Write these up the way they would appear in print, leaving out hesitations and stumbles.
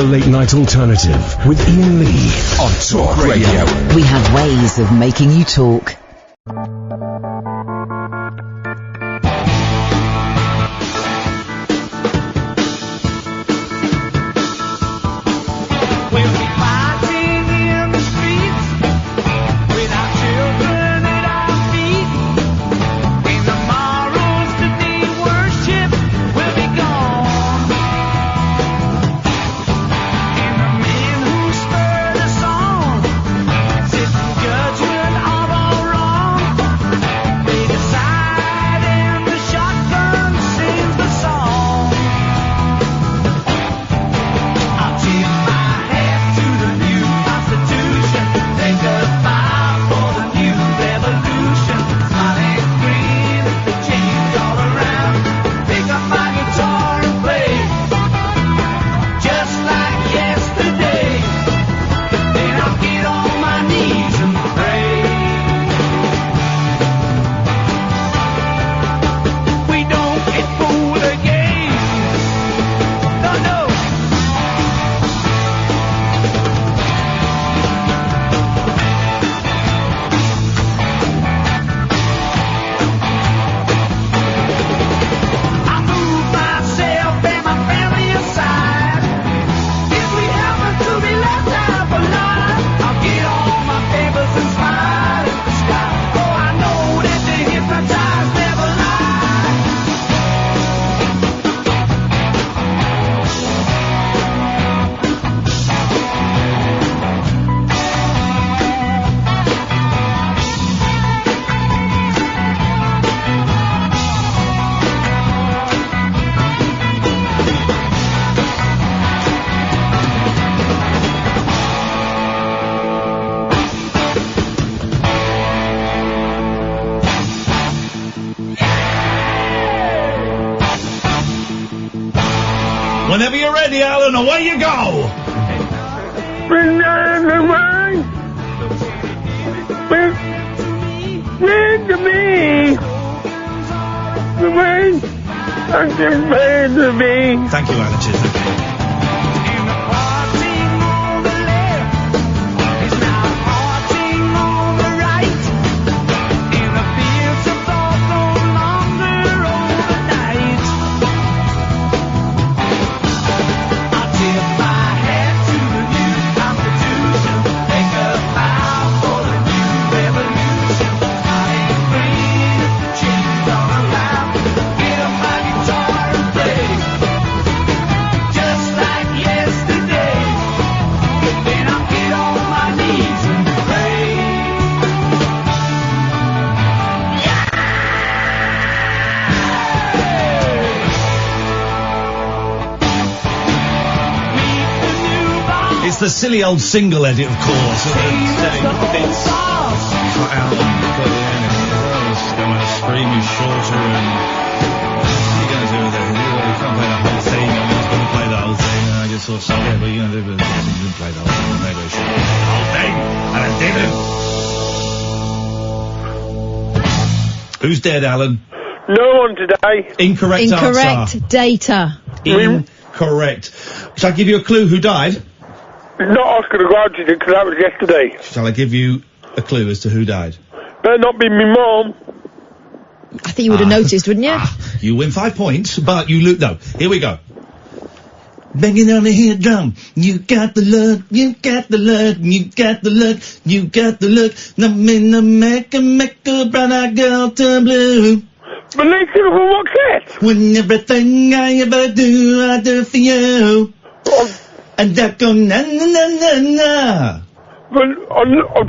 The Late Night Alternative with Iain Lee on Talk Radio. We have ways of making you talk. Whenever you're ready, Alan, away you go! Bring to me! Thank you, Alan. Cheers. Thank you. The silly old single edit, of course. Cut out and put it in. It's going to scream you shorter and you're going to do with it. You can't play the whole thing. I was going to play the whole thing and I just thought, so yeah, but you're going to do it. You didn't play the whole thing. Maybe I should play the whole thing. And I didn't. Who's dead, Alan? No one today. Incorrect answer. Data. Incorrect. Shall I give you a clue who died? Not Oscar the Grouchy, because that was yesterday. Shall I give you a clue as to who died? Better not be me mum. I think you would have noticed, wouldn't you? You win 5 points, but you lose. No, here we go. Banging on the head drum, you got the look, you got the look, you got the look, you got the look. I'm in the make a brown girl turn blue. But let's see what's that? When everything I ever do, I do for you. And that go na na na na na. Well, I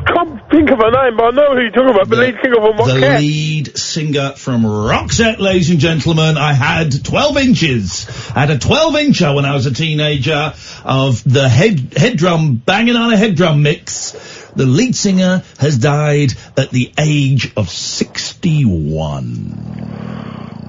can't think of her name, but I know who you're talking about. The lead singer from what? The lead singer from Roxette, ladies and gentlemen. I had 12 inches. I had a 12-incher when I was a teenager of the head drum, banging on a head drum mix. The lead singer has died at the age of 61.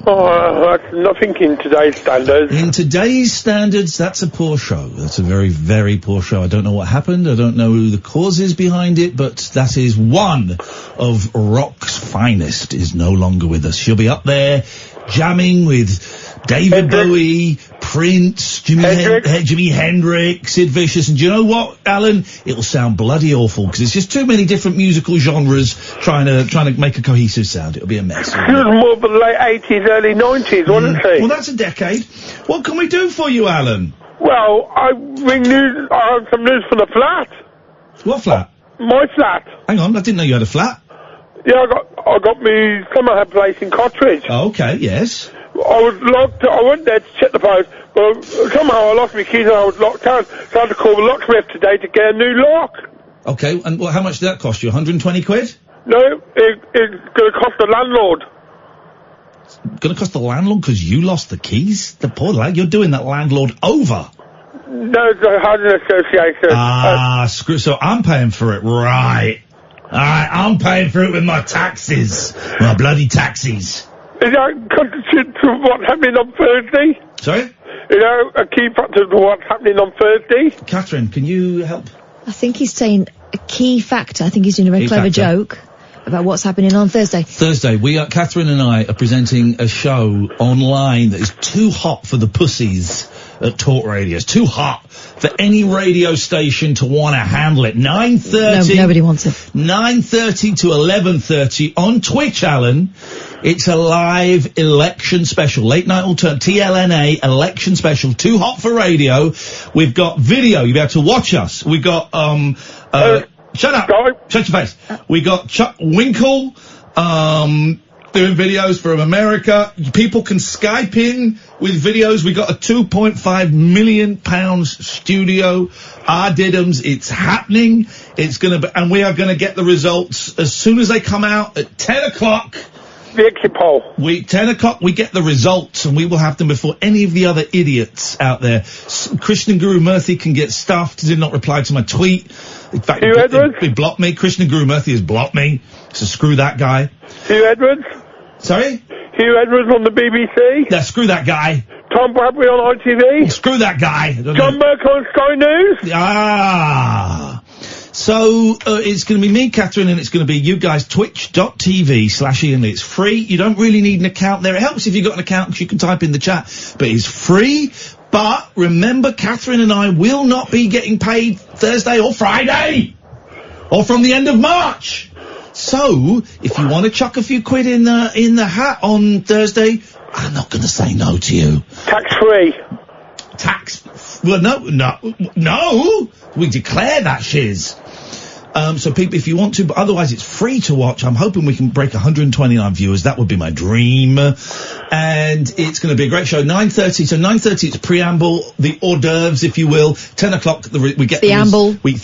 Oh, that's nothing in today's standards. In today's standards, that's a poor show. That's a very, very poor show. I don't know what happened. I don't know who the cause is behind it, but that is one of rock's finest is no longer with us. She'll be up there jamming with David Bowie, Prince, Jimi Hendrix, Sid Vicious, and do you know what, Alan? It'll sound bloody awful because it's just too many different musical genres trying to make a cohesive sound. It'll be a mess. She was more of the late 80s, early 90s, wasn't she? Well, that's a decade. What can we do for you, Alan? Well, I have some news from the flat. What flat? My flat. Hang on, I didn't know you had a flat. Yeah, I got me summer place in Cottridge. Oh, okay, yes. I was locked. I went there to check the post, but somehow I lost my keys and I was locked out. So I had to call the locksmith today to get a new lock. Okay, and how much did that cost you? 120 quid? No, it's going to cost the landlord. It's going to cost the landlord because you lost the keys? The poor lad, you're doing that landlord over. No, it's a housing association. Screw. So I'm paying for it, right? Alright, I'm paying for it with my taxes. My bloody taxes. Is that constitute to what's happening on Thursday? Sorry? You know, a key factor to what's happening on Thursday? Catherine, can you help? I think he's saying a key factor. I think he's doing a very clever joke about what's happening on Thursday. Catherine and I are presenting a show online that is too hot for the pussies at Talk Radio. It's too hot for any radio station to want to handle it. 9:30. No, nobody wants it. 9:30 to 11:30 on Twitch, Alan. It's a live election special. Late night alternate, TLNA election special. Too hot for radio. We've got video. You'll be able to watch us. We've got, shut up. Shut your face. We got Chuck Winkle, doing videos from America. People can Skype in with videos. We got a £2.5 million studio. Our diddums. It's happening. It's gonna be, and we are gonna get the results as soon as they come out at 10 o'clock. The exit poll. 10 o'clock, we get the results, and we will have them before any of the other idiots out there. Krishna Guru Murthy can get stuffed. Did not reply to my tweet. In fact, he blocked me. Krishna Guru Murthy has blocked me. So screw that guy. Hugh Edwards? Sorry? Hugh Edwards on the BBC? Yeah, screw that guy. Tom Bradbury on ITV? Screw that guy. John Burke on Sky News? So, it's going to be me, Catherine, and it's going to be you guys, twitch.tv/Iain Lee. It's free. You don't really need an account there. It helps if you've got an account because you can type in the chat, but it's free. But remember, Catherine and I will not be getting paid Thursday or Friday or from the end of March. So, if you want to chuck a few quid in the hat on Thursday, I'm not going to say no to you. Tax-free. Well, no. We declare that shiz. So people, if you want to, but otherwise it's free to watch. I'm hoping we can break 129 viewers. That would be my dream. And it's going to be a great show. 9:30. So 9:30 it's preamble, the hors d'oeuvres, if you will. 10 o'clock we get the amble. We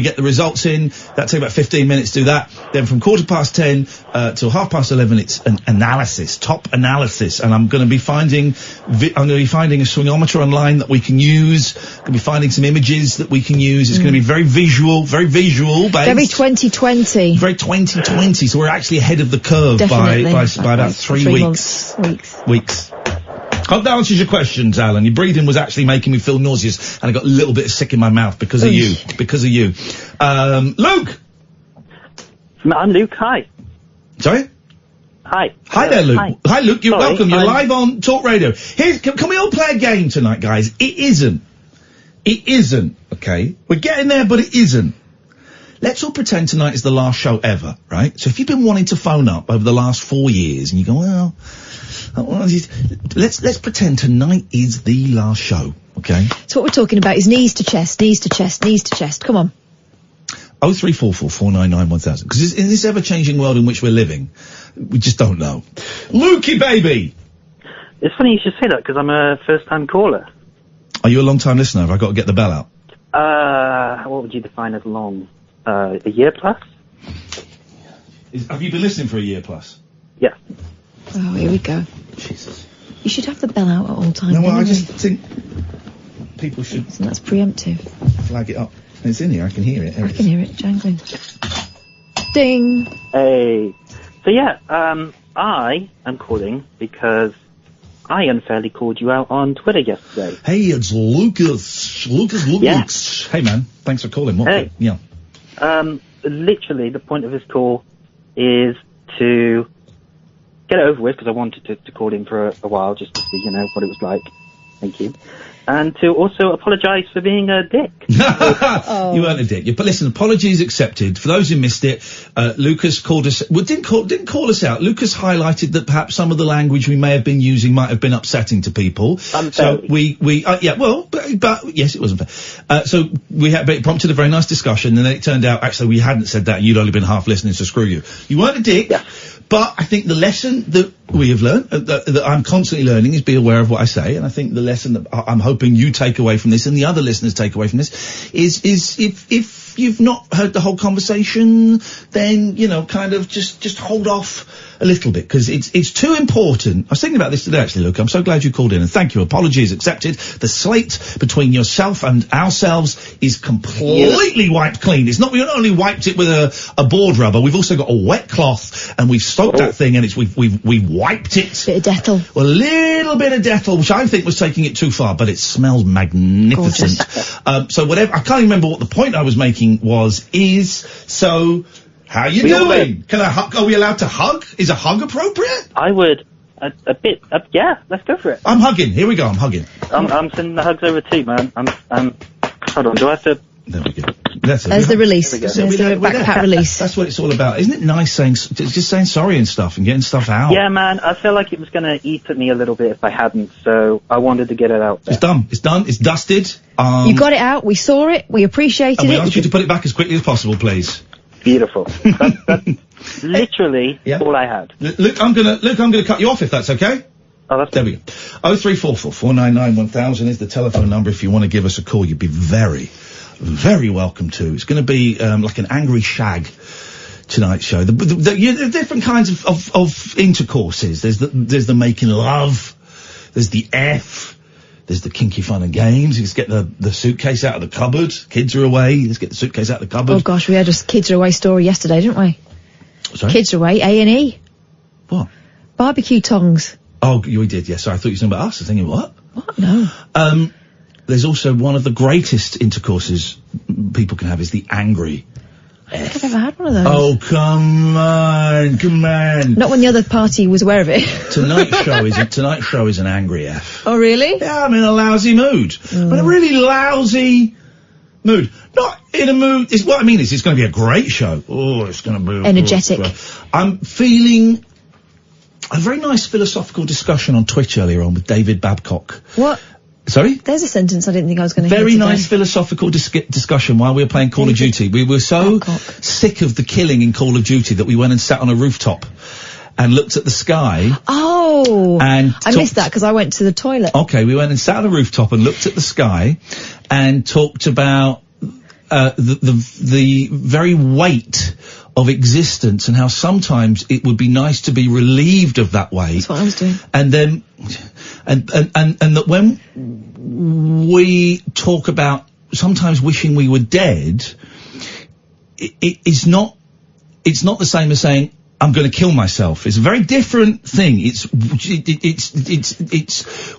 get the results in. That takes about 15 minutes to do that. Then from 10:15 till 11:30 it's an analysis, top analysis. And I'm going to be finding a swingometer online that we can use. Going to be finding some images that we can use. It's going to be very visual based. Very 2020. Very 2020. So we're actually ahead of the curve by about 3 weeks. Weeks. Hope that answers your questions, Alan. Your breathing was actually making me feel nauseous, and I got a little bit sick in my mouth because of you. Luke! I'm Luke, hi. Sorry? Hi. Hi there, Luke. Hi, Luke. You're welcome. You're live on Talk Radio. Can we all play a game tonight, guys? It isn't, okay? We're getting there, but it isn't. Let's all pretend tonight is the last show ever, right? So if you've been wanting to phone up over the last 4 years and you go, well, let's pretend tonight is the last show, okay? So what we're talking about is knees to chest, knees to chest, knees to chest. Come on. 0344 499 1000. Because in this ever-changing world in which we're living, we just don't know. Lukey, baby! It's funny you should say that because I'm a first-time caller. Are you a long-time listener? Have I got to get the bell out? What would you define as long? A year plus? Have you been listening for a year plus? Yeah. Oh, here we go. Jesus. You should have the bell out at all times. No, well, anyway. I just think people should... And that's preemptive. Flag it up. It's in here, I can hear it. I can hear it jangling. Ding! Hey. So yeah, I am calling because I unfairly called you out on Twitter yesterday. Hey, it's Lucas. Yeah. Hey, man. Thanks for calling. Hey. Yeah. Literally, the point of this call is to get it over with, because I wanted to call in for a while just to see, what it was like. Thank you. And to also apologise for being a dick. You weren't a dick. But listen, apologies accepted. For those who missed it, Lucas called us. Well, didn't call us out. Lucas highlighted that perhaps some of the language we may have been using might have been upsetting to people. So but yes, it wasn't fair. So it prompted a very nice discussion, and then it turned out actually we hadn't said that. And you'd only been half listening, so screw you. You weren't a dick. Yeah. But I think the lesson that we have learned, that I'm constantly learning, is be aware of what I say. And I think the lesson that I'm hoping you take away from this and the other listeners take away from this is if you've not heard the whole conversation, then, kind of just hold off a little bit, because it's too important. I was thinking about this today, actually, Luke. I'm so glad you called in, and thank you. Apologies accepted. The slate between yourself and ourselves is completely wiped clean. It's not, we not only wiped it with a board rubber, we've also got a wet cloth, and we've soaked that thing, and we've wiped it. Bit of Dettol. A little bit of Dettol, which I think was taking it too far, but it smells magnificent. So whatever, I can't remember what the point I was making is, so, how you doing? Can I hug? Are we allowed to hug? Is a hug appropriate? I would, a bit, yeah, let's go for it. I'm hugging, here we go, I'm hugging. I'm sending the hugs over too, man. Hold on, do I have to? There we go. That's it. There's the release. There's the backpack release. That's what it's all about. Isn't it nice just saying sorry and stuff and getting stuff out? Yeah, man, I feel like it was going to eat at me a little bit if I hadn't, so I wanted to get it out there. It's done. It's done. It's dusted. You got it out. We saw it. We appreciated and we it. asked you to put it back as quickly as possible, please. Beautiful. That's literally all I had. Look, I'm gonna cut you off if that's okay. Oh, that's there we go. 0344 499 1000 is the telephone number if you want to give us a call. You'd be very, very welcome to. It's going to be like an angry shag tonight's show. The different kinds of intercourses. There's the making love. There's the F. There's the kinky fun and games. Let's get the suitcase out of the cupboard. Kids are away. Let's get the suitcase out of the cupboard. Oh gosh, we had a kids are away story yesterday, didn't we? Sorry? Kids are away, A&E. What? Barbecue tongs. Oh, we did, yes. Sorry, I thought you were talking about us. I was thinking, what? What? No. There's also one of the greatest intercourses people can have is the angry I don't think I've ever had one of those. Oh, come on. Not when the other party was aware of it. Tonight's show is an angry F. Oh, really? Yeah, I'm in a lousy mood. But a really lousy mood. Not in a mood. What I mean is, it's going to be a great show. Oh, it's going to be energetic. I'm feeling a very nice philosophical discussion on Twitch earlier on with David Babcock. What? Sorry? There's a sentence I didn't think I was going to hear Very today. nice philosophical discussion while we were playing Call of Duty. We were so sick of the killing in Call of Duty that we went and sat on a rooftop and looked at the sky. Oh! And I missed that because I went to the toilet. Okay, we went and sat on a rooftop and looked at the sky and talked about the very weight of existence and how sometimes it would be nice to be relieved of that weight. That's what I was doing. And then, and that when we talk about sometimes wishing we were dead, it's not the same as saying, I'm going to kill myself. It's a very different thing. It's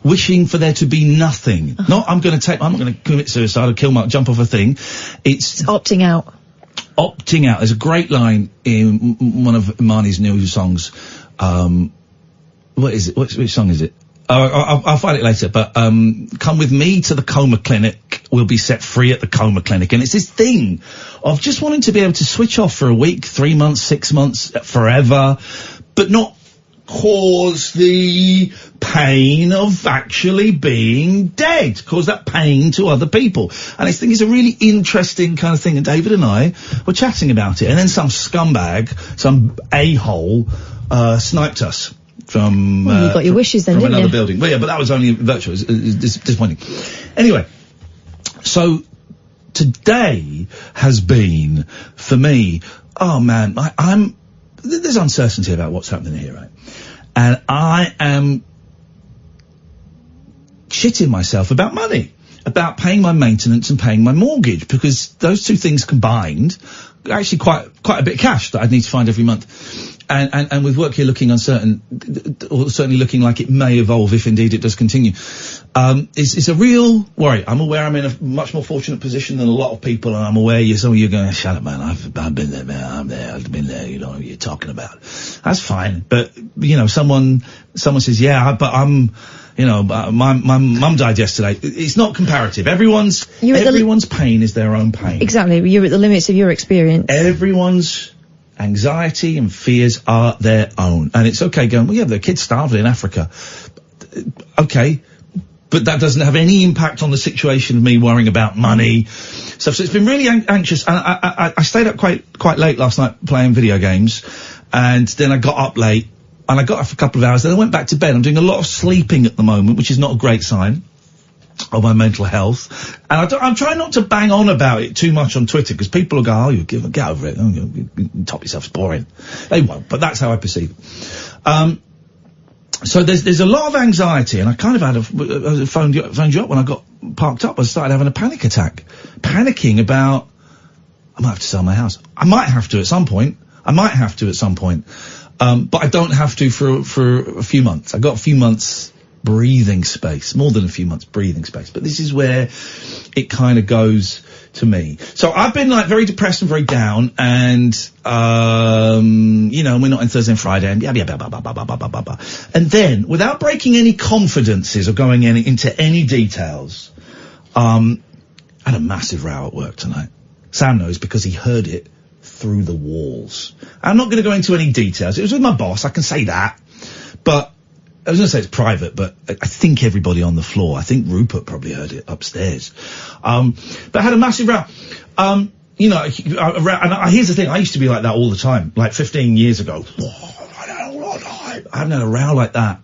wishing for there to be nothing. Not I'm going to commit suicide or jump off a thing. It's opting out. Opting out. There's a great line in one of Marnie's new songs. What is it? Which song is it? I'll find it later, but, come with me to the coma clinic. We'll be set free at the coma clinic. And it's this thing of just wanting to be able to switch off for a week, 3 months, 6 months, forever, but not cause the pain of actually being dead, cause that pain to other people. And I think it's a really interesting kind of thing. And David and I were chatting about it. And then some scumbag, some a-hole, sniped us. From you got your wishes then, from didn't another you? building. Well, yeah, but that was only virtual. It's disappointing. Anyway, so today has been for me. Oh man, there's uncertainty about what's happening here, right? And I am shitting myself about money, about paying my maintenance and paying my mortgage, because those two things combined are actually quite a bit of cash that I'd need to find every month. And with work here looking uncertain, or certainly looking like it may evolve if indeed it does continue, it's a real worry. I'm aware I'm in a much more fortunate position than a lot of people, and I'm aware some of you are going, shut up man, I've been there man, I'm there, I've been there, you know what you're talking about. That's fine, but, you know, someone says, yeah, but I'm You know, my mum died yesterday. It's not comparative. Everyone's pain is their own pain. Exactly. You're at the limits of your experience. Everyone's anxiety and fears are their own. And it's okay going, well, yeah, the kids starving in Africa. Okay. But that doesn't have any impact on the situation of me worrying about money. So it's been really anxious. And I stayed up quite late last night playing video games. And then I got up late. And I got up for a couple of hours. Then I went back to bed. I'm doing a lot of sleeping at the moment, which is not a great sign of my mental health. And I'm trying not to bang on about it too much on Twitter, because people will go, oh, get over it. Oh, you top yourself, it's boring. They won't, but that's how I perceive it. So there's a lot of anxiety, and I kind of had phoned you up when I got parked up. I started having a panic attack, panicking about, I might have to sell my house. I might have to at some point. But I don't have to for a few months. I got a few months breathing space, more than a few months breathing space. But this is where it kind of goes to me. So I've been like very depressed and very down, and you know, we're not in Thursday and Friday, and blah. And then, without breaking any confidences or going into any details, I had a massive row at work tonight. Sam knows because he heard it through the walls. I'm not going to go into any details. It was with my boss, I can say that. But I was going to say it's private, but I think everybody on the floor, I think Rupert probably heard it upstairs. But I had a massive row. You know, here's the thing, I used to be like that all the time, like 15 years ago. I haven't had a row like that.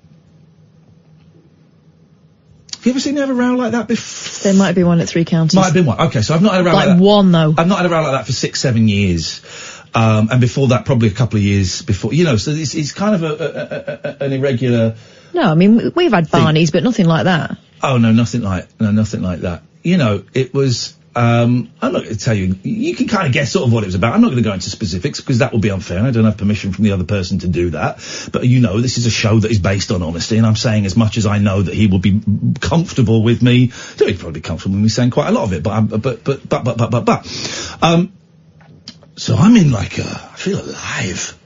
Have you ever seen me have a row like that before? There might be one at 3 counties. Might have been one. Okay, so I've not had a row like that. Like one, though. I've not had a row like that for 6-7 years. And before that, probably a couple of years before. You know, so it's kind of an irregular... No, I mean, we've had Barneys, but nothing like that. Oh, no, nothing like that. You know, it was... I'm not going to tell you. You can kind of guess sort of what it was about. I'm not going to go into specifics because that would be unfair. I don't have permission from the other person to do that. But you know, this is a show that is based on honesty, and I'm saying as much as I know that he will be comfortable with me. He'd probably be comfortable with me saying quite a lot of it. But. So I'm in like I feel alive.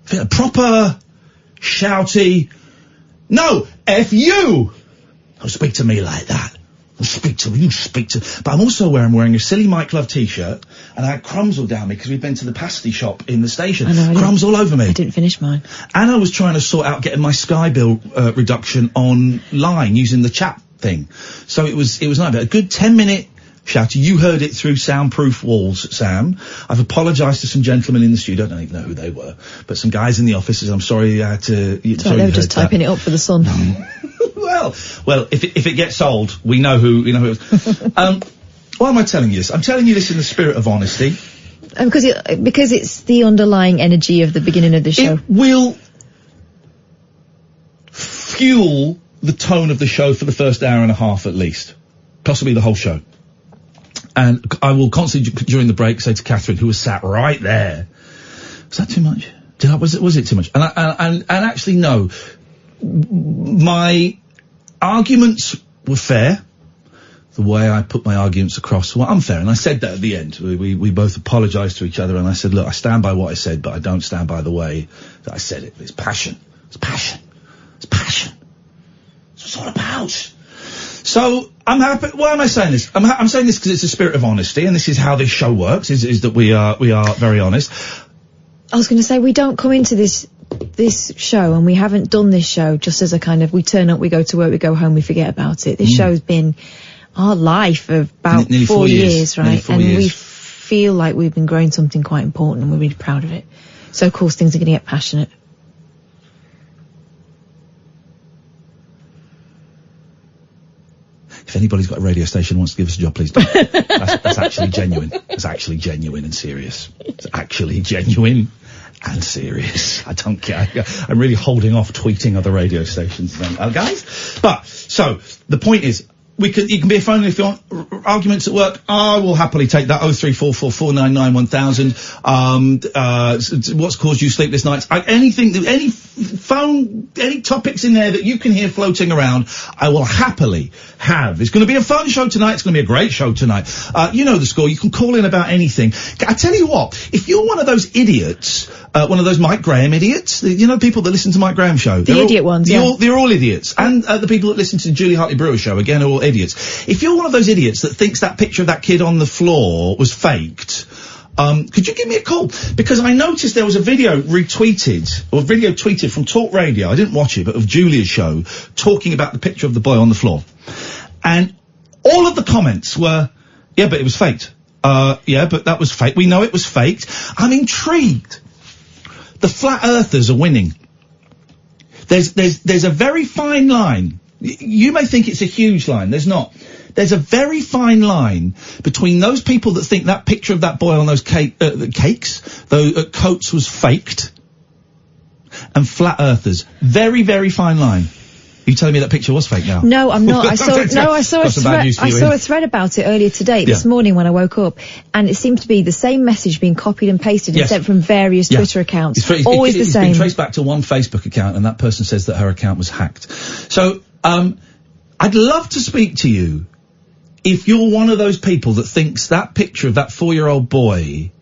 I feel proper, shouty. No, F you! Don't speak to me like that. You speak to... But I'm also wearing a silly Mike Love t-shirt, and I had crumbs all down me because we've been to the pasty shop in the station. I know, crumbs all over me. I didn't finish mine. And I was trying to sort out getting my Sky bill reduction online using the chat thing. So it was nice. But a good 10-minute shout. You heard it through soundproof walls, Sam. I've apologised to some gentlemen in the studio. I don't even know who they were, but some guys in the offices. I'm sorry you had to... They were just typing it up for the Sun. Well, if it gets sold, we know who it is. Why am I telling you this? I'm telling you this in the spirit of honesty. Because it's the underlying energy of the beginning of the show. It will fuel the tone of the show for the first hour and a half at least. Possibly the whole show. And I will constantly, during the break, say to Catherine, who was sat right there, was that too much? Was it too much? And actually, no. My arguments were fair. The way I put my arguments across were unfair, and I said that at the end. We both apologised to each other, and I said, look, I stand by what I said, but I don't stand by the way that I said it. It's passion. It's passion. It's passion. That's what it's all about. So, I'm happy. Why am I saying this? I'm saying this because it's a spirit of honesty, and this is how this show works, is that we are very honest. I was going to say, we don't come into this show, and we haven't done this show just as a kind of, we turn up, we go to work, we go home, we forget about it. This show's been our life of about 4 years, right? And we feel like we've been growing something quite important, and we're really proud of it. So, of course, things are going to get passionate. If anybody's got a radio station and wants to give us a job, please do. That's actually genuine. It's actually genuine and serious. It's actually genuine and serious. I don't care. I'm really holding off tweeting other radio stations, guys. But, so, the point is, you can be a phone if you want arguments at work. I will happily take that. 03444991000. What's caused you sleepless nights? Any topics in there that you can hear floating around, I will happily have. It's going to be a fun show tonight. It's going to be a great show tonight. You know the score. You can call in about anything. I tell you what, if you're one of those idiots, one of those Mike Graham idiots, you know, people that listen to Mike Graham's show. The idiot ones, They're all idiots. And the people that listen to Julie Hartley-Brewer's show, again, are all idiots. If you're one of those idiots that thinks that picture of that kid on the floor was faked, could you give me a call? Because I noticed there was a video tweeted from Talk Radio, I didn't watch it, but of Julia's show, talking about the picture of the boy on the floor. And all of the comments were, yeah, but it was faked. Yeah, but that was fake. We know it was faked. I'm intrigued. The flat earthers are winning. There's a very fine line. You may think it's a huge line. There's not. There's a very fine line between those people that think that picture of that boy on those coats was faked, and flat earthers. Very, very fine line. Are you telling me that picture was fake now? No, I'm not. I saw a thread about it earlier today, this morning when I woke up, and it seemed to be the same message being copied and pasted and sent from various Twitter accounts. Always the same. It's been traced back to one Facebook account, and that person says that her account was hacked. So, I'd love to speak to you if you're one of those people that thinks that picture of that 4-year-old boy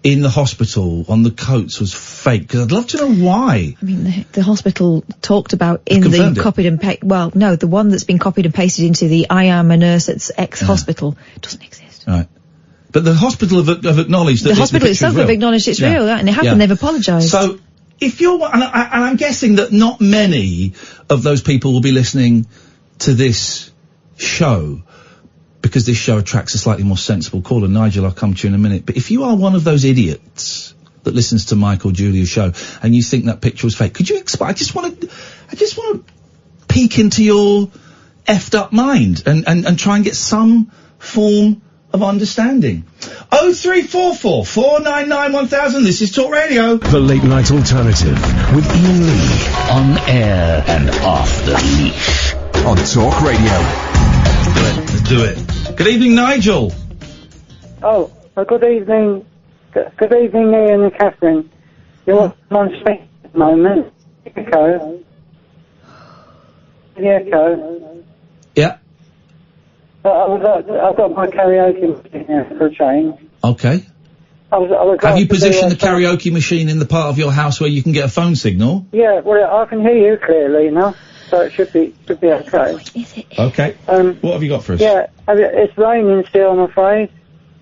in the hospital on the coats was fake, because I'd love to know why. I mean, the hospital talked about in the copied and pasted, well, no, the one that's been copied and pasted into the I am a nurse at X hospital doesn't exist. Right. But the hospital have acknowledged that the hospital itself have acknowledged it's real, and they haven't, they've apologised. So, if you're, and I'm guessing that not many of those people will be listening to this show, because this show attracts a slightly more sensible caller. Nigel, I'll come to you in a minute. But if you are one of those idiots that listens to Mike or Julia's show and you think that picture was fake, could you explain? I just want to peek into your effed up mind and try and get some form of understanding. 0344 499 1000. This is Talk Radio. The Late Night Alternative with Iain Lee. On air and off the leash. On Talk Radio. Let's do it. Good evening, Nigel. Oh, good evening. Good evening, Iain and Catherine. You're on speak at the moment. Echo. The echo. Yeah. I've got my karaoke machine here for a change. Okay. Have you positioned the karaoke machine in the part of your house where you can get a phone signal? Yeah, well, I can hear you clearly now, so it should be okay. Is it? Okay. What have you got for us? Yeah, it's raining still, I'm afraid.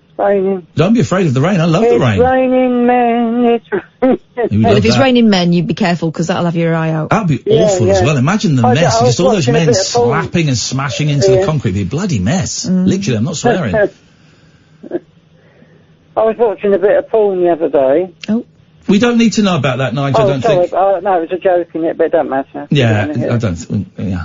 It's raining. Don't be afraid of the rain. I love the rain. It's raining, men. It's raining. Well, if it's raining men, you'd be careful, because that'll have your eye out. That'd be awful as well. Imagine the mess. Just all those men slapping and smashing into the concrete. It'd be a bloody mess. Literally, I'm not swearing. I was watching a bit of porn the other day. Oh. We don't need to know about that, Nigel, I don't think. No, it was a joke in it, but it doesn't matter. Yeah, I don't, yeah.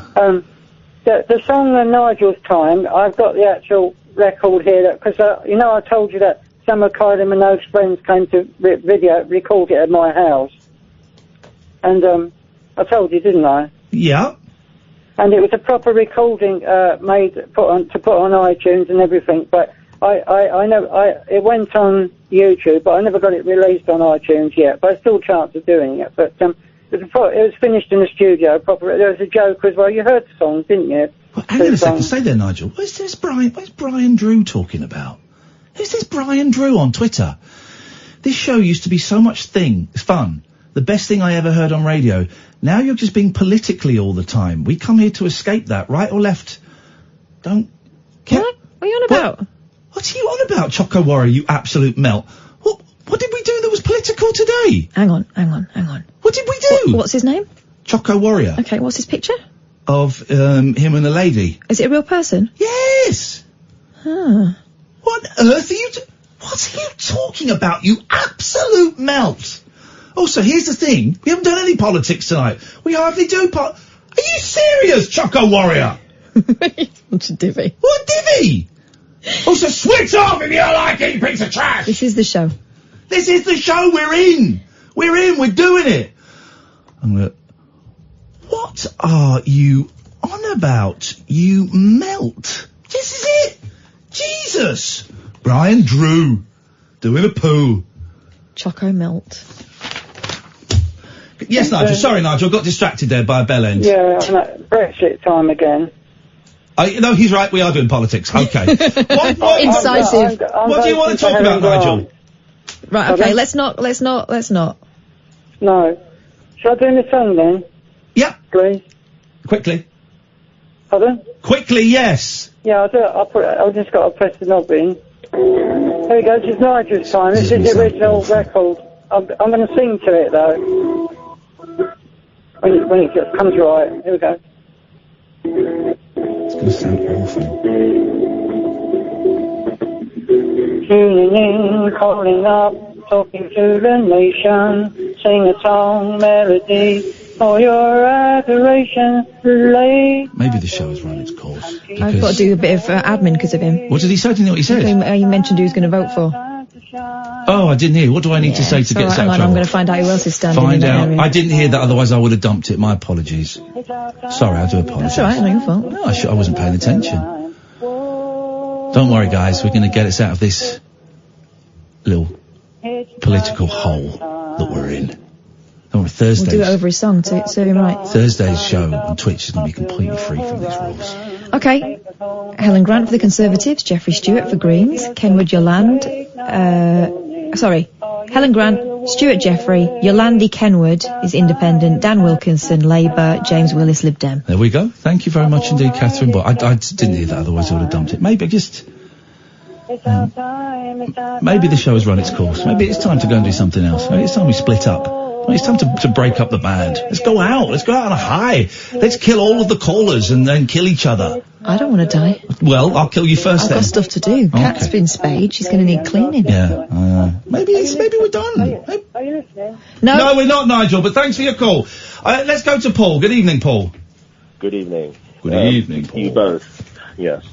The song of Nigel's Time, I've got the actual record here, because, you know, I told you that some of Kylie Minogue's friends came to record it at my house. And, I told you, didn't I? Yeah. And it was a proper recording, put on iTunes and everything, but I know, it went on YouTube, but I never got it released on iTunes yet, but I still a chance of doing it. But, it was finished in the studio, proper. There was a joke as well. You heard the song, didn't you? Well, hang on a second. Stay there, Nigel. Where's Brian Drew talking about? Who's this Brian Drew on Twitter? This show used to be so much fun. The best thing I ever heard on radio. Now you're just being politically all the time. We come here to escape that, right or left. Don't... What are you on about? What's you on about, Choco Warrior, you absolute melt? What did we do that was political today? Hang on. What did we do? What's his name? Choco Warrior. Okay, what's his picture? Of, him and a lady. Is it a real person? Yes! Huh. What on earth are you what are you talking about, you absolute melt? Also, here's the thing. We haven't done any politics tonight. We hardly do Are you serious, Choco Warrior? What's a divvy? What divvy? Also, switch off if you don't like it, you piece of trash! This is the show. This is the show we're in! We're doing it! What are you on about you melt. This is it. Jesus. Brian Drew. Doing a poo. Choco melt. Yes, Nigel. Sorry, Nigel. Got distracted there by a bell end. Yeah, Brexit time again. No, he's right. We are doing politics. Okay. Incisive. What do you want to talk about, Nigel? Right. Okay. Let's not. No. Shall I do my song then? Yeah. Please. Quickly. Pardon? Quickly, yes. Yeah, I'll do it. I've just got to press the knob in. There we go. This is Nigel's time. This is the original record. I'm going to sing to it though. When it just comes right. Here we go. It's going to sound awful. Tuning in, calling up, talking to the nation, sing a song, melody, for your adoration, Maybe the show has run its course. I've got to do a bit of admin because of him. What did he say? Didn't you know what he said? You mentioned who he was going to vote for. Oh, I didn't hear. What do I need to say to get us out of trouble? I'm going to find out who else is standing Find in that out. area. I didn't hear that, otherwise I would have dumped it. My apologies. Sorry, I do apologise. That's all right, not your fault. No, I wasn't paying attention. Don't worry, guys. We're going to get us out of this little political hole that we're in. On Thursdays. We'll do it over his song to serve him right. Thursday's show on Twitch is going to be completely free from these rules. Okay. Helen Grant for the Conservatives, Jeffrey Stewart for Greens, Kenwood Yolande, Helen Grant, Stuart Jeffrey, Yolande Kenwood is Independent, Dan Wilkinson, Labour, James Willis, Lib Dem. There we go. Thank you very much indeed, Catherine. But I didn't hear that, otherwise I would have dumped it. Maybe just... maybe the show has run its course. Maybe it's time to go and do something else. Maybe it's time we split up. It's time to break up the band. Let's go out. Let's go out on a high. Let's kill all of the callers and then kill each other. I don't want to die. Well, I'll kill you first then. I've got stuff to do. Cat's been spayed. She's going to need cleaning. Yeah. Maybe we're done. Are you listening? No, we're not, Nigel, but thanks for your call. Let's go to Paul. Good evening, Paul. Good evening. Good evening, Paul. You both. Yes.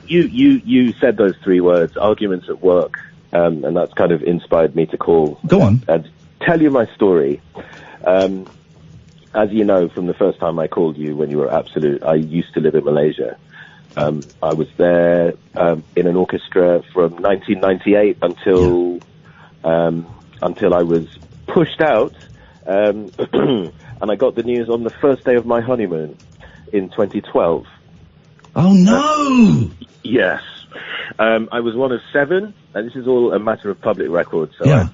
You said those three words, arguments at work, and that's kind of inspired me to call. Go on. And tell you my story. As you know, from the first time I called you when you were Absolute, I used to live in Malaysia. I was there in an orchestra from 1998 until I was pushed out, and I got the news on the first day of my honeymoon in 2012. Oh no! Yes. I was one of 7, and this is all a matter of public record, so yeah.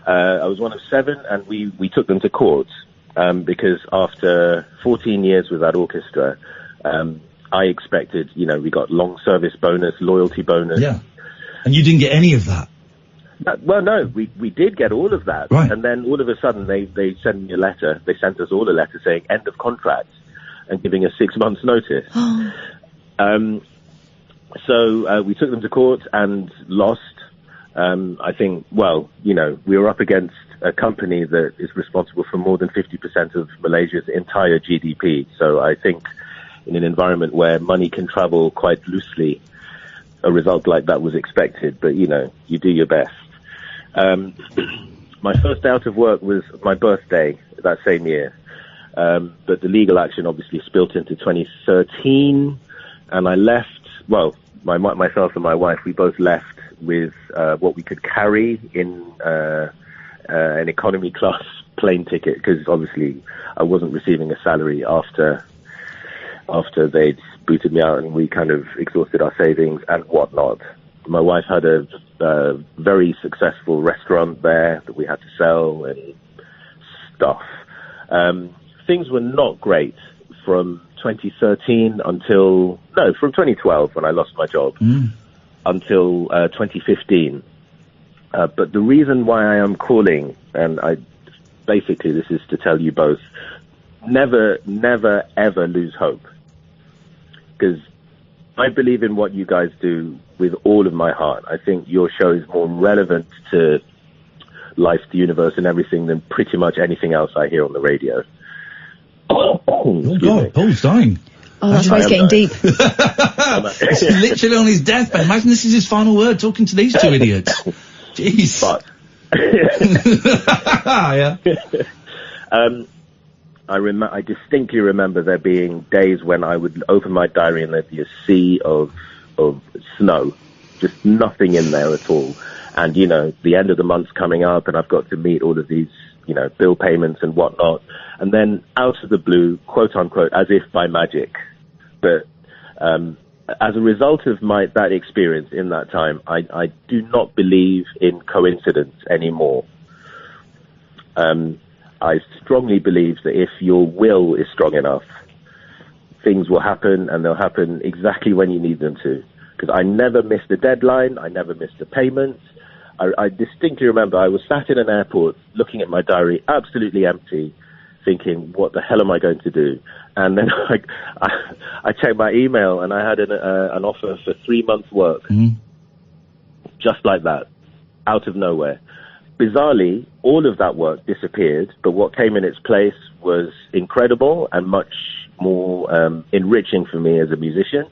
I was one of 7, and we took them to court, because after 14 years with that orchestra, I expected, we got long service bonus, loyalty bonus. Yeah. And you didn't get any of that? Well, no, we did get all of that. Right. And then all of a sudden they sent me a letter. They sent us all a letter saying end of contract and giving us 6 months notice. So we took them to court and lost. I think, we were up against a company that is responsible for more than 50% of Malaysia's entire GDP. So I think in an environment where money can travel quite loosely, a result like that was expected. But, you do your best. My first day out of work was my birthday that same year. But the legal action obviously spilt into 2013. And I left, myself and my wife, we both left with what we could carry in an economy class plane ticket, because obviously I wasn't receiving a salary after they'd booted me out, and we kind of exhausted our savings and whatnot. My wife had a very successful restaurant there that we had to sell and stuff. Things were not great from 2013 from 2012 when I lost my job until 2015. But the reason why I am calling, and this is to tell you both, never, ever lose hope. Because I believe in what you guys do with all of my heart. I think your show is more relevant to life, the universe, and everything than pretty much anything else I hear on the radio. Oh God, Paul's dying. Oh, that's why he's getting deep. He's literally on his deathbed. Imagine this is his final word, talking to these two idiots. Jeez. But yeah. I distinctly remember there being days when I would open my diary and there'd be a sea of snow, just nothing in there at all. And, you know, the end of the month's coming up and I've got to meet all of these, you know, bill payments and whatnot. And then out of the blue, quote unquote, as if by magic. But as a result of that experience in that time, I do not believe in coincidence anymore. I strongly believe that if your will is strong enough, things will happen, and they'll happen exactly when you need them to. Because I never missed a deadline, I never missed a payment. I distinctly remember I was sat in an airport looking at my diary, absolutely empty, thinking, what the hell am I going to do? And then I checked my email, and I had an offer for 3 months' work. Just like that, out of nowhere. Bizarrely, all of that work disappeared, but what came in its place was incredible and much more enriching for me as a musician,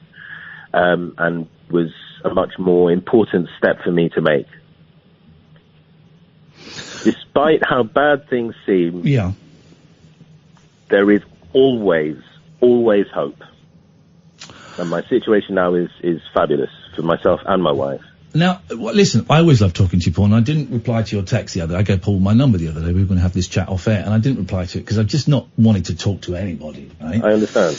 and was a much more important step for me to make. Despite how bad things seem, there is always hope. And my situation now is fabulous for myself and my wife. Now, listen, I always love talking to you, Paul, and I didn't reply to your text the other day. I gave Paul my number the other day. We were going to have this chat off air, and I didn't reply to it because I've just not wanted to talk to anybody, right? I understand.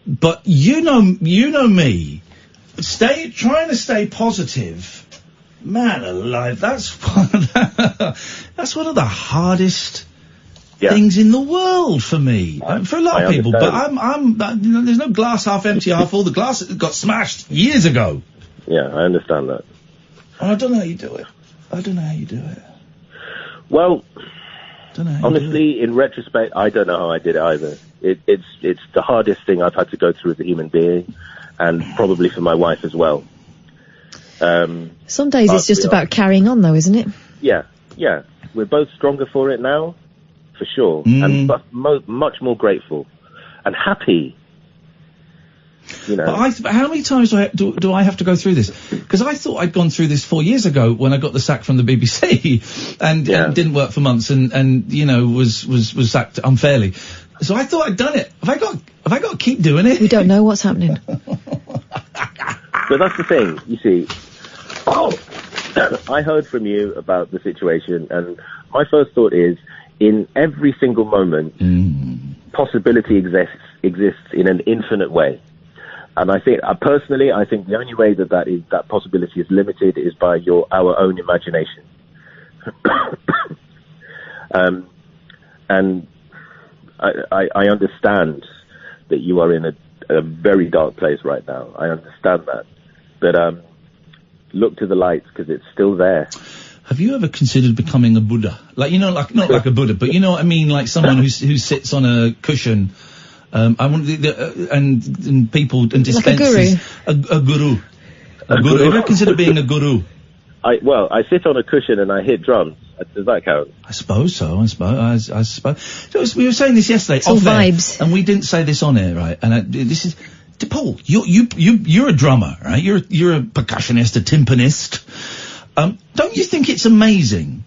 But you know me. Trying to stay positive, man alive, that's one of the hardest things in the world for me, for a lot of people. But you know, there's no glass half empty, half full. The glass got smashed years ago. Yeah, I understand that. And I don't know how you do it. Well, honestly, in retrospect, I don't know how I did it either. It's the hardest thing I've had to go through as a human being, and probably for my wife as well. Some days it's just about carrying on, though, isn't it? Yeah. We're both stronger for it now, for sure, and much more grateful and happy. You know. But how many times do I have to go through this? Because I thought I'd gone through this 4 year ago when I got the sack from the BBC and didn't work for months and you know was sacked unfairly. So I thought I'd done it. Have I got to keep doing it? We don't know what's happening. But that's the thing, you see. I heard from you about the situation, and my first thought is, in every single moment, possibility exists in an infinite way. And I think, personally, I think the only way that possibility is limited is by our own imagination. And I understand that you are in a very dark place right now. I understand that. But look to the light, because it's still there. Have you ever considered becoming a Buddha? Like, you know, like, not like a Buddha, but you know what I mean? Like someone who sits on a cushion. I want and people and dispenses. Like a guru. A guru. Have you ever considered being a guru? I sit on a cushion and I hit drums. Does that count? I suppose so. I suppose. We were saying this yesterday. It's all vibes. And we didn't say this on air, right? And this is, Paul, you're a drummer, right? You're a percussionist, a timpanist. Don't you think it's amazing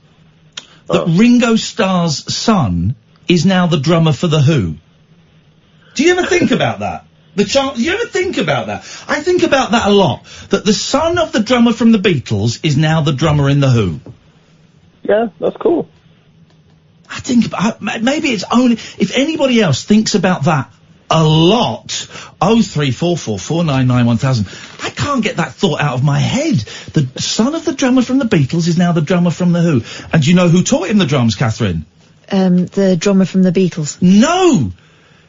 that Ringo Starr's son is now the drummer for The Who? Do you ever think about that? Do you ever think about that? I think about that a lot. That the son of the drummer from the Beatles is now the drummer in The Who. Yeah, that's cool. I think maybe it's only if anybody else thinks about that a lot. 03444991000. I can't get that thought out of my head. The son of the drummer from the Beatles is now the drummer from The Who. And do you know who taught him the drums, Catherine? The drummer from the Beatles. No!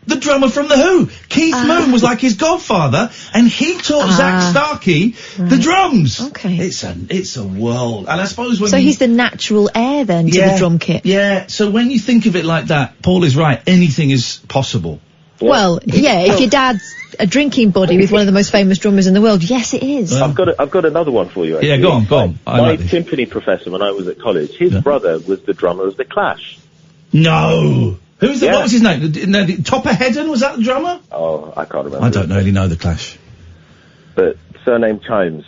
The drummer from The Who. Keith Moon was like his godfather, and he taught Zach Starkey the drums. Okay. It's a world. And I suppose when he's the natural heir then to the drum kit. Yeah, so when you think of it like that, Paul is right. Anything is possible. Yeah. Well, yeah, if your dad's a drinking buddy with one of the most famous drummers in the world, yes it is. I've got another one for you, actually. Yeah, go on. My timpani professor when I was at college, his brother was the drummer of The Clash. No! What was his name? Topper Hedden, was that the drummer? Oh, I can't remember. I don't really know The Clash. But surname Chimes.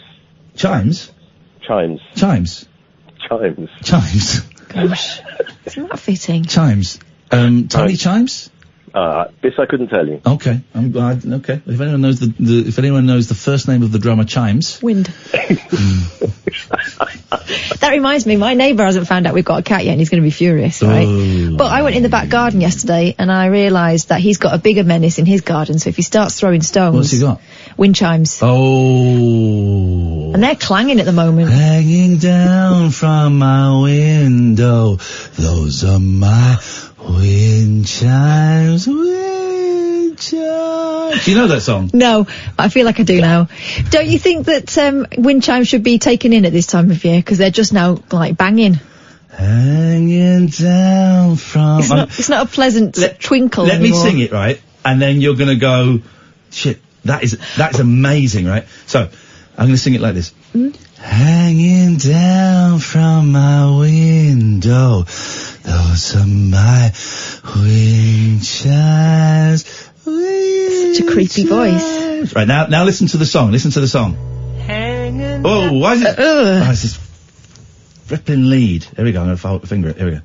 Chimes? Chimes. Chimes. Chimes. Chimes. Gosh, isn't that fitting? Chimes. Tiny Chimes? This I couldn't tell you. Okay, I'm glad. Okay, if anyone knows if anyone knows the first name of the drummer, Chimes. Wind. That reminds me, my neighbour hasn't found out we've got a cat yet, and he's going to be furious, right? Oh. But I went in the back garden yesterday, and I realised that he's got a bigger menace in his garden. So if he starts throwing stones, What's he got? Wind chimes. Oh. And they're clanging at the moment. Hanging down from my window, those are my wind chimes, wind chimes. Do you know that song? No, I feel like I do now. Don't you think that wind chimes should be taken in at this time of year? Because they're just now, like, banging. Hanging down from... It's not a pleasant twinkle Let anymore. me sing it, right? And then you're going to go, shit, that's amazing, right? So, I'm going to sing it like this. Hanging down from my window, those are my wind chimes. Such a creepy voice. Right, now listen to the song. Listen to the song. Oh, why is it? It's this flipping lead. Here we go. I'm going to finger it. Here we go.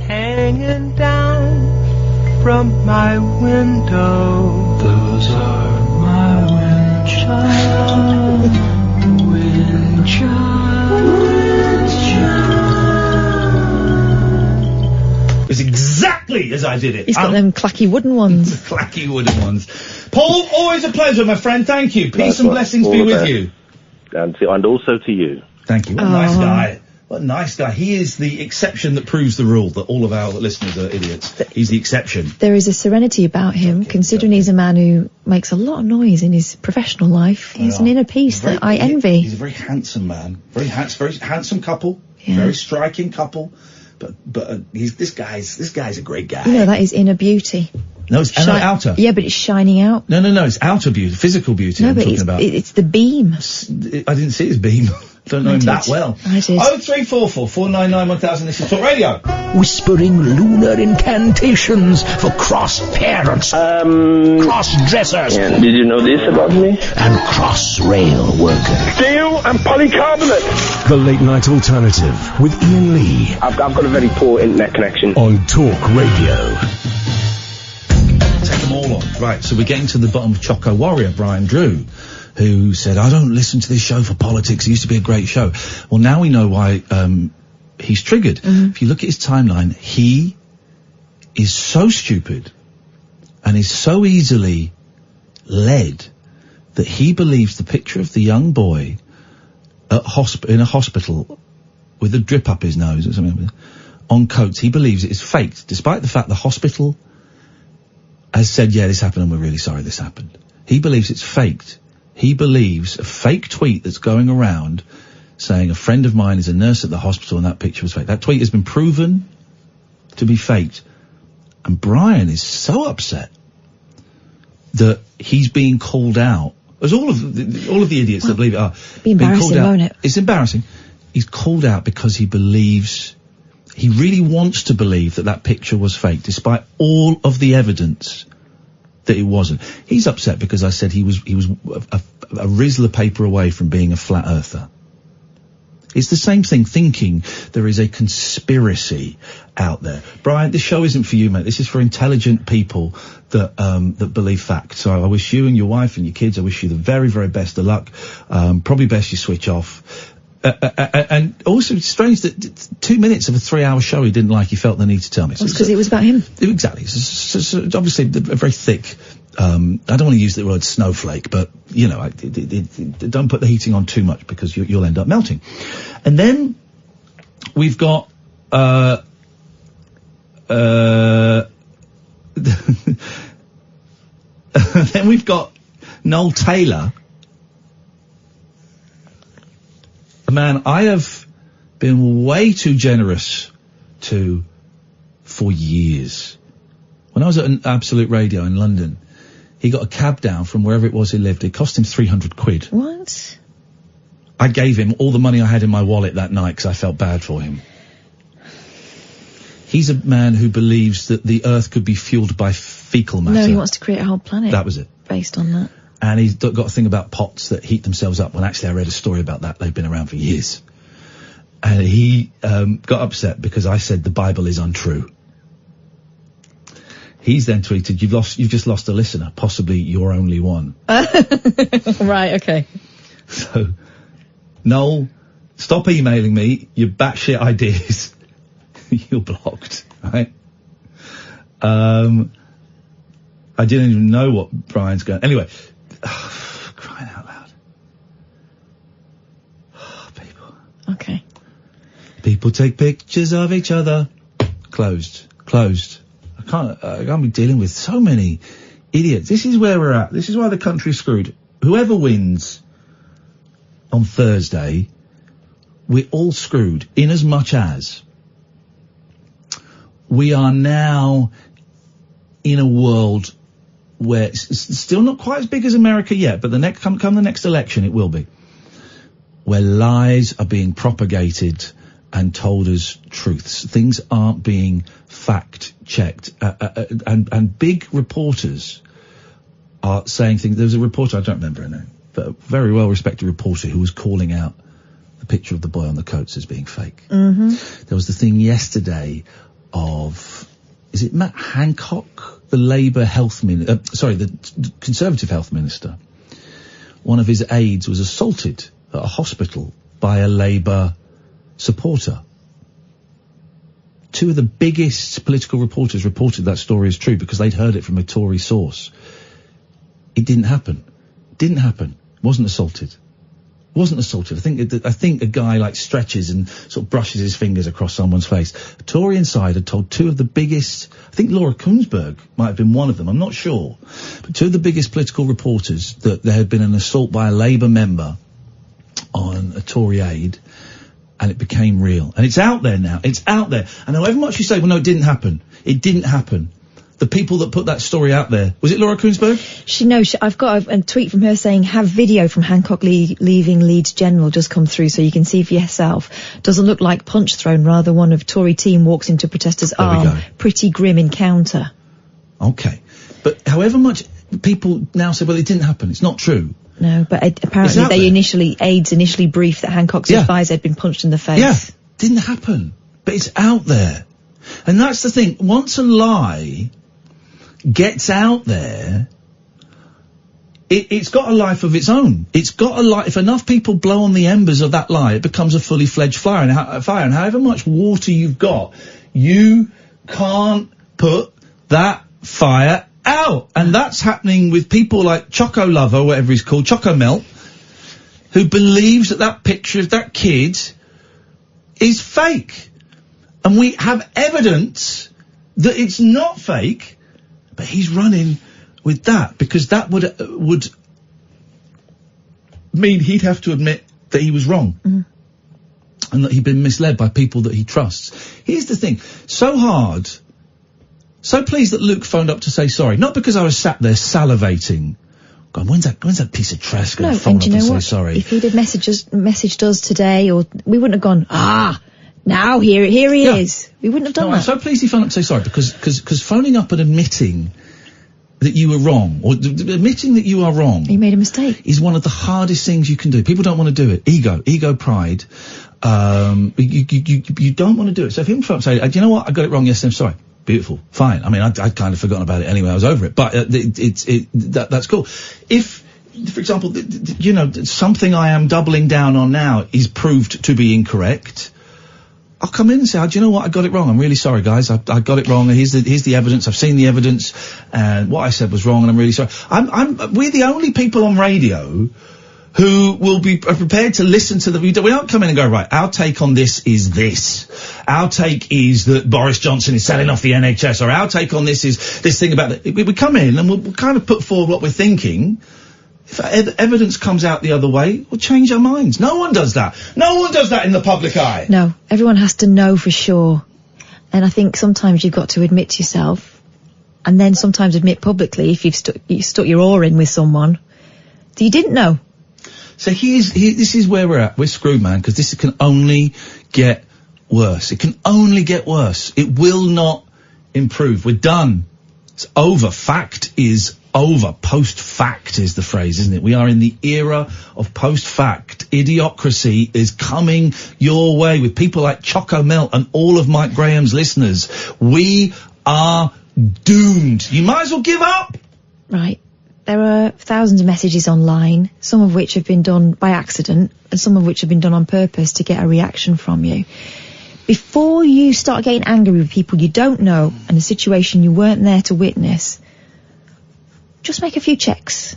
Hanging down from my window, those are my wind chimes. Wind chimes. It's exactly as I did it. He's got them clacky wooden ones. Clacky wooden ones. Paul, always a pleasure, my friend. Thank you. Peace and blessings be with you. And also to you. Thank you. What a nice guy. What a nice guy. He is the exception that proves the rule, that all of our listeners are idiots. He's the exception. There is a serenity about him, considering he's a man who makes a lot of noise in his professional life. He has an inner peace that I envy. He's a very handsome man. Very handsome couple. Yeah. Very striking couple. But this guy's a great guy. You know, that is inner beauty. No, it's outer. Yeah, but it's shining out. No, it's outer beauty, physical beauty I'm talking about. It's the beam. I didn't see his beam. Don't know him that well. I did. 0344 499 1000. This is Talk Radio. Whispering lunar incantations for cross-parents, cross-dressers. Yeah, did you know this about me? And cross-rail workers. Steel and polycarbonate. The Late Night Alternative with Iain Lee. I've got a very poor internet connection. On Talk Radio. Take them all on. Right, so we're getting to the bottom of Choco Warrior, Brian Drew, who said, I don't listen to this show for politics. It used to be a great show. Well, now we know why he's triggered. If you look at his timeline, he is so stupid and is so easily led that he believes the picture of the young boy in a hospital with a drip up his nose or something on coats, he believes it is faked, despite the fact the hospital has said, yeah, this happened and we're really sorry this happened. He believes it's faked. He believes a fake tweet that's going around saying a friend of mine is a nurse at the hospital and that picture was fake. That tweet has been proven to be faked. And Brian is so upset that he's being called out, as all of the idiots that believe it are. Be embarrassing, won't it? It's embarrassing. He's called out because he really wants to believe that picture was fake, despite all of the evidence that it wasn't. He's upset because I said he was a Rizzler paper away from being a flat earther. It's the same thing, thinking there is a conspiracy out there. Brian, this show isn't for you, mate. This is for intelligent people that believe facts. So I wish you and your wife and your kids, I wish you the very, very best of luck. Probably best you switch off. And also, it's strange that 2 minutes of a 3-hour show he didn't like, he felt the need to tell me. It's because it was about him. Exactly. So obviously, a very thick, I don't want to use the word snowflake, but, you know, don't put the heating on too much because you'll end up melting. And then we've got, then we've got Noel Taylor, a man I have been way too generous to for years. When I was at an Absolute Radio in London, he got a cab down from wherever it was he lived. It cost him 300 quid. What? I gave him all the money I had in my wallet that night because I felt bad for him. He's a man who believes that the Earth could be fueled by fecal matter. No, he wants to create a whole planet. That was it. Based on that. And he's got a thing about pots that heat themselves up. Well, actually, I read a story about that. They've been around for years. And he got upset because I said the Bible is untrue. He's then tweeted, you've just lost a listener, possibly your only one. Right, okay. So, Noel, stop emailing me your batshit ideas. You're blocked, right? I didn't even know what Brian's going... Anyway, crying out loud. People. Okay. People take pictures of each other. Closed. I can't be dealing with so many idiots. This is where we're at. This is why the country's screwed. Whoever wins on Thursday, we're all screwed, in as much as we are now in a world where it's still not quite as big as America yet, but come the next election, it will be, where lies are being propagated and told as truths. Things aren't being fact-checked. And big reporters are saying things. There was a reporter, I don't remember her name, but a very well-respected reporter who was calling out the picture of the boy on the coats as being fake. Mm-hmm. There was the thing yesterday of, is it Matt Hancock, the Labour health minister, the Conservative health minister? One of his aides was assaulted at a hospital by a Labour supporter. Two of the biggest political reporters reported that story as true because they'd heard it from a Tory source. It didn't happen. Wasn't assaulted. I think a guy like stretches and sort of brushes his fingers across someone's face. A Tory insider told two of the biggest, I think Laura Kuenssberg might have been one of them, I'm not sure, but two of the biggest political reporters that there had been an assault by a Labour member on a Tory aide, and it became real. And it's out there now. It's out there. And however much you say, well, no, it didn't happen. The people that put that story out there, was it Laura Kuenssberg? I've got a tweet from her saying, have video from Hancock leaving Leeds General just come through so you can see for yourself. Doesn't look like punch thrown, rather one of Tory team walks into protester's arm. Pretty grim encounter. Okay. But however much people now say, well, it didn't happen. It's not true. No, but apparently aides initially briefed that Hancock's advisor had been punched in the face. Yeah, didn't happen. But it's out there. And that's the thing. Once a lie gets out there, it's got a life of its own. It's got a life. If enough people blow on the embers of that lie, it becomes a fully fledged fire. And however much water you've got, you can't put that fire out. And that's happening with people like Choco Lover, whatever he's called, Choco Melt, who believes that picture of that kid is fake. And we have evidence that it's not fake, but he's running with that because that would mean he'd have to admit that he was wrong. Mm-hmm. And that he'd been misled by people that he trusts. Here's the thing. So pleased that Luke phoned up to say sorry. Not because I was sat there salivating. God, when's that piece of trash going to phone up and say sorry? If he'd have messaged us today, or we wouldn't have gone, now here he is. We wouldn't have done that. I'm so pleased he phoned up to say sorry because phoning up and admitting that you were wrong, or admitting that you are wrong. You made a mistake. Is one of the hardest things you can do. People don't want to do it. Ego, pride. You don't want to do it. So if him phone up and say, do you know what? I got it wrong yesterday, I'm sorry. Beautiful. Fine. I mean, I'd kind of forgotten about it anyway. I was over it. But that's cool. If, for example, something I am doubling down on now is proved to be incorrect, I'll come in and say, do you know what? I got it wrong. I'm really sorry, guys. I got it wrong. Here's the evidence. I've seen the evidence, and what I said was wrong, and I'm really sorry. We're the only people on radio who will be prepared to listen to we don't come in and go, right, our take on this is this. Our take is that Boris Johnson is selling off the NHS, or our take on this is this thing about we come in and we'll kind of put forward what we're thinking. If evidence comes out the other way, we'll change our minds. No one does that. No one does that in the public eye. No, everyone has to know for sure. And I think sometimes you've got to admit to yourself, and then sometimes admit publicly if you've stuck your oar in with someone that you didn't know. So this is where we're at. We're screwed, man, because this can only get worse. It can only get worse. It will not improve. We're done. It's over. Fact is over. Post-fact is the phrase, isn't it? We are in the era of post-fact. Idiocracy is coming your way with people like Choco Melt and all of Mike Graham's listeners. We are doomed. You might as well give up. Right. There are thousands of messages online, some of which have been done by accident and some of which have been done on purpose to get a reaction from you. Before you start getting angry with people you don't know and a situation you weren't there to witness, just make a few checks.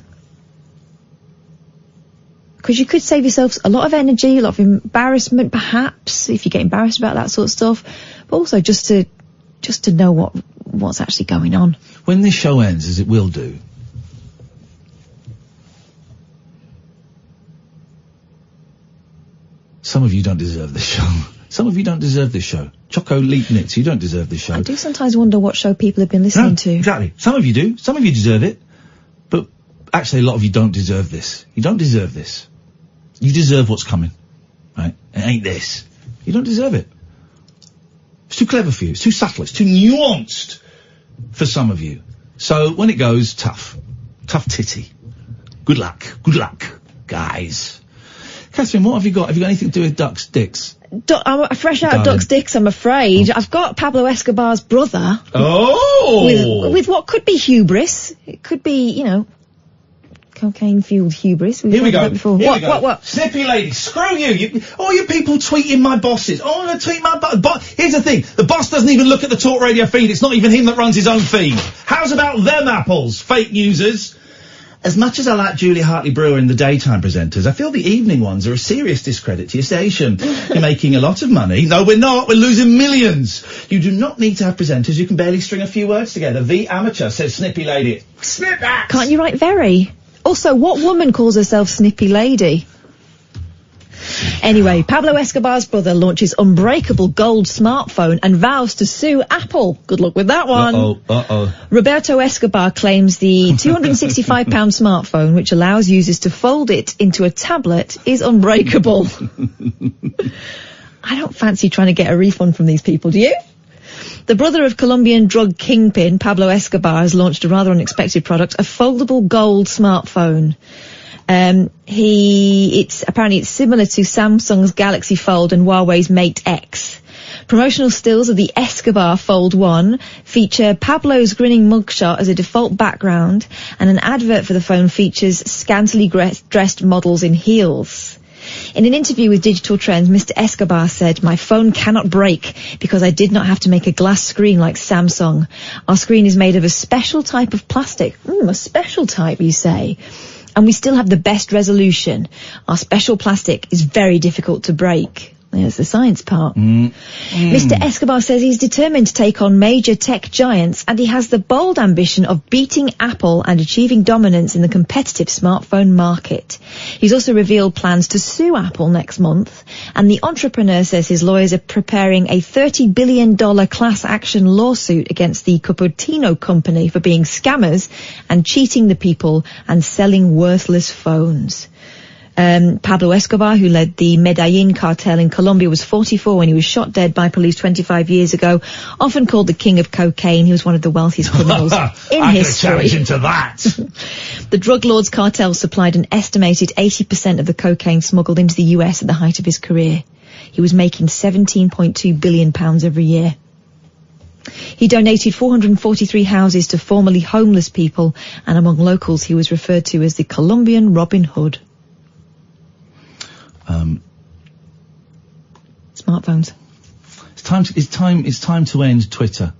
Because you could save yourself a lot of energy, a lot of embarrassment perhaps, if you get embarrassed about that sort of stuff, but also just to know what's actually going on. When this show ends, as it will do, some of you don't deserve this show. Some of you don't deserve this show. Choco Leapnitz, you don't deserve this show. I do sometimes wonder what show people have been listening to. Exactly. Some of you do. Some of you deserve it. But actually, a lot of you don't deserve this. You don't deserve this. You deserve what's coming. Right? It ain't this. You don't deserve it. It's too clever for you. It's too subtle. It's too nuanced for some of you. So when it goes, tough. Tough titty. Good luck. Good luck, guys. Catherine, what have you got? Have you got anything to do with Duck's dicks? I'm fresh out of Duck's dicks, I'm afraid. I've got Pablo Escobar's brother. Oh! With what could be hubris. It could be, you know, cocaine-fueled hubris. Here we go. Before. Here we go. What? Snippy lady, screw you. All you people tweeting my bosses. Oh, I'm going to tweet my boss. Here's the thing. The boss doesn't even look at the Talk Radio feed. It's not even him that runs his own feed. How's about them apples, fake newsers? As much as I like Julia Hartley-Brewer and the daytime presenters, I feel the evening ones are a serious discredit to your station. You're making a lot of money. No, we're not. We're losing millions. You do not need to have presenters who can barely string a few words together. The amateur, says Snippy Lady. Snip that! Can't you write very? Also, what woman calls herself Snippy Lady? Anyway, Pablo Escobar's brother launches unbreakable gold smartphone and vows to sue Apple. Good luck with that one. Uh-oh. Roberto Escobar claims the £265 smartphone, which allows users to fold it into a tablet, is unbreakable. I don't fancy trying to get a refund from these people, do you? The brother of Colombian drug kingpin Pablo Escobar has launched a rather unexpected product, a foldable gold smartphone. It's similar to Samsung's Galaxy Fold and Huawei's Mate X. Promotional stills of the Escobar Fold 1 feature Pablo's grinning mugshot as a default background, and an advert for the phone features scantily dressed models in heels. In an interview with Digital Trends, Mr. Escobar said, "My phone cannot break because I did not have to make a glass screen like Samsung. Our screen is made of a special type of plastic." A special type, you say? And we still have the best resolution. Our special plastic is very difficult to break. There's the science part. Mr. Escobar says he's determined to take on major tech giants, and he has the bold ambition of beating Apple and achieving dominance in the competitive smartphone market. He's also revealed plans to sue Apple next month, and the entrepreneur says his lawyers are preparing a $30 billion class action lawsuit against the Cupertino company for being scammers and cheating the people and selling worthless phones. Pablo Escobar, who led the Medellin cartel in Colombia, was 44 when he was shot dead by police 25 years ago. Often called the king of cocaine, he was one of the wealthiest criminals in history. I can challenge him to that. The drug lord's cartel supplied an estimated 80% of the cocaine smuggled into the US at the height of his career. He was making £17.2 billion every year. He donated 443 houses to formerly homeless people, and among locals he was referred to as the Colombian Robin Hood. Smartphones. It's time to end Twitter.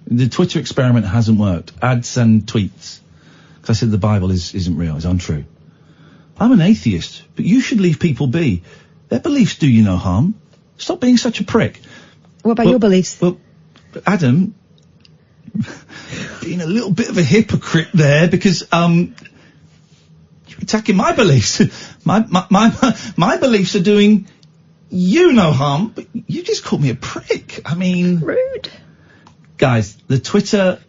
The Twitter experiment hasn't worked. Ads and tweets. Because I said the Bible isn't real, it's untrue. I'm an atheist, but you should leave people be. Their beliefs do you no harm. Stop being such a prick. What about your beliefs? Well, Adam, being a little bit of a hypocrite there, because you're attacking my beliefs. My beliefs are doing you no harm, but you just called me a prick. I mean... Rude. Guys, the Twitter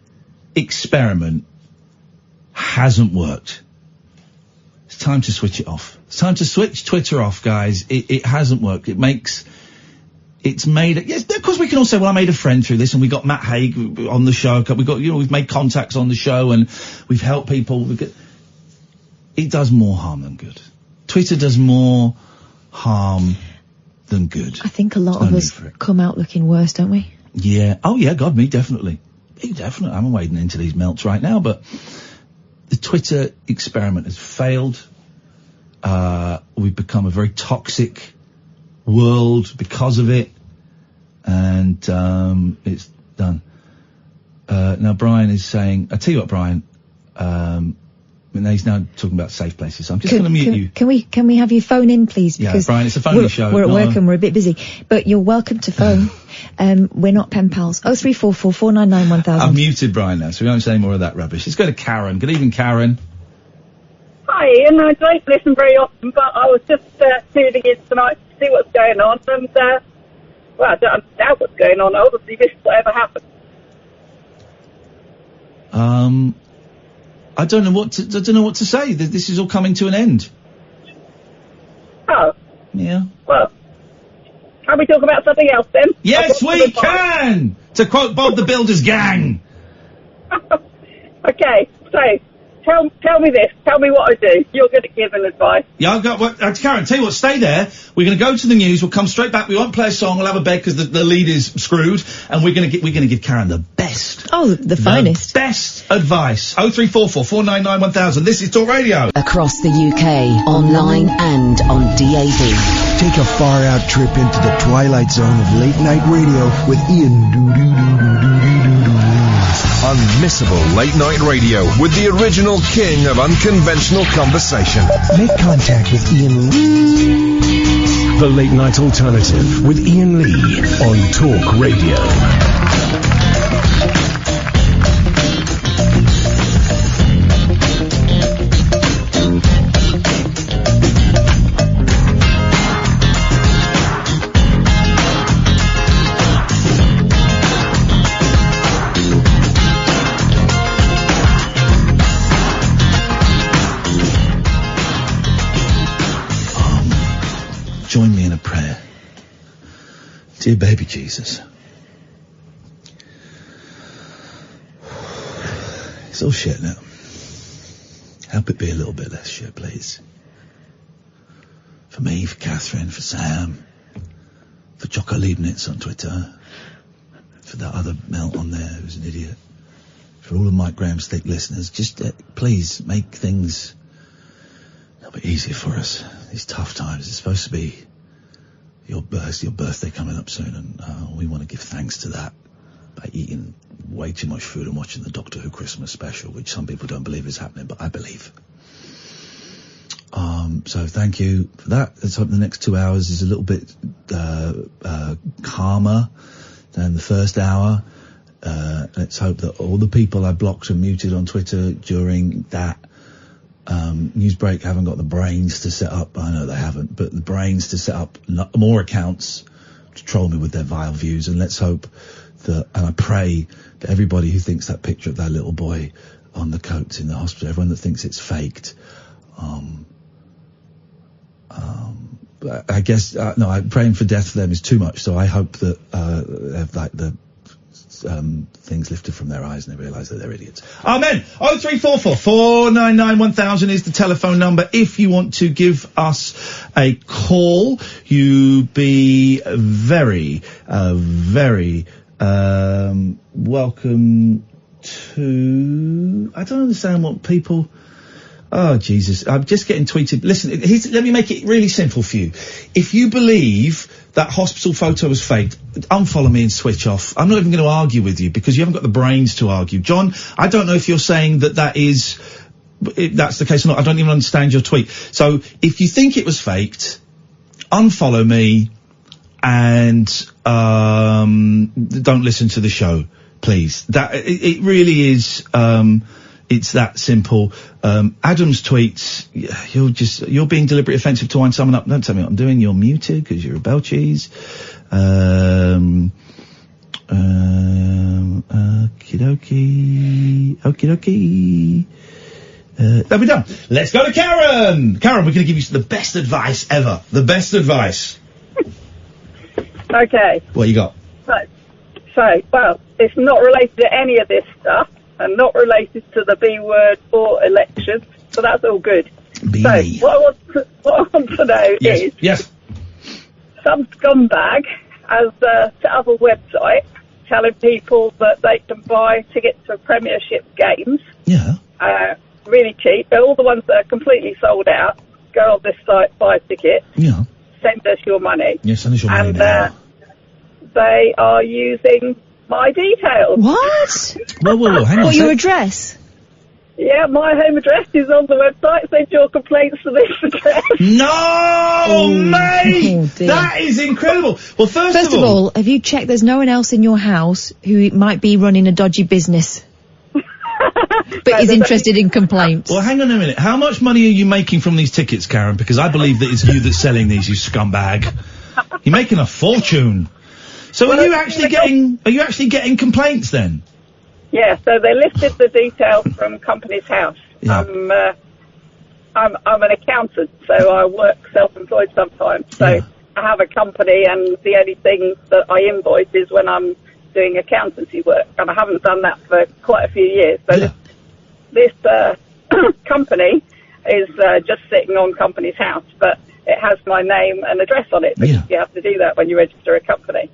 experiment hasn't worked. It's time to switch it off. It's time to switch Twitter off, guys. It hasn't worked. It's made... Yes, of course we can all say, well, I made a friend through this, and we got Matt Haig on the show. We've made contacts on the show, and we've helped people. It does more harm than good. Twitter does more harm than good. I think a lot of us come out looking worse, don't we? Yeah. Oh, yeah, God, me, definitely. Definitely. I'm wading into these melts right now, but the Twitter experiment has failed. We've become a very toxic world because of it, and it's done. Now Brian is saying, I tell you what, Brian, he's now talking about safe places, so I'm just going to mute you. Can we have you phone in, please? Yeah, because Brian, it's a phone show. We're at work and we're a bit busy, but you're welcome to phone. We're not pen pals. 0344 499 1000. I've muted Brian now, so we won't say any more of that rubbish. Let's go to Karen. Good evening, Karen. Hi, Ian. I don't listen very often, but I was just tuning in tonight to see what's going on, and well, I don't understand what's going on. I obviously missed whatever happened. I don't know what to say. This is all coming to an end. Oh. Yeah. Well, can we talk about something else then? Yes, we can! To quote Bob the Builder's gang. Okay, so tell me this. Tell me what I do. You're good at giving advice. Yeah, I've got. Karen, tell you what. Stay there. We're going to go to the news. We'll come straight back. We won't play a song. We'll have a bed because the lead is screwed, and we're going to give Karen the best. Oh, the finest. Best advice. 0344 499 1000. This is Talk Radio. Across the UK, online and on DAB. Take a far-out trip into the twilight zone of late-night radio with Iain Unmissable late-night radio with the original king of unconventional conversation. Make contact with Iain Lee. The Late Night Alternative with Iain Lee on Talk Radio. Join me in a prayer. Dear baby Jesus, it's all shit now. Help it be a little bit less shit, please. For me, for Catherine, for Sam, for Jocko Leibniz on Twitter, for that other melt on there who's an idiot, for all of Mike Graham's thick listeners, just please make things a little bit easier for us. These tough times. It's supposed to be your birthday coming up soon, and we want to give thanks to that by eating way too much food and watching the Doctor Who Christmas special, which some people don't believe is happening, but I believe. So thank you for that. Let's hope the next 2 hours is a little bit calmer than the first hour. Let's hope that all the people I blocked and muted on Twitter during that news break haven't got the brains to set up, I know they haven't, but the brains to set up more accounts to troll me with their vile views. And let's hope that, and I pray that everybody who thinks that picture of that little boy on the coats in the hospital, everyone that thinks it's faked, I guess, no, I'm praying for death for them is too much, so I hope that, they have like the things lifted from their eyes and they realise that they're idiots. Amen. 0344 499 1000 is the telephone number. If you want to give us a call, you be very, very welcome to... I don't understand what people... Oh, Jesus. I'm just getting tweeted. Listen, let me make it really simple for you. If you believe that hospital photo was faked, unfollow me and switch off. I'm not even going to argue with you because you haven't got the brains to argue. John, I don't know if you're saying that that's the case or not. I don't even understand your tweet. So if you think it was faked, unfollow me and don't listen to the show, please. It really is... it's that simple. Adam's tweets, you're being deliberately offensive to wind someone up. Don't tell me what I'm doing. You're muted because you're a bell cheese. Okie dokie. That'll be done. Let's go to Karen. Karen, we're going to give you the best advice ever. The best advice. Okay. What you got? So, well, it's not related to any of this stuff. And not related to the B word or elections, so that's all good. B. So what I want to know is, yes, some scumbag has set up a website telling people that they can buy tickets for Premiership games. Yeah. Really cheap. All the ones that are completely sold out, go on this site, buy a ticket. Yeah. Send us your money. Yes, send us your money And now. they are using my details. What? Whoa, hang on. What, your address? Yeah, my home address is on the website. Send your complaints to this address. No, mate! dear. That is incredible. Well, First of all, have you checked there's no one else in your house who might be running a dodgy business? But is interested in complaints. Well, hang on a minute. How much money are you making from these tickets, Karen? Because I believe that it's you that's selling these, you scumbag. You're making a fortune. So are you actually getting complaints then? Yeah, so they listed the details from Company's House. Yeah. I'm an accountant, so I work self-employed sometimes. So I have a company, and the only thing that I invoice is when I'm doing accountancy work, and I haven't done that for quite a few years. So this company is just sitting on Company's House, but it has my name and address on it, because you have to do that when you register a company.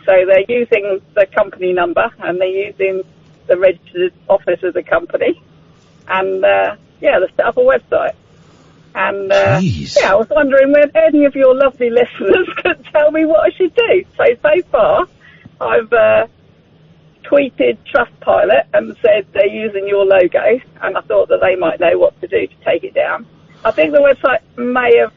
So they're using the company number, and they're using the registered office of the company, and they set up a website. And I was wondering whether any of your lovely listeners could tell me what I should do. So far, I've tweeted Trustpilot and said they're using your logo, and I thought that they might know what to do to take it down. I think the website may have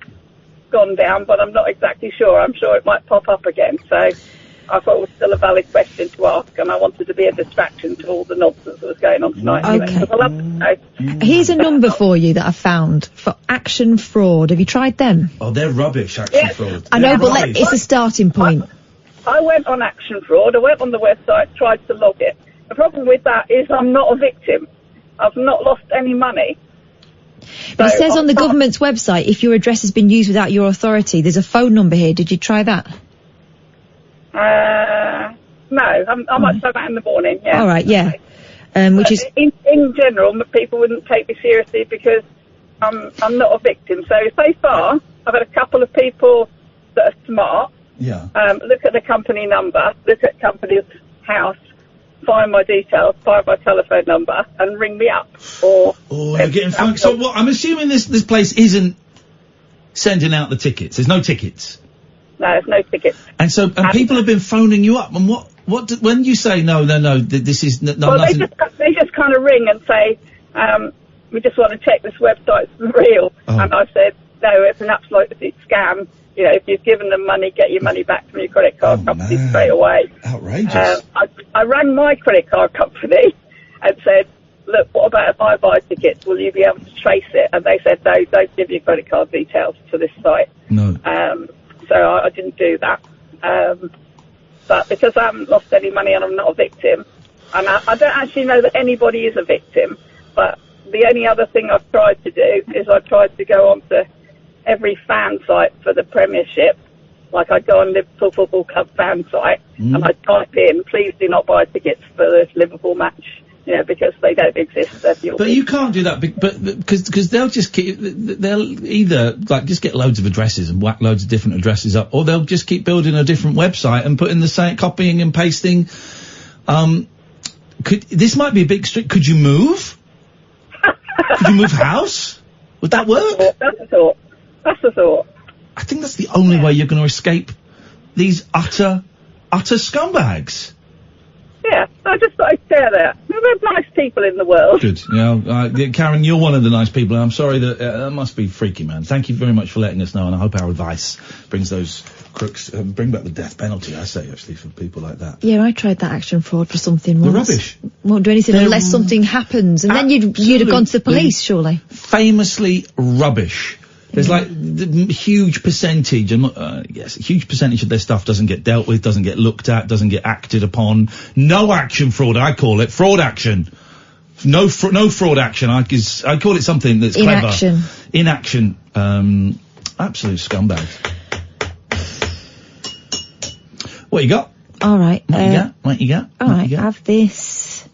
gone down, but I'm not exactly sure. I'm sure it might pop up again. So I thought it was still a valid question to ask, and I wanted to be a distraction to all the nonsense that was going on tonight. Okay. Anyway, I'd love to know. Here's a number for you that I found for Action Fraud. Have you tried them? Oh, they're rubbish, Action Fraud. I know, but it's a starting point. I went on Action Fraud. I went on the website, tried to log it. The problem with that is I'm not a victim. I've not lost any money. But it says on the government's website, if your address has been used without your authority, there's a phone number here. Did you try that? No, I might try that in the morning, yeah. All right, yeah. Which is... In general, people wouldn't take me seriously because I'm not a victim. So far, I've had a couple of people that are smart. Yeah. Look at the company number, look at Company's House, find my details, find my telephone number, and ring me up. You're getting fun. So what? I'm assuming this place isn't sending out the tickets. There's no tickets. No, there's no tickets. And people have been phoning you up. And when you say no, this is nothing. They just kind of ring and say, we just want to check this website's real. Oh. And I said, no, it's an absolute scam. You know, if you've given them money, get your money back from your credit card company straight away. Outrageous. I rang my credit card company and said, look, what about if I buy tickets? Will you be able to trace it? And they said, no, don't give your credit card details to this site. No. So I didn't do that. But because I haven't lost any money and I'm not a victim, and I don't actually know that anybody is a victim, but the only other thing I've tried to do is I've tried to go on to every fan site for the Premiership. Like I go on Liverpool Football Club fan site and I type in, please do not buy tickets for this Liverpool match, because they don't exist. But you can't do that because they'll just they'll either just get loads of addresses and whack loads of different addresses up, or they'll just keep building a different website and putting the same, copying and pasting. This might be a big street. Could you move? Could you move house? Would that work? That's a thought. That's a thought. I think that's the only way you're going to escape these utter scumbags. Yeah, I just thought I'd share that. There's nice people in the world. Good. Karen, you're one of the nice people, and I'm sorry that must be freaky, man. Thank you very much for letting us know, and I hope our advice brings those crooks, bring back the death penalty, I say, actually, for people like that. Yeah, I tried that Action Fraud for something They're once. rubbish. Won't do anything unless something happens, and then you'd have gone to the police, surely. Famously rubbish. There's huge percentage, a huge percentage of their stuff doesn't get dealt with, doesn't get looked at, doesn't get acted upon. No action fraud, I call it. Fraud action. No fraud action. I call it something that's clever. Inaction. Absolute scumbag. What you got? All right. What you got? All right, have this.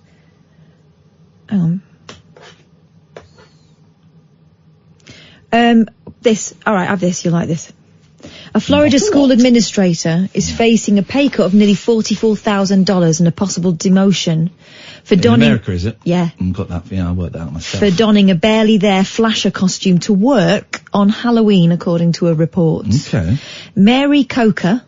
This. All right, have this. You like this. A Florida school administrator is facing a pay cut of nearly $44,000 and a possible demotion for donning... In America, is it? Yeah. Got that. Yeah, I worked that out myself. For donning a barely there flasher costume to work on Halloween, according to a report. Okay. Mary Coker,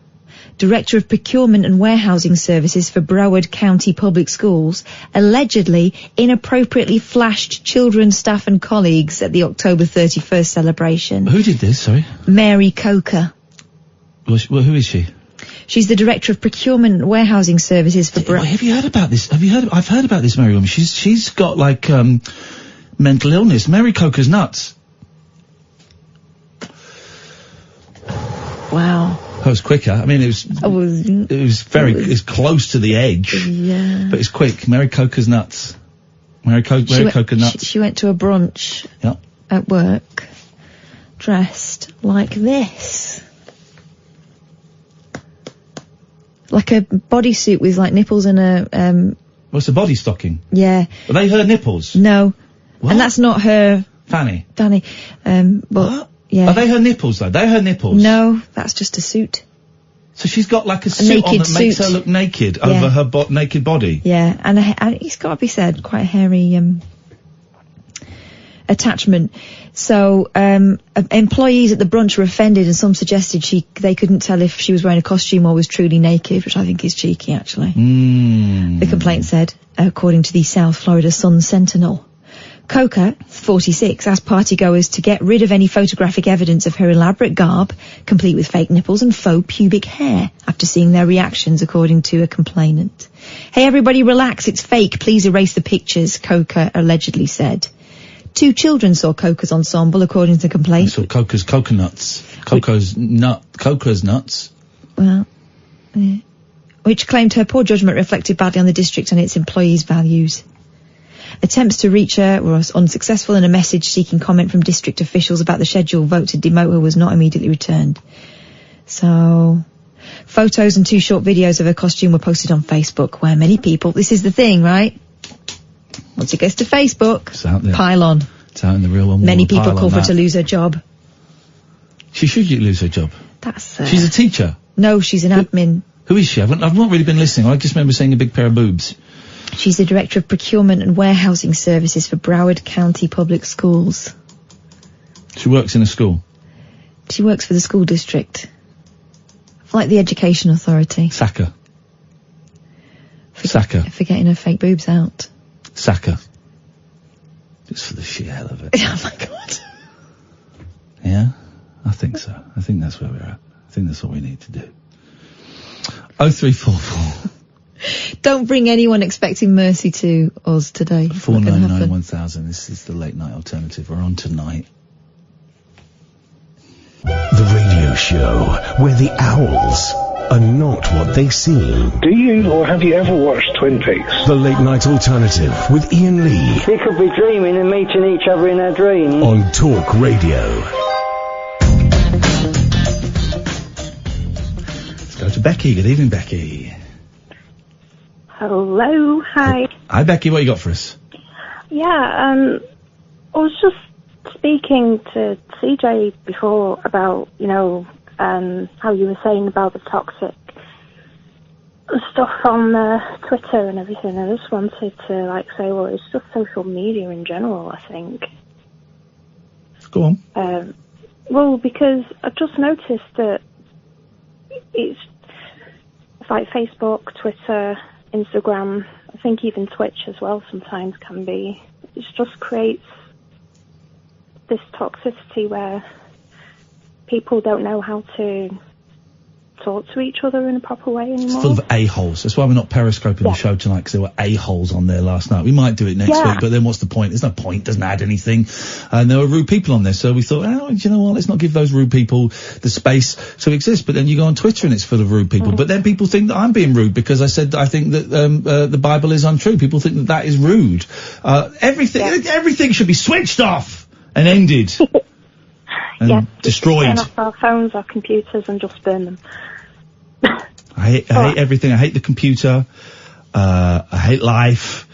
Director of Procurement and Warehousing Services for Broward County Public Schools, allegedly inappropriately flashed children, staff and colleagues at the October 31st celebration. Who did this, sorry? Mary Coker. Well, who is she? She's the Director of Procurement and Warehousing Services for Broward. Have you heard about this? I've heard about this Mary woman. She's got, like, mental illness. Mary Coker's nuts. Wow. That was quicker. I mean, it was close to the edge. Yeah. But it's quick. Mary Coker's nuts. Mary Coker nuts. She went to a brunch at work, dressed like this. Like a bodysuit with, like, nipples and a, What's a body stocking? Yeah. Are they her nipples? No. What? And that's not her... Fanny. But... What? Yeah. Are they her nipples, though? They're her nipples? No, that's just a suit. So she's got, like, a suit on that makes her look naked over her naked body? Yeah, and it's got to be said, quite a hairy, attachment. So, employees at the brunch were offended and some suggested they couldn't tell if she was wearing a costume or was truly naked, which I think is cheeky, actually. The complaint said, according to the South Florida Sun-Sentinel. Coker, 46, asked partygoers to get rid of any photographic evidence of her elaborate garb, complete with fake nipples and faux pubic hair, after seeing their reactions, according to a complainant. Hey, everybody relax, it's fake, please erase the pictures, Coker allegedly said. 2 children saw Coker's ensemble, according to the complaint. So Coker's coconuts. Coker's nuts. Well, yeah. Which claimed her poor judgment reflected badly on the district and its employees' values. Attempts to reach her were unsuccessful, and a message seeking comment from district officials about the scheduled vote to demote her was not immediately returned. So, photos and 2 short videos of her costume were posted on Facebook, where many people... This is the thing, right? Once it gets to Facebook, it's out there. Pile on. It's out in the real one. Many people call for her to lose her job. She should lose her job. She's a teacher. No, she's an admin. Who is she? I've not really been listening. I just remember seeing a big pair of boobs. She's the Director of Procurement and Warehousing Services for Broward County Public Schools. She works in a school? She works for the school district. Like the Education Authority. Sack her. Sack her. For getting her fake boobs out. Sack her. Just for the sheer hell of it. Oh my God. Yeah? I think so. I think that's where we're at. I think that's what we need to do. 0344. Don't bring anyone expecting mercy to us today. 499 1000. This is the late night alternative. We're on tonight. The radio show where the owls are not what they seem. Do you or have you ever watched Twin Peaks? The late night alternative with Iain Lee. We could be dreaming and meeting each other in our dreams. On Talk Radio. Let's go to Becky. Good evening, Becky. Hello, hi. Hi, Becky, what you got for us? Yeah, I was just speaking to CJ before about, how you were saying about the toxic stuff on Twitter and everything. I just wanted to, say, well, it's just social media in general, I think. Go on. Well, because I've just noticed that it's like Facebook, Twitter, Instagram, I think even Twitch as well sometimes can be. It just creates this toxicity where people don't know how to talk to each other in a proper way anymore. It's full of a-holes. That's why we're not periscoping the show tonight, because there were a-holes on there last night. We might do it next week, but then what's the point? There's no point. Doesn't add anything. And there were rude people on there, so we thought, do you know what? Let's not give those rude people the space to exist. But then you go on Twitter and it's full of rude people. But then people think that I'm being rude because I said that I think that the Bible is untrue. People think that that is rude. Everything should be switched off and ended. And destroyed. Turn off our phones, our computers, and just burn them. I hate everything. I hate the computer. I hate life.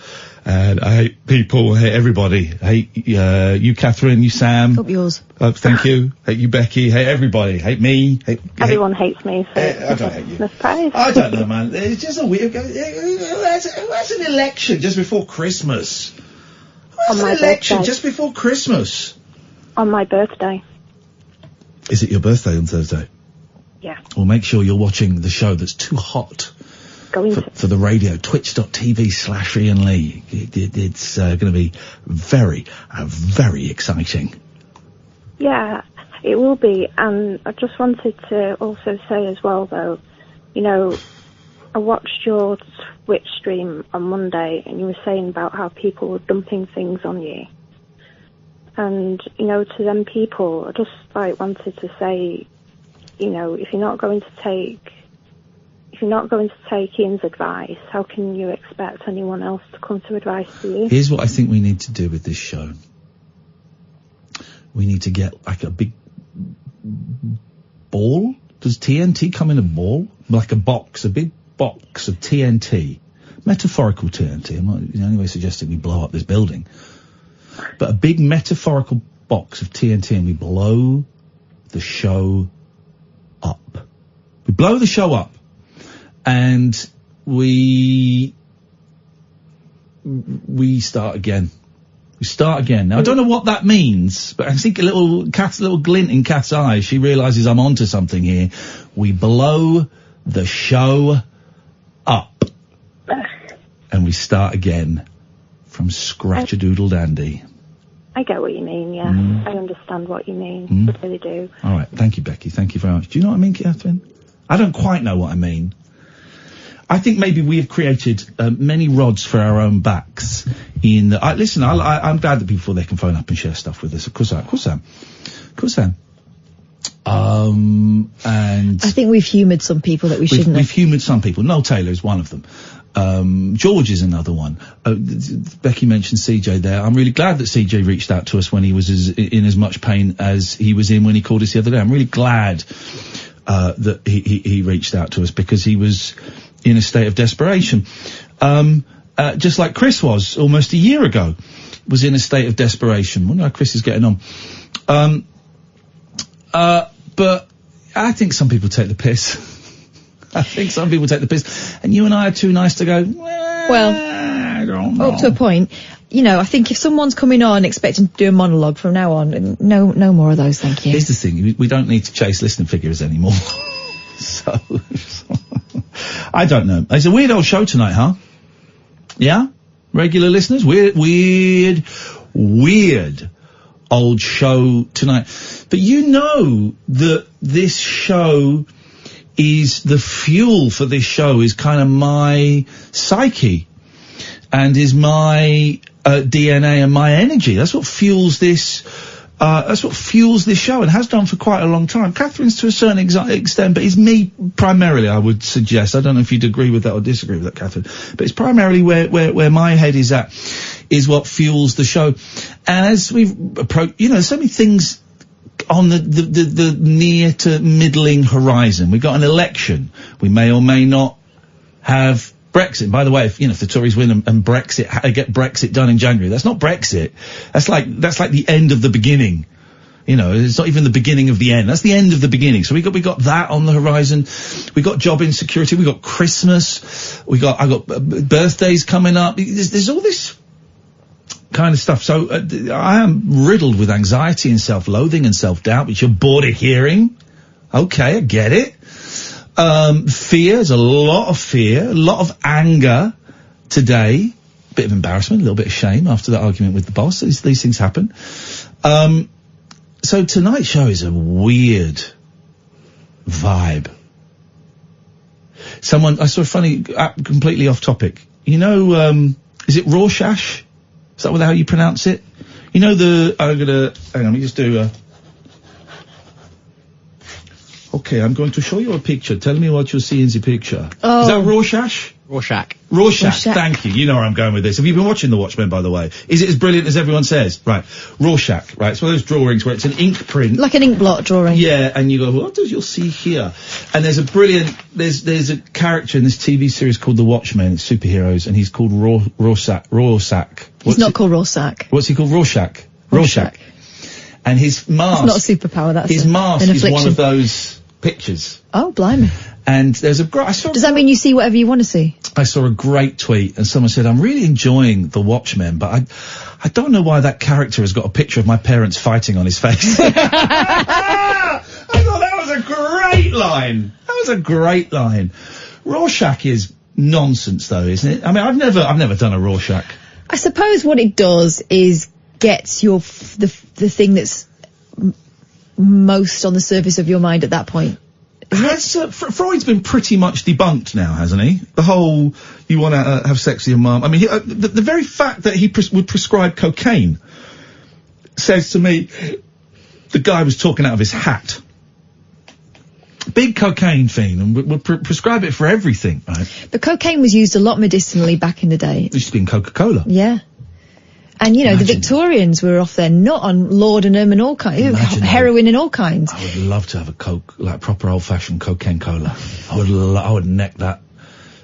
And I hate people, I hate everybody. I hate you, Catherine, you, Sam. Up yours. Thank you. Hate you, Becky. Hate everybody. Hate me. Everyone hates me, so I don't hate you. no surprise. I don't know, man. It's just a weird... Who has an election just before Christmas? Who has an election just before Christmas? On my birthday. Is it your birthday on Thursday? Yeah. Well, make sure you're watching the show that's too hot for the radio, twitch.tv/Iain Lee. It's going to be very, very exciting. Yeah, it will be. And I just wanted to also say as well, though, you know, I watched your Twitch stream on Monday, and you were saying about how people were dumping things on you. And, you know, to them people, I just, wanted to say, you know, if you're not going to take Iain's advice, how can you expect anyone else to come to advice to you? Here's what I think we need to do with this show. We need to get, like, a big ball. Does TNT come in a ball? Like a box, a big box of TNT. Metaphorical TNT. I'm not in any way suggesting we blow up this building. But a big metaphorical box of TNT, and we blow the show up. We blow the show up, and we start again. We start again. Now, I don't know what that means, but I think a little glint in Kath's eye. She realises I'm onto something here. We blow the show up, and we start again from scratch-a-doodle-dandy. I get what you mean, yeah. I understand what you mean. I really do. All right. Thank you, Becky. Thank you very much. Do you know what I mean, Catherine? I don't quite know what I mean. I think maybe we have created many rods for our own backs. Listen, I'm glad that people they can phone up and share stuff with us. Of course I am. And I think we've humoured some people that we shouldn't have. We've humoured some people. Noel Taylor is one of them. George is another one. Becky mentioned CJ there. I'm really glad that CJ reached out to us when he was in as much pain as he was in when he called us the other day. I'm really glad that he reached out to us, because he was in a state of desperation. Just like Chris was almost a year ago, was in a state of desperation. I wonder how Chris is getting on. But I think some people take the piss. I think some people take the piss, and you and I are too nice to go, well, I don't know. Up to a point. You know, I think if someone's coming on expecting to do a monologue from now on, no more of those, thank you. Here's the thing, we don't need to chase listening figures anymore. so, I don't know. It's a weird old show tonight, huh? Yeah? Regular listeners? Weird old show tonight. But you know that this show is the fuel for this show is kind of my psyche and is my DNA and my energy. That's what fuels this show, and has done for quite a long time. Catherine's to a certain extent, but it's me primarily, I would suggest. I don't know if you'd agree with that or disagree with that, Catherine, but it's primarily where my head is at, is what fuels the show. And as we've approached, you know, so many things on the near to middling horizon. We've got an election. We may or may not have Brexit. By the way, if the Tories win and Brexit, get Brexit done in January, that's not Brexit. That's like the end of the beginning. You know, it's not even the beginning of the end. That's the end of the beginning. So we got that on the horizon. We got job insecurity. We got Christmas. I got birthdays coming up. There's all this kind of stuff. So I am riddled with anxiety and self-loathing and self-doubt, which you're bored of hearing. Okay, I get it. Fear, there's a lot of fear, a lot of anger today, a bit of embarrassment, a little bit of shame after that argument with the boss. These things happen. So tonight's show is a weird vibe. I saw a funny, completely off topic. You know, is it Rorschach? Is that how you pronounce it? You know hang on, let me just do okay, I'm going to show you a picture. Tell me what you see in the picture. Oh. Is that Rorschach? Rorschach. Rorschach, thank you. You know where I'm going with this. Have you been watching The Watchmen, by the way? Is it as brilliant as everyone says? Right. Rorschach, right? It's one of those drawings where it's an ink print. Like an ink blot drawing. Yeah, and you go, what does you'll see here? And there's a brilliant, there's a character in this TV series called The Watchmen, it's superheroes, and he's called Rorschach. He's not called Rorschach. What's he called? Rorschach. And his mask. That's not a superpower, that's his mask is one of those pictures. Oh, blimey. And there's a does that mean you see whatever you want to see? I saw a great tweet and someone said, I'm really enjoying The Watchmen, but I don't know why that character has got a picture of my parents fighting on his face. I thought that was a great line. Rorschach is nonsense though, isn't it? I mean, I've never done a Rorschach. I suppose what it does is gets the thing that's most on the surface of your mind at that point. Freud's been pretty much debunked now, hasn't he? The whole, you want to have sex with your mum. I mean, the very fact that he would prescribe cocaine says to me, the guy was talking out of his hat. Big cocaine fiend, and would prescribe it for everything, right? But cocaine was used a lot medicinally back in the day. It used to be in Coca-Cola. Yeah. And, you know, the Victorians were off their nut on laudanum and all kinds, heroin and all kinds. I would love to have a Coke, like proper old-fashioned cocaine cola. I would neck that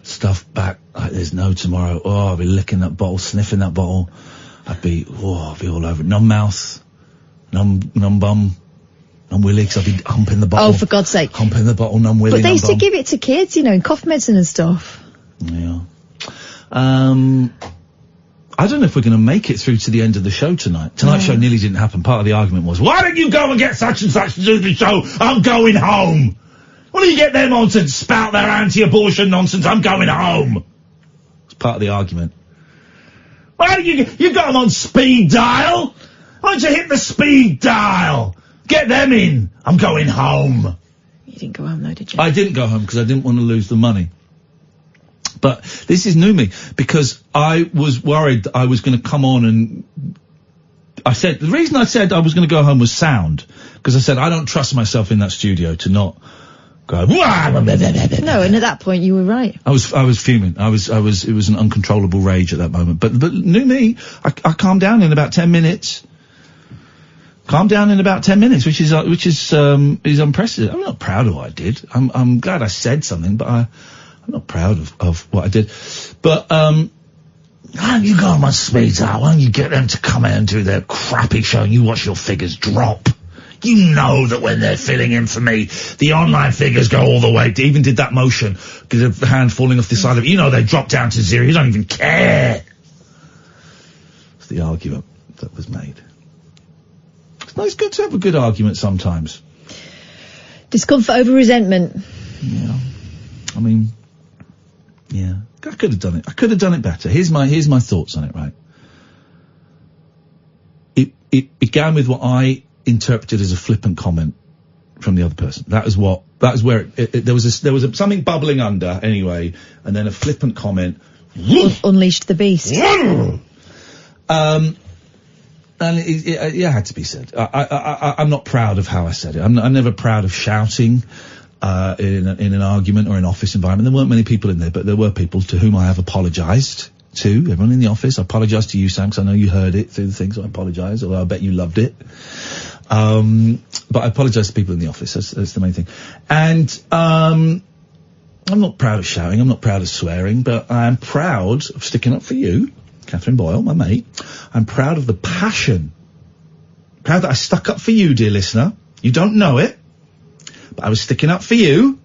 stuff back like there's no tomorrow. Oh, I'd be licking that bottle, sniffing that bottle. I'd be all over it. Numb mouth, numb bum, numb willy, 'cause I'd be humping the bottle. Oh, for God's sake. Humping the bottle, numb willy, But they used to give it to kids, you know, in cough medicine and stuff. Yeah. I don't know if we're going to make it through to the end of the show tonight. Tonight's show nearly didn't happen. Part of the argument was, why don't you go and get such and such to do the show? I'm going home. Why don't you get them on to spout their anti-abortion nonsense? I'm going home. It's part of the argument. Why don't you got them on speed dial? Why don't you hit the speed dial? Get them in. I'm going home. You didn't go home though, did you? I didn't go home because I didn't want to lose the money. But this is new me, because I was worried that I was going to come on and the reason I said I was going to go home was sound, because I said I don't trust myself in that studio to not go. No, and at that point you were right. I was fuming. It was an uncontrollable rage at that moment. But new me, I calmed down in about 10 minutes. Which is unprecedented. I'm not proud of what I did. I'm glad I said something, but I'm not proud of what I did. But, why don't you go on my speed dial? Why don't you get them to come out and do their crappy show and you watch your figures drop? You know that when they're filling in for me, the online figures go all the way. They even did that motion, because the hand falling off the side of it. You know they drop down to zero. You don't even care. It's the argument that was made. It's good to have a good argument sometimes. Discomfort over resentment. Yeah. I mean, yeah. I could have done it. I could have done it better. Here's my thoughts on it, right? It began with what I interpreted as a flippant comment from the other person. That was where there was something bubbling under anyway, and then a flippant comment. Unleashed the beast. And it had to be said. I'm not proud of how I said it. I'm never proud of shouting in an argument or an office environment. There weren't many people in there, but there were people to whom I have apologised to. Everyone in the office. I apologise to you, Sam, because I know you heard it through the things. So I apologise, although I bet you loved it. But I apologise to people in the office. That's the main thing. And I'm not proud of shouting. I'm not proud of swearing, but I am proud of sticking up for you, Catherine Boyle, my mate. I'm proud of the passion. Proud that I stuck up for you, dear listener. You don't know it, but I was sticking up for you.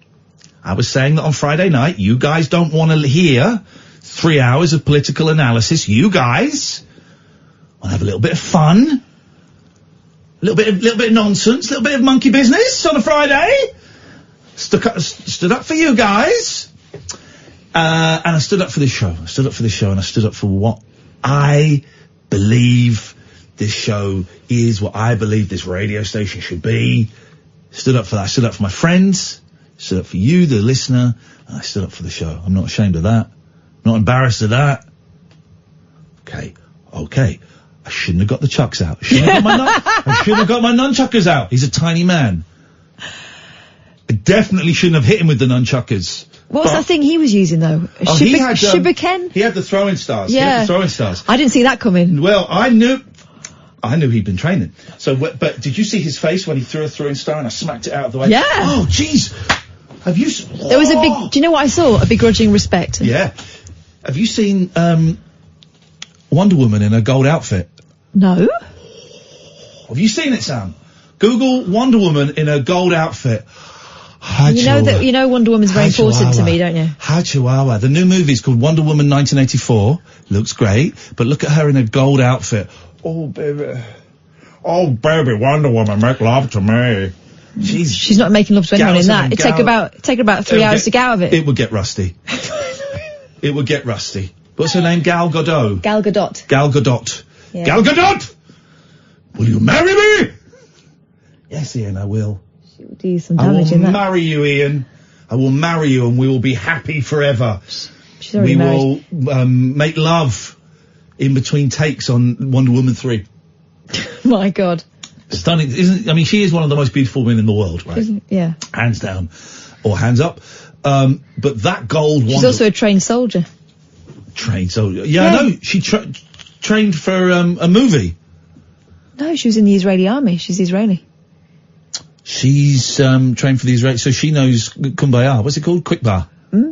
I was saying that on Friday night, you guys don't want to hear 3 hours of political analysis. You guys want to have a little bit of fun, a little bit of nonsense, a little bit of monkey business on a Friday. Stood up for you guys. And I stood up for this show. And I stood up for what I believe this show is, what I believe this radio station should be. Stood up for that. I stood up for my friends. Stood up for you, the listener. And I stood up for the show. I'm not ashamed of that. I'm not embarrassed of that. Okay. I shouldn't have got the chucks out. I shouldn't have got my nunchuckers out. He's a tiny man. I definitely shouldn't have hit him with the nunchuckers. What was that thing he was using though? Shibuken? He had the throwing stars. Yeah. He had the throwing stars. I didn't see that coming. Well, I knew he'd been training. So, but did you see his face when he threw a throwing star and I smacked it out of the way? Yeah. Oh, jeez. Have you... There was a big... Do you know what I saw? A begrudging respect. Yeah. Have you seen Wonder Woman in a gold outfit? No. Have you seen it, Sam? Google Wonder Woman in a gold outfit. You know Wonder Woman's very important to me, don't you? Chihuahua. The new movie's called Wonder Woman 1984. Looks great, but look at her in a gold outfit. Oh, baby. Oh, baby, Wonder Woman, make love to me. She's not making love to anyone in that. It'd take about 3 hours to get out of it. It would get rusty. It would get rusty. What's her name? Gal Gadot. Gal Gadot. Gal Gadot. Yeah. Gal Gadot! Will you marry me? Yes, Ian, I will. She will do some damage in that. I will marry you, Ian. I will marry you and we will be happy forever. She's already married. We will make love in between takes on Wonder Woman 3. My God. Stunning, she is one of the most beautiful women in the world, right? Yeah. Hands down. Or hands up. But that gold She's also a trained soldier. Trained soldier. Yeah, I know. She trained for a movie. No, she was in the Israeli army. She's Israeli. She's trained for the Israeli, so she knows Kumbaya. What's it called? Quickbar.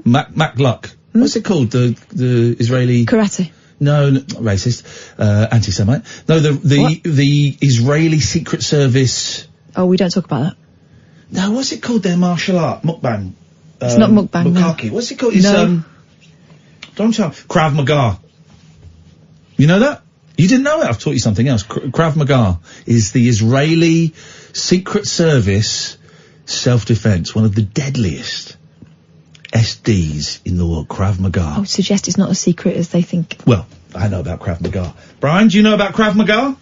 Mac Luck. What's it called? The Israeli... Karate. No, racist. Anti-Semite. No, the Israeli Secret Service... Oh, we don't talk about that. No, what's it called? Their martial art? Mukbang. It's not mukbang, Bukkake. no. What's it called? It's, don't tell. Krav Maga. You know that? You didn't know it? I've taught you something else. Krav Maga is the Israeli Secret Service self-defense, one of the deadliest SDs in the world. Krav Maga. I would suggest it's not as secret as they think. Well, I know about Krav Maga. Brian, do you know about Krav Maga?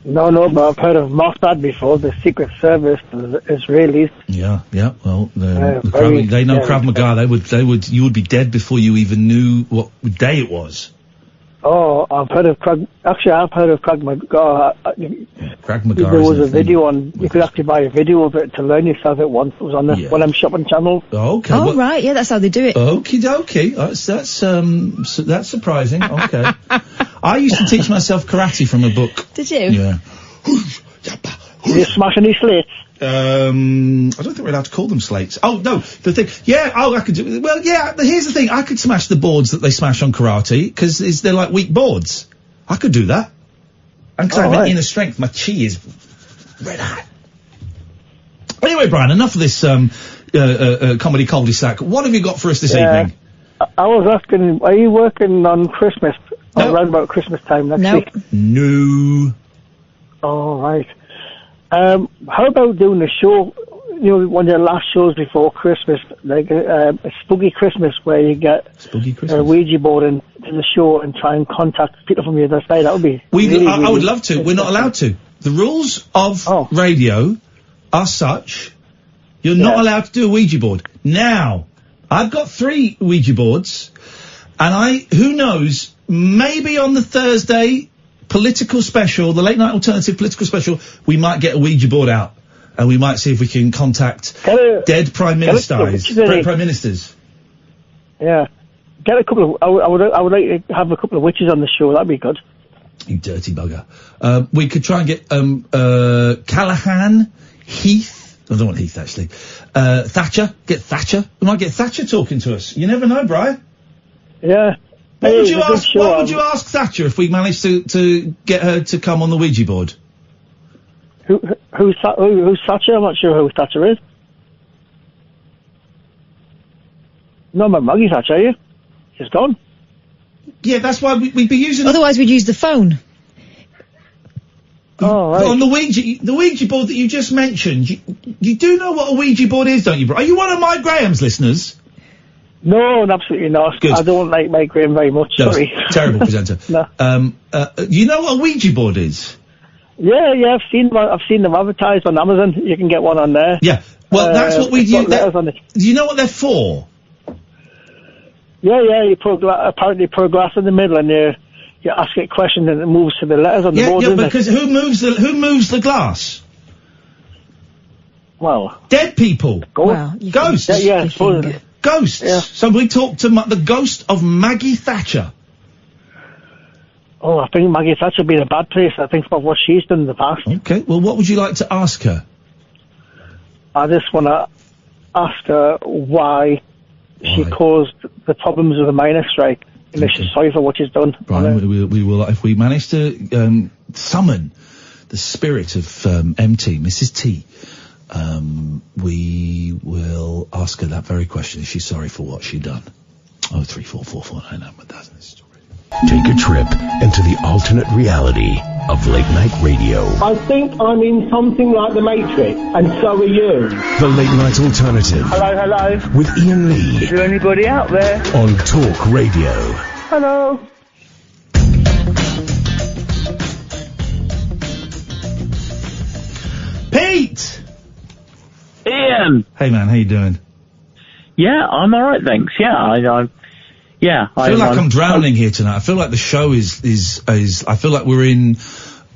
No, but I've heard of Mossad before, the Secret Service, the Israelis. Yeah, well, they know Krav Maga. You would be dead before you even knew what day it was. Oh, I've heard of Krav Maga. Krav Maga. There was a video on, you could actually buy a video of it to learn yourself at once. It was on one of them shopping channels. Okay. Oh, right, yeah, that's how they do it. Okie dokie. That's surprising. Okay. I used to teach myself karate from a book. Did you? Yeah. Did you smash any slates? I don't think we're allowed to call them slates. Oh, no, the thing, I could do, well, yeah, here's the thing, I could smash the boards that they smash on karate, because they're like weak boards. I could do that. And because I have an inner strength, my chi is red hot. Anyway, Brian, enough of this, comedy cul-de-sac. What have you got for us this evening? I was asking, are you working on Christmas? Around about Christmas time next week? No. Oh, right. How about doing a show, one of the last shows before Christmas, like a Spooky Christmas, where you get a Ouija board into the show and try and contact people from the other side? That would be I would love to. We're not allowed to. The rules of radio are such, you're not allowed to do a Ouija board. Now, I've got 3 Ouija boards, and who knows, maybe on the Thursday political special, the late night alternative political special, we might get a Ouija board out, and we might see if we can contact dead prime ministers. Yeah, get a couple of. I would like to have a couple of witches on the show. That'd be good. You dirty bugger. We could try and get Callahan, Heath. I don't want Heath actually. Thatcher. Get Thatcher. We might get Thatcher talking to us. You never know, Brian. Yeah. What would you ask Thatcher if we managed to get her to come on the Ouija board? Who's Thatcher? I'm not sure who Thatcher is. No, Maggie Thatcher, are you? She's gone. Yeah, that's why we'd be using... Otherwise we'd use the phone. Oh, right. On the Ouija board that you just mentioned, you do know what a Ouija board is, don't you, bro? Are you one of Mike Graham's listeners? No, absolutely not. Good. I don't like Mike Graham very much, sorry. Terrible presenter. No. You know what a Ouija board is? Yeah, I've seen them advertised on Amazon. You can get one on there. Yeah, well, that's what we use. Do you know what they're for? Yeah, you apparently put a glass in the middle and you ask it a question and it moves to the letters on the board. Yeah, because who moves the glass? Well, dead people. Ghosts. Ghosts. Yeah, I suppose. Ghosts. Yeah. So we talked to the ghost of Maggie Thatcher. Oh, I think Maggie Thatcher would be in a bad place. I think about what she's done in the past. Okay, well, what would you like to ask her? I just want to ask her why she caused the problems with the miners' strike. And she's sorry for what she's done. Brian, we will, if we manage to summon the spirit of MT, Mrs. T, we will ask her that very question. Is she sorry for what she done? 03444991000. Take a trip into the alternate reality of late night radio. I think I'm in something like the Matrix, and so are you. The Late Night Alternative. Hello. With Iain Lee. Is there anybody out there? On Talk Radio. Hello. Pete! Ian! Hey man, how you doing? Yeah, I'm alright, thanks. Yeah, I feel like I'm drowning here tonight. I feel like the show is I feel like we're in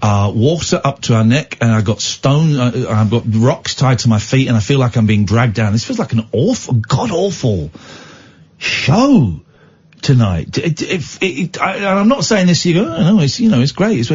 water up to our neck, and I've got I've got rocks tied to my feet, and I feel like I'm being dragged down. This feels like an god-awful show tonight. And I'm not saying this, you go, oh, no, it's great. It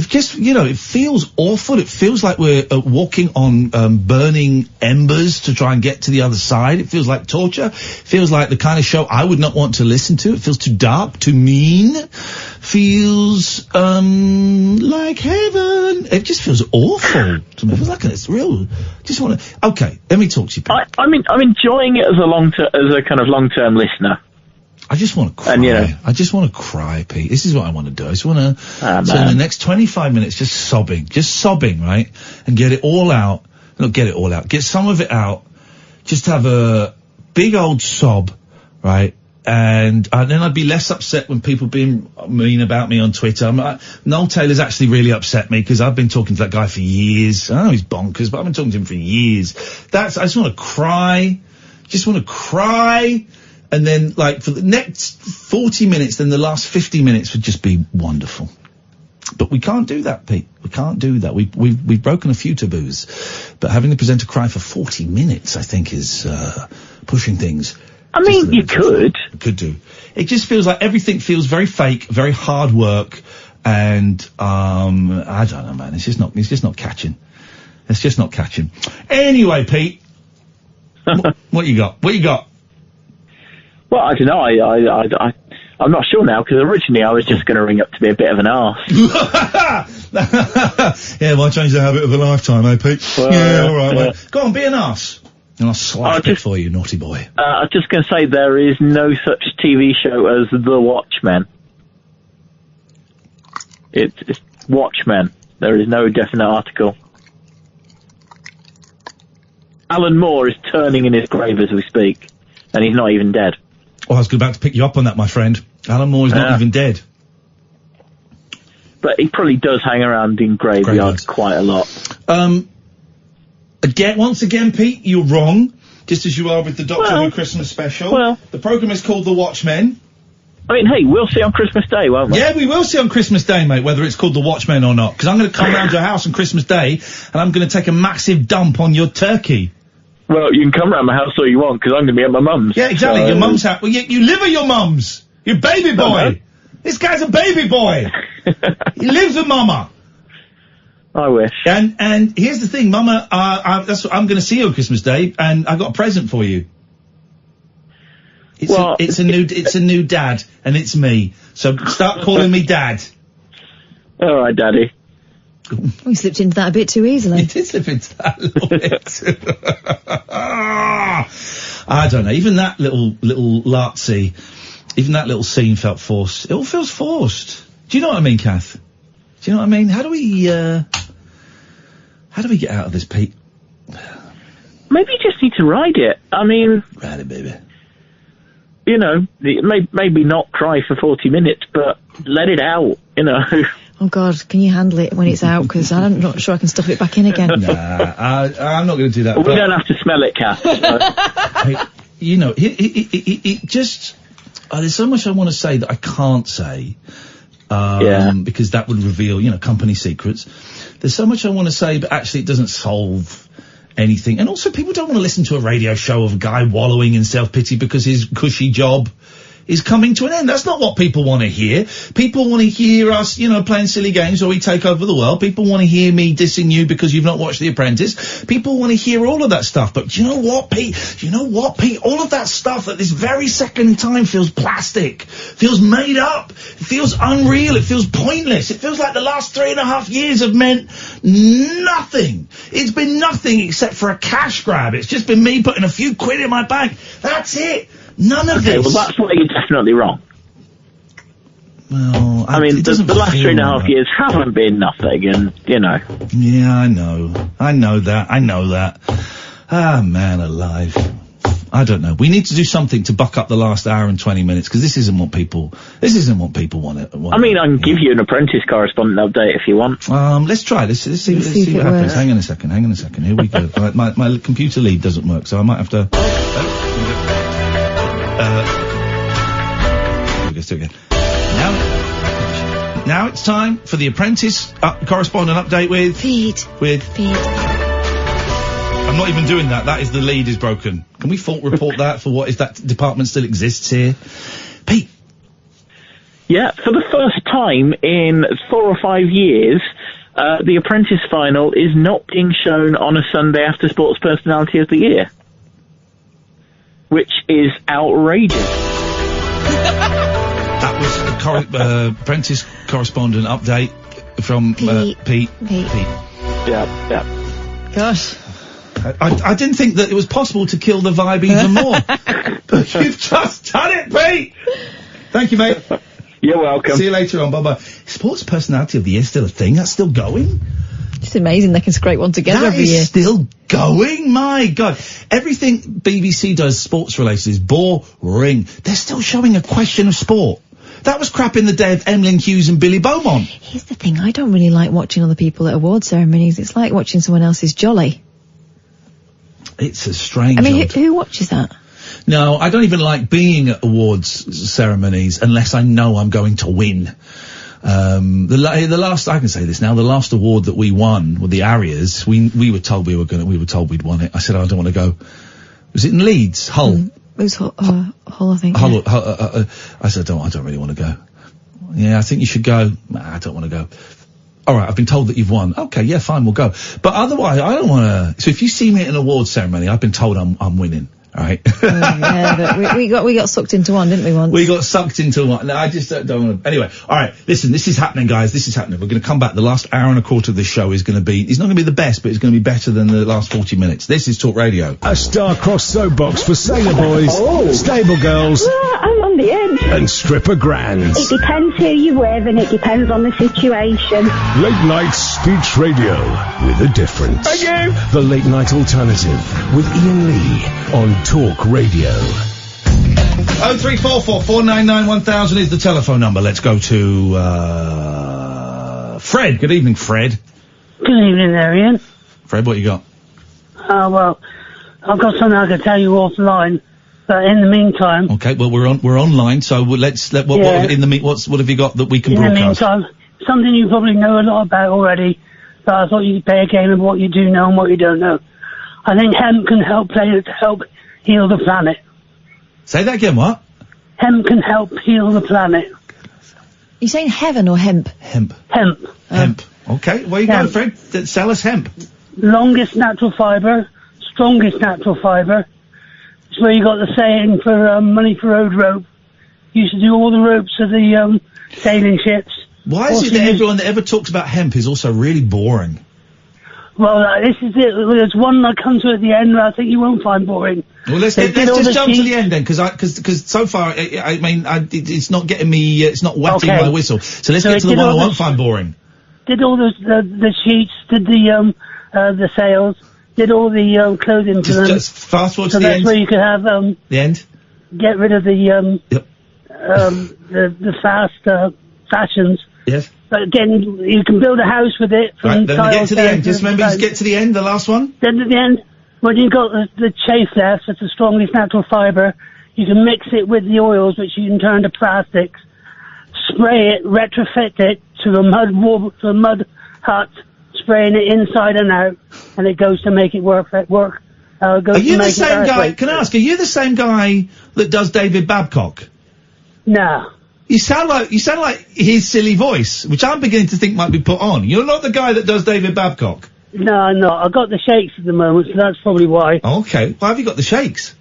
just, it feels awful. It feels like we're walking on burning embers to try and get to the other side. It feels like torture. It feels like the kind of show I would not want to listen to. It feels too dark, too mean. Feels like heaven. It just feels awful to me. It feels like it's real. Just want to. Okay, let me talk to you, Pete. I'm enjoying it as a kind of long-term listener. I just want to cry. I just want to cry, Pete. This is what I want to do. I just want to spend the next 25 minutes just sobbing, right? And get it all out. Not get it all out. Get some of it out. Just have a big old sob, right? And then I'd be less upset when people being mean about me on Twitter. Noel Taylor's actually really upset me because I've been talking to that guy for years. I know he's bonkers, but I've been talking to him for years. I just want to cry. Just want to cry. And then, like, for the next 40 minutes, then the last 50 minutes would just be wonderful. But we can't do that, Pete. We can't do that. We've broken a few taboos. But having the presenter cry for 40 minutes, I think, is pushing things. I mean, you could. Could do. It just feels like everything feels very fake, very hard work, and I don't know, man. It's just not catching. It's just not catching. Anyway, Pete, what you got? What you got? Well, I don't know. I'm not sure now, because originally I was just going to ring up to be a bit of an arse. Yeah, well, I changed the habit of a lifetime, eh, Pete? Well, yeah, all right. Well, go on, be an arse. And I'll slap it for you, naughty boy. I was just going to say there is no such TV show as The Watchmen. It's Watchmen. There is no definite article. Alan Moore is turning in his grave as we speak, and he's not even dead. Oh, I was about to pick you up on that, my friend. Alan Moore is not even dead. But he probably does hang around in graveyards quite a lot. Once again, Pete, you're wrong. Just as you are with the Doctor Who Christmas special. Well, the programme is called The Watchmen. I mean, hey, we'll see on Christmas Day, won't we? Yeah, we will see on Christmas Day, mate, whether it's called The Watchmen or not. Because I'm going to come round to your house on Christmas Day, and I'm going to take a massive dump on your turkey. Well, you can come round my house all you want, because I'm going to be at my mum's. Yeah, exactly, your mum's house. Well, you live at your mum's. You're baby boy. This guy's a baby boy. He lives with Mama. I wish. And here's the thing, Mama, that's what I'm going to see you on Christmas Day, and I've got a present for you. It's a new dad, and it's me. So start calling me Dad. All right, Daddy. We slipped into that a bit too easily. You did slip into that a little bit. I don't know. Even that little lartsy, even that little scene felt forced. It all feels forced. Do you know what I mean, Kath? Do you know what I mean? How do we get out of this, Pete? Maybe you just need to ride it. I mean... Ride it, baby. You know, maybe not cry for 40 minutes, but let it out, you know. Oh, God, can you handle it when it's out? Because I'm not sure I can stuff it back in again. Nah, I'm not going to do that. Well, we don't have to smell it, Kath. Hey, you know, it just... there's so much I want to say that I can't say. Because that would reveal, company secrets. There's so much I want to say, but actually it doesn't solve anything. And also, people don't want to listen to a radio show of a guy wallowing in self-pity because his cushy job is coming to an end. That's not what people want to hear. People want to hear us, playing silly games where we take over the world. People want to hear me dissing you because you've not watched The Apprentice. People want to hear all of that stuff. But do you know what, Pete? All of that stuff at this very second in time feels plastic, feels made up, it feels unreal, it feels pointless. It feels like the last 3.5 years have meant nothing. It's been nothing except for a cash grab. It's just been me putting a few quid in my bank. That's it. None of this. Well, that's where you're definitely wrong. Well, I mean, the last 3.5 years haven't been nothing, and, Yeah, I know that. Ah, man alive. I don't know. We need to do something to buck up the last hour and 20 minutes, because this isn't what people want. I mean, I can give you an Apprentice correspondent update if you want. Let's try. Let's see what happens. Hang on a second. Here we go. My computer lead doesn't work, so I might have to... Here we go. Now it's time for the Apprentice correspondent update with... Pete. I'm not even doing that. That is the lead is broken. Can we fault report that for what is that department still exists here? Pete. Yeah, for the first time in 4 or 5 years, the Apprentice final is not being shown on a Sunday after Sports Personality of the Year. Which is outrageous. That was the Apprentice correspondent update from Pete. Yeah. Gosh. I didn't think that it was possible to kill the vibe even more. But you've just done it, Pete! Thank you, mate. You're welcome. See you later on. Bye-bye. Sports Personality of the Year still a thing? That's still going? It's amazing they can scrape one together every year. That is still going? My God. Everything BBC does sports-related is boring. They're still showing A Question of Sport. That was crap in the day of Emlyn Hughes and Billy Beaumont. Here's the thing. I don't really like watching other people at award ceremonies. It's like watching someone else's jolly. It's a strange... I mean, who watches that? No, I don't even like being at awards ceremonies unless I know I'm going to win. The last, I can say this now, the last award that we won with the Arias, we were told we were told we'd won it. I said, I don't want to go. Was it in Leeds? Hull? It was Hull, I think. Hull, I said, I don't really want to go. Yeah, I think you should go. Nah, I don't want to go. Alright, I've been told that you've won. Okay, yeah, fine, we'll go. But otherwise, I don't want to, so if you see me at an awards ceremony, I've been told I'm winning. Alright. Yeah, but we got sucked into one, didn't we, once? We got sucked into one. No, I just don't want to. Anyway, alright, listen, this is happening, guys. This is happening. We're going to come back. The last hour and a quarter of this show is going to be, it's not going to be the best, but it's going to be better than the last 40 minutes. This is Talk Radio. A star-crossed soapbox for sailor boys, stable girls, I'm on the edge. and stripper grands. It depends who you're with and it depends on the situation. Late night speech radio with a difference. Thank you. The Late Night Alternative with Iain Lee on Talk Radio. 0344 499 1000 is the telephone number. Let's go to Fred. Good evening, Fred. Good evening there, Ian. Fred, what you got? Well, I've got something I can tell you offline, but in the meantime... Okay, well, we're online, so what have you got that we can broadcast? In the meantime, something you probably know a lot about already, but I thought you'd play a game of what you do know and what you don't know. I think hemp can help heal the planet. Say that again, what? Hemp can help heal the planet. You saying heaven or hemp? Hemp. Hemp. Okay, where you going, Fred? Sell us hemp. Longest natural fibre, strongest natural fibre. It's where you got the saying for money for road rope. Used to do all the ropes of the sailing ships. Why is it that everyone that ever talks about hemp is also really boring? Well, this is it. There's one that comes to at the end that I think you won't find boring. Well, let's just jump to the end then, because so far, it's not getting me, it's not wetting my whistle. So let's get to the one I won't find boring. Did all the sheets, did the sails, did all the clothing to them. Just fast forward to the end. So that's where you could have, the end? Get rid of the fast, fashions. Yes. But again, you can build a house with it. Right, then we get to the end. Just remember, just get to the end, the last one. Then at the end, when you've got the chafe left, it's the strongest natural fibre, you can mix it with the oils, which you can turn to plastics, spray it, retrofit it to a mud hut, spraying it inside and out, and it goes to make it work. Goes Are you to the make same it guy? Can I ask? Are you the same guy that does David Babcock? No. You sound like his silly voice, which I'm beginning to think might be put on. You're not the guy that does David Babcock. No, I'm not. I've got the shakes at the moment, so that's probably why. Okay. Why have you got the shakes?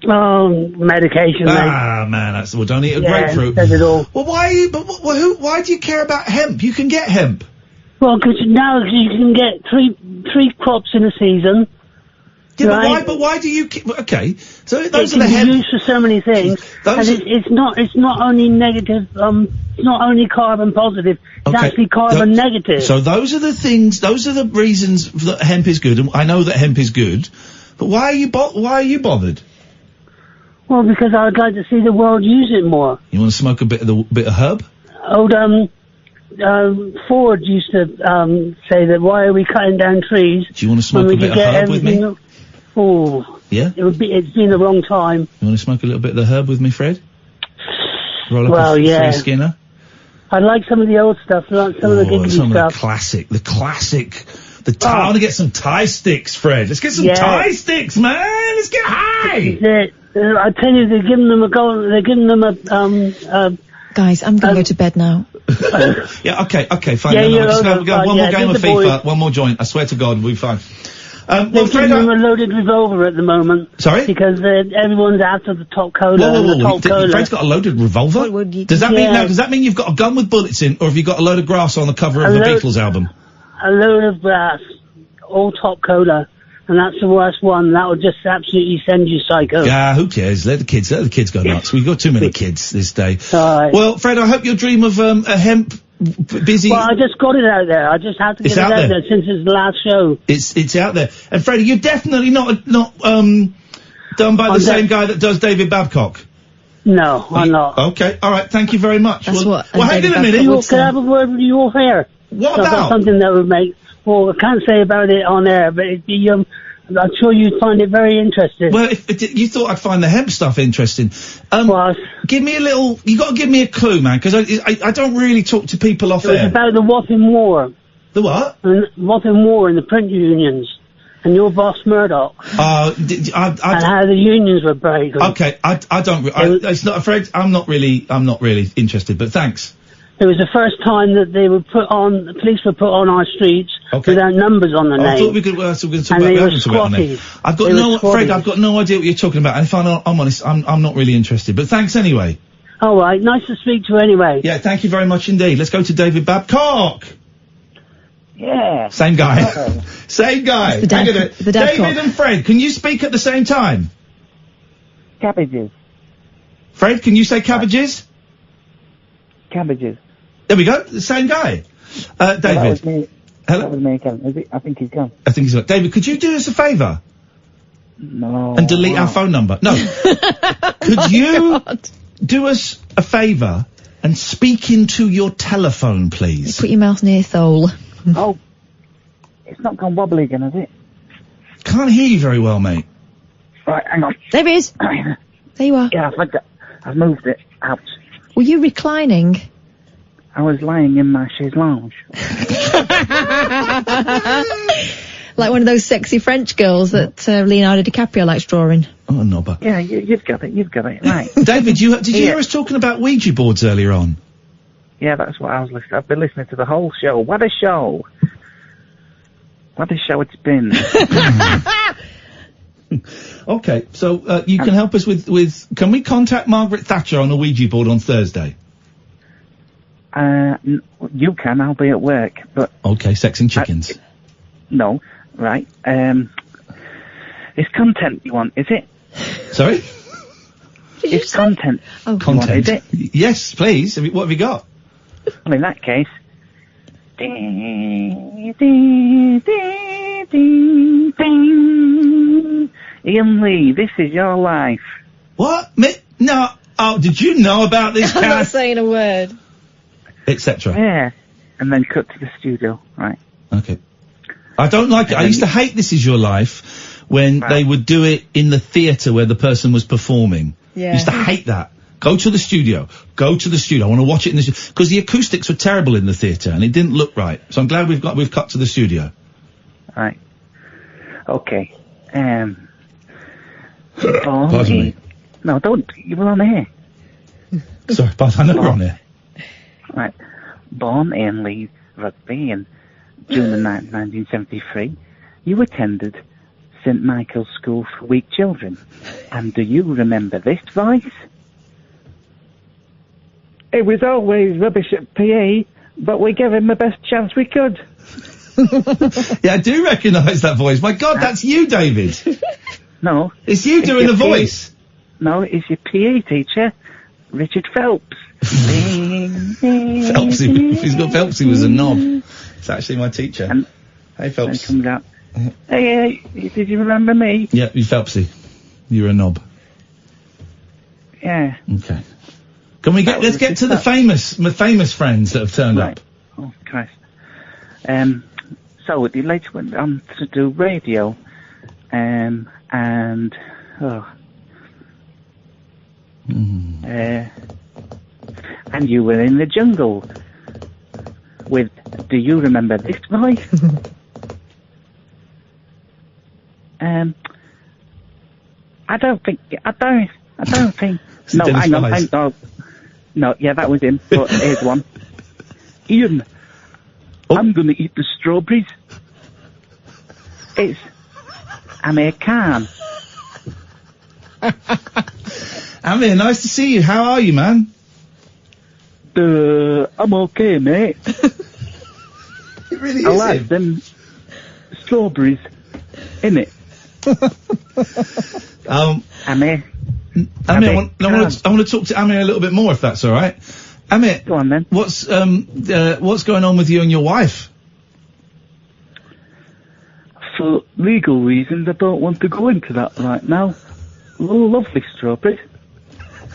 Medication, mate. Man, don't eat a Yeah, grapefruit. says it all. Well, why do you care about hemp? You can get hemp. Well, because now you can get three crops in a season. Yeah, right? but why do you okay, so those it are the can hemp... be used for so many things. Those and it's not only negative, it's not only carbon positive, it's actually carbon negative. So those are the reasons that hemp is good, and I know that hemp is good, but why are you bothered? Well, because I would like to see the world use it more. You want to smoke a bit of herb? Old, Ford used to, say that why are we cutting down trees? Do you want to smoke a bit of herb with me? Oh. Yeah? It's been the wrong time. You want to smoke a little bit of the herb with me, Fred? Roll up Well, a yeah. Free Skinner? I like some of the old stuff, like some of the giggly some stuff. of the classic. I want to get some Thai sticks, Fred. Let's get some Thai sticks, man. Let's get high. I tell you, they're giving them a Guys, I'm going to go to bed now. Yeah, okay, fine. Yeah, we're just you're gonna go one more game of the FIFA, boys. one more joint. I swear to God, we'll be fine. They're giving them a loaded revolver at the moment. Sorry? Because everyone's after the top cola Whoa, and the top cola. Fred's got a loaded revolver? Does that mean you've got a gun with bullets in, or have you got a load of grass on the cover of the Beatles album? A load of grass, all top cola, and that's the worst one. That would just absolutely send you psycho. Yeah, who cares? Let the kids go nuts. We've got too many kids this day. All right. Well, Fred, I hope your dream of a hemp busy... Well, I just got it out there. I just had to get it out there since it's the last show. It's out there. And Freddie, you're definitely not done by the same guy that does David Babcock. No, I'm not. Okay, all right. Thank you very much. That's well, what. Well, hang on a minute. Can I have a word with you off air? What I've got about? something that would make. Well, I can't say about it on air, but it'd be. I'm sure you'd find it very interesting. Well, if you thought I'd find the hemp stuff interesting, give me a little. You got to give me a clue, man, because I don't really talk to people off air. It was about the Wapping War. The what? And Wapping War in the print unions. And your boss Murdoch. And how the unions were breaking. Okay, I don't. It's not afraid. I'm not really interested. But thanks. It was the first time that they were the police were put on our streets without numbers on the name. I thought we could. So we're going to talk and about. they were squatties. I've got no idea what you're talking about. And if I'm honest, I'm not really interested. But thanks anyway. All right, nice to speak to you anyway. Yeah, thank you very much indeed. Let's go to David Babcock. Yeah. Same guy. Same guy. The David and Fred, can you speak at the same time? Cabbages. Fred, can you say cabbages? Cabbages. There we go. The same guy. David. That was me. Hello? That was me, Kevin. I think he's gone. I think he's gone. David, could you do us a favour? No. And delete our phone number? No. Could you do us a favour and speak into your telephone, please? Put your mouth near Thole. Oh. It's not gone wobbly again, has it? Can't hear you very well, mate. Right, hang on. There it is. There you are. Yeah, I've moved it out. Were you reclining? I was lying in my chaise lounge. Like one of those sexy French girls that Leonardo DiCaprio likes drawing. Oh, no, but... Yeah, you've got it, right. David, did you hear us talking about Ouija boards earlier on? Yeah, that's what I was listening. I've been listening to the whole show. What a show! What a show it's been. Okay, so you can help us with. Can we contact Margaret Thatcher on a Ouija board on Thursday? You can. I'll be at work, but okay, sex and chickens. No, right. It's content you want, is it? Sorry. It's content. Oh, content. You want, is it? Yes, please. What have you got? Well, in that case. Iain Lee, this is your life. What? No. Oh, did you know about this I'm not cast? saying a word. Etc. Yeah. And then cut to the studio, right? Okay. I don't like it. I used to hate This Is Your Life when they would do it in the theatre where the person was performing. Yeah. I used to hate that. Go to the studio. Go to the studio. I want to watch it in the studio. Because the acoustics were terrible in the theatre and it didn't look right. So I'm glad we've cut to the studio. Right. Okay. Pardon me. No, don't. You were on air. Sorry, but I know we're on air. Right. Born in Leeds Rugby in June the 9th, 1973, you attended St Michael's School for Weak Children. And do you remember this voice? It was always rubbish at PE, but we gave him the best chance we could. Yeah, I do recognise that voice. My God, that's you, David. No. It's you doing the voice. No, it's your PE teacher, Richard Phelps. Phelpsy. He's got Phelpsy was a knob. It's actually my teacher. Hey, Phelps. Comes out. Hey, did you remember me? Yeah, you Phelpsy. You're a knob. Yeah. Okay. Can we let's get to the famous friends that have turned up. Oh, Christ. So you later went on to do radio, and you were in the jungle with, do you remember this voice? I don't think, no, hang on, no, yeah, that was him, but here's one. Iain, I'm gonna eat the strawberries. It's Amir Khan. Amir, nice to see you. How are you, man? I'm okay, mate. It really I is like him. them strawberries, innit? Amir, I want to talk to Amir a little bit more, if that's all right. Amir, go on then. What's going on with you and your wife? For legal reasons, I don't want to go into that right now. Lovely strawberries.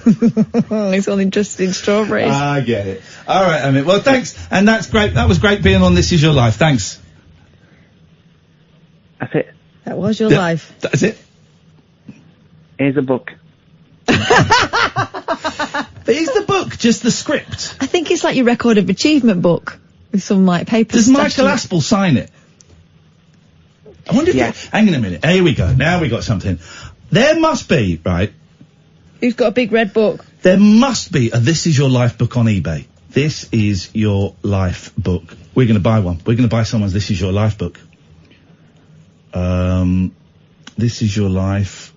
He's all interested in strawberries. I get it. All right, Amir. Well, thanks, and that's great. That was great being on This Is Your Life. Thanks. That's it. That was your life. That's it. Here's a book. Is the book just the script? I think it's like your record of achievement book with some like papers. Does Michael Aspel sign it? I wonder if hang on a minute. Here we go. Now we got something. There must be, right? Who's got a big red book? There must be a This Is Your Life book on eBay. This Is Your Life book. We're going to buy one. We're going to buy someone's This Is Your Life book. This Is Your Life.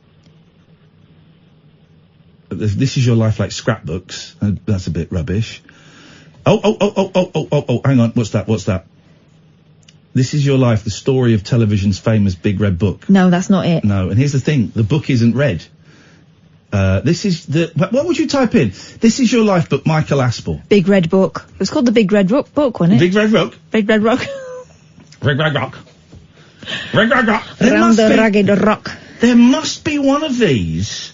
This Is Your Life like scrapbooks. That's a bit rubbish. Oh, hang on. What's that? This Is Your Life, the story of television's famous Big Red Book. No, that's not it. No, and here's the thing. The book isn't red. This is what would you type in? This Is Your Life book, Michael Aspel. Big Red Book. It was called the Big Red Book, wasn't it? Big Red Rock. Big Red Rock. Big Red Rock. Big Red Rock. Round the ragged rock. There must be one of these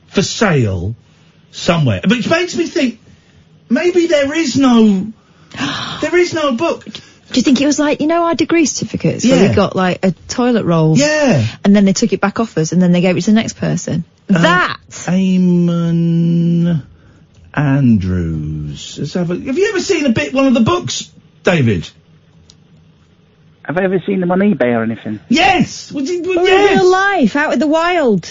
for sale somewhere. But it makes me think, maybe there is no book. Do you think it was like, our degree certificates? Yeah. Where we got like a toilet roll. Yeah. And then they took it back off us and then they gave it to the next person. That! Eamon Andrews. Have you ever seen one of the books, David? Have I ever seen them on eBay or anything? Yes! In real life, out in the wild.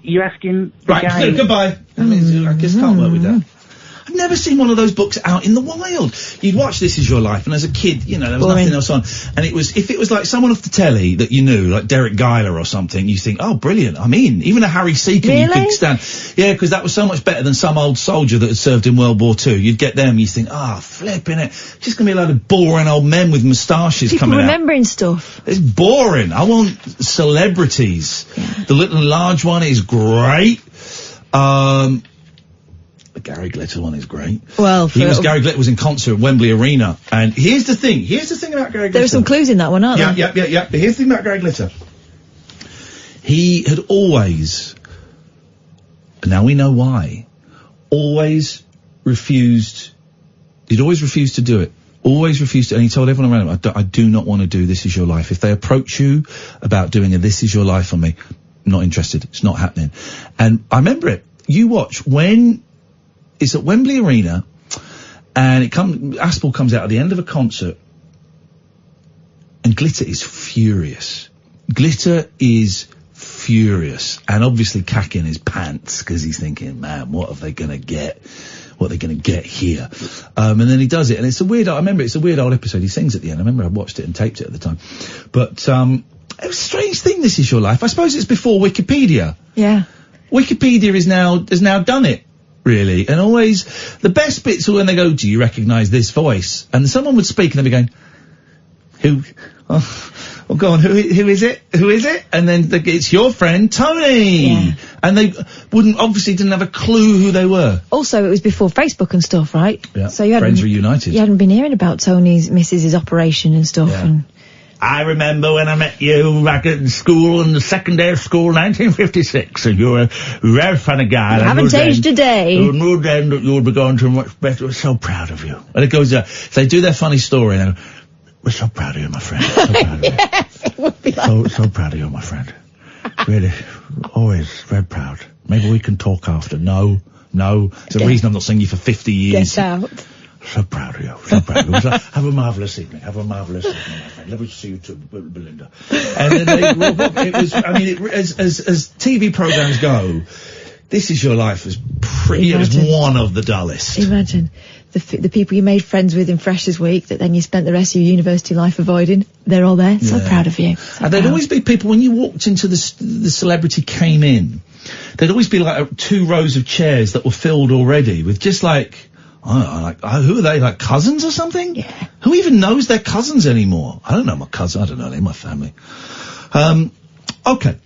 You're asking the Right, guy... goodbye. I guess can't work with that. I've never seen one of those books out in the wild. You'd watch This Is Your Life, and as a kid, there was nothing else on. And if it was like someone off the telly that you knew, like Derek Geiler or something, you think, oh, brilliant, I'm in. Even a Harry Seacombe you could stand. Yeah, because that was so much better than some old soldier that had served in World War II. You'd get them, you think, flipping it. Just gonna be a load of boring old men with moustaches coming out. People remembering stuff. It's boring. I want celebrities. Yeah. The Little and Large one is great. The Gary Glitter one is great. Well, Gary Glitter was in concert at Wembley Arena, and here's the thing about Gary Glitter. There are some clues in that one, aren't there? Yeah. But here's the thing about Gary Glitter. He had always, now we know why, he'd always refused to do it. Always refused to, and he told everyone around him, I do not want to do This Is Your Life. If they approach you about doing a This Is Your Life on me, not interested. It's not happening. And I remember it. You watch when it's at Wembley Arena, and Aspel comes out at the end of a concert, and Glitter is furious. Glitter is furious, and obviously cacking his pants because he's thinking, man, what are they going to get? What are they going to get here? And then he does it, and it's a weird old episode. He sings at the end. I remember I watched it and taped it at the time. But it was a strange thing, This Is Your Life. I suppose it's before Wikipedia. Yeah. Wikipedia has now done it, really. And always, the best bits are when they go, do you recognise this voice? And someone would speak and they'd be going, who? Oh, go on, who is it? Who is it? And then it's your friend, Tony. Yeah. And they didn't have a clue who they were. Also, it was before Facebook and stuff, right? Yeah. So you Friends Reunited. You hadn't been hearing about Tony's missus's operation and stuff. Yeah. And I remember when I met you back at school on the second day of school, 1956, and you were a very funny guy. You haven't aged a day. You knew then that you would be going to much better. We're so proud of you. And it goes, they do their funny story, and we're so proud of you, my friend. So proud of you. Yes, it would be like So proud of you, my friend. Really, always very proud. Maybe we can talk after. No. It's the reason I'm not seeing you for 50 years. Get out. So proud of you. So proud of you. Have a marvellous evening. Have a marvellous evening, my friend. Lovely to see you too, Belinda. And then it was, as TV programmes go, This Is Your Life was it was one of the dullest. Imagine the people you made friends with in Freshers Week that then you spent the rest of your university life avoiding. They're all there. So proud of you. And there'd always be people, when you walked into the celebrity came in, there'd always be like 2 rows of chairs that were filled already with just who are they, like cousins or something? Yeah. Who even knows their cousins anymore? I don't know my cousin, I don't know, they're my family. Okay.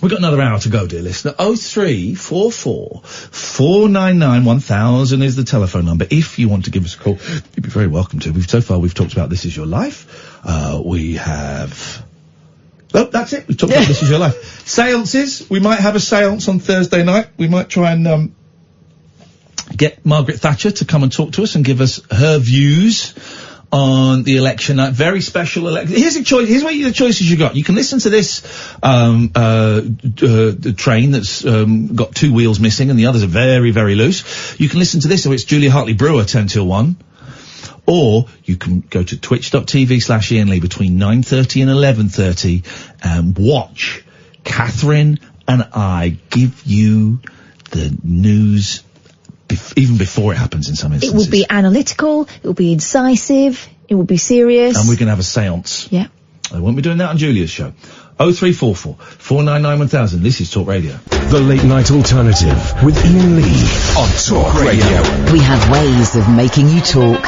We've got another hour to go, dear listener. 0344 499 1000 is the telephone number. If you want to give us a call, you'd be very welcome to. So far we've talked about This Is Your Life. We have... Oh, that's it. We've talked about This Is Your Life. Seances. We might have a seance on Thursday night. We might try and get Margaret Thatcher to come and talk to us and give us her views on the election night. Very special election. Here's the choices you got. You can listen to this the train that's got 2 wheels missing and the others are very, very loose. You can listen to this, so it's Julia Hartley Brewer 10 till 1. Or you can go to twitch.tv/Iain Lee between 9:30 and 11:30 and watch Catherine and I give you the news even before it happens in some instances. It will be analytical, it will be incisive, it will be serious. And we're going to have a seance. Yeah. I won't be doing that on Julia's show. 0344 499 1000. This is Talk Radio. The Late Night Alternative with Iain Lee on Talk Radio. We have ways of making you talk.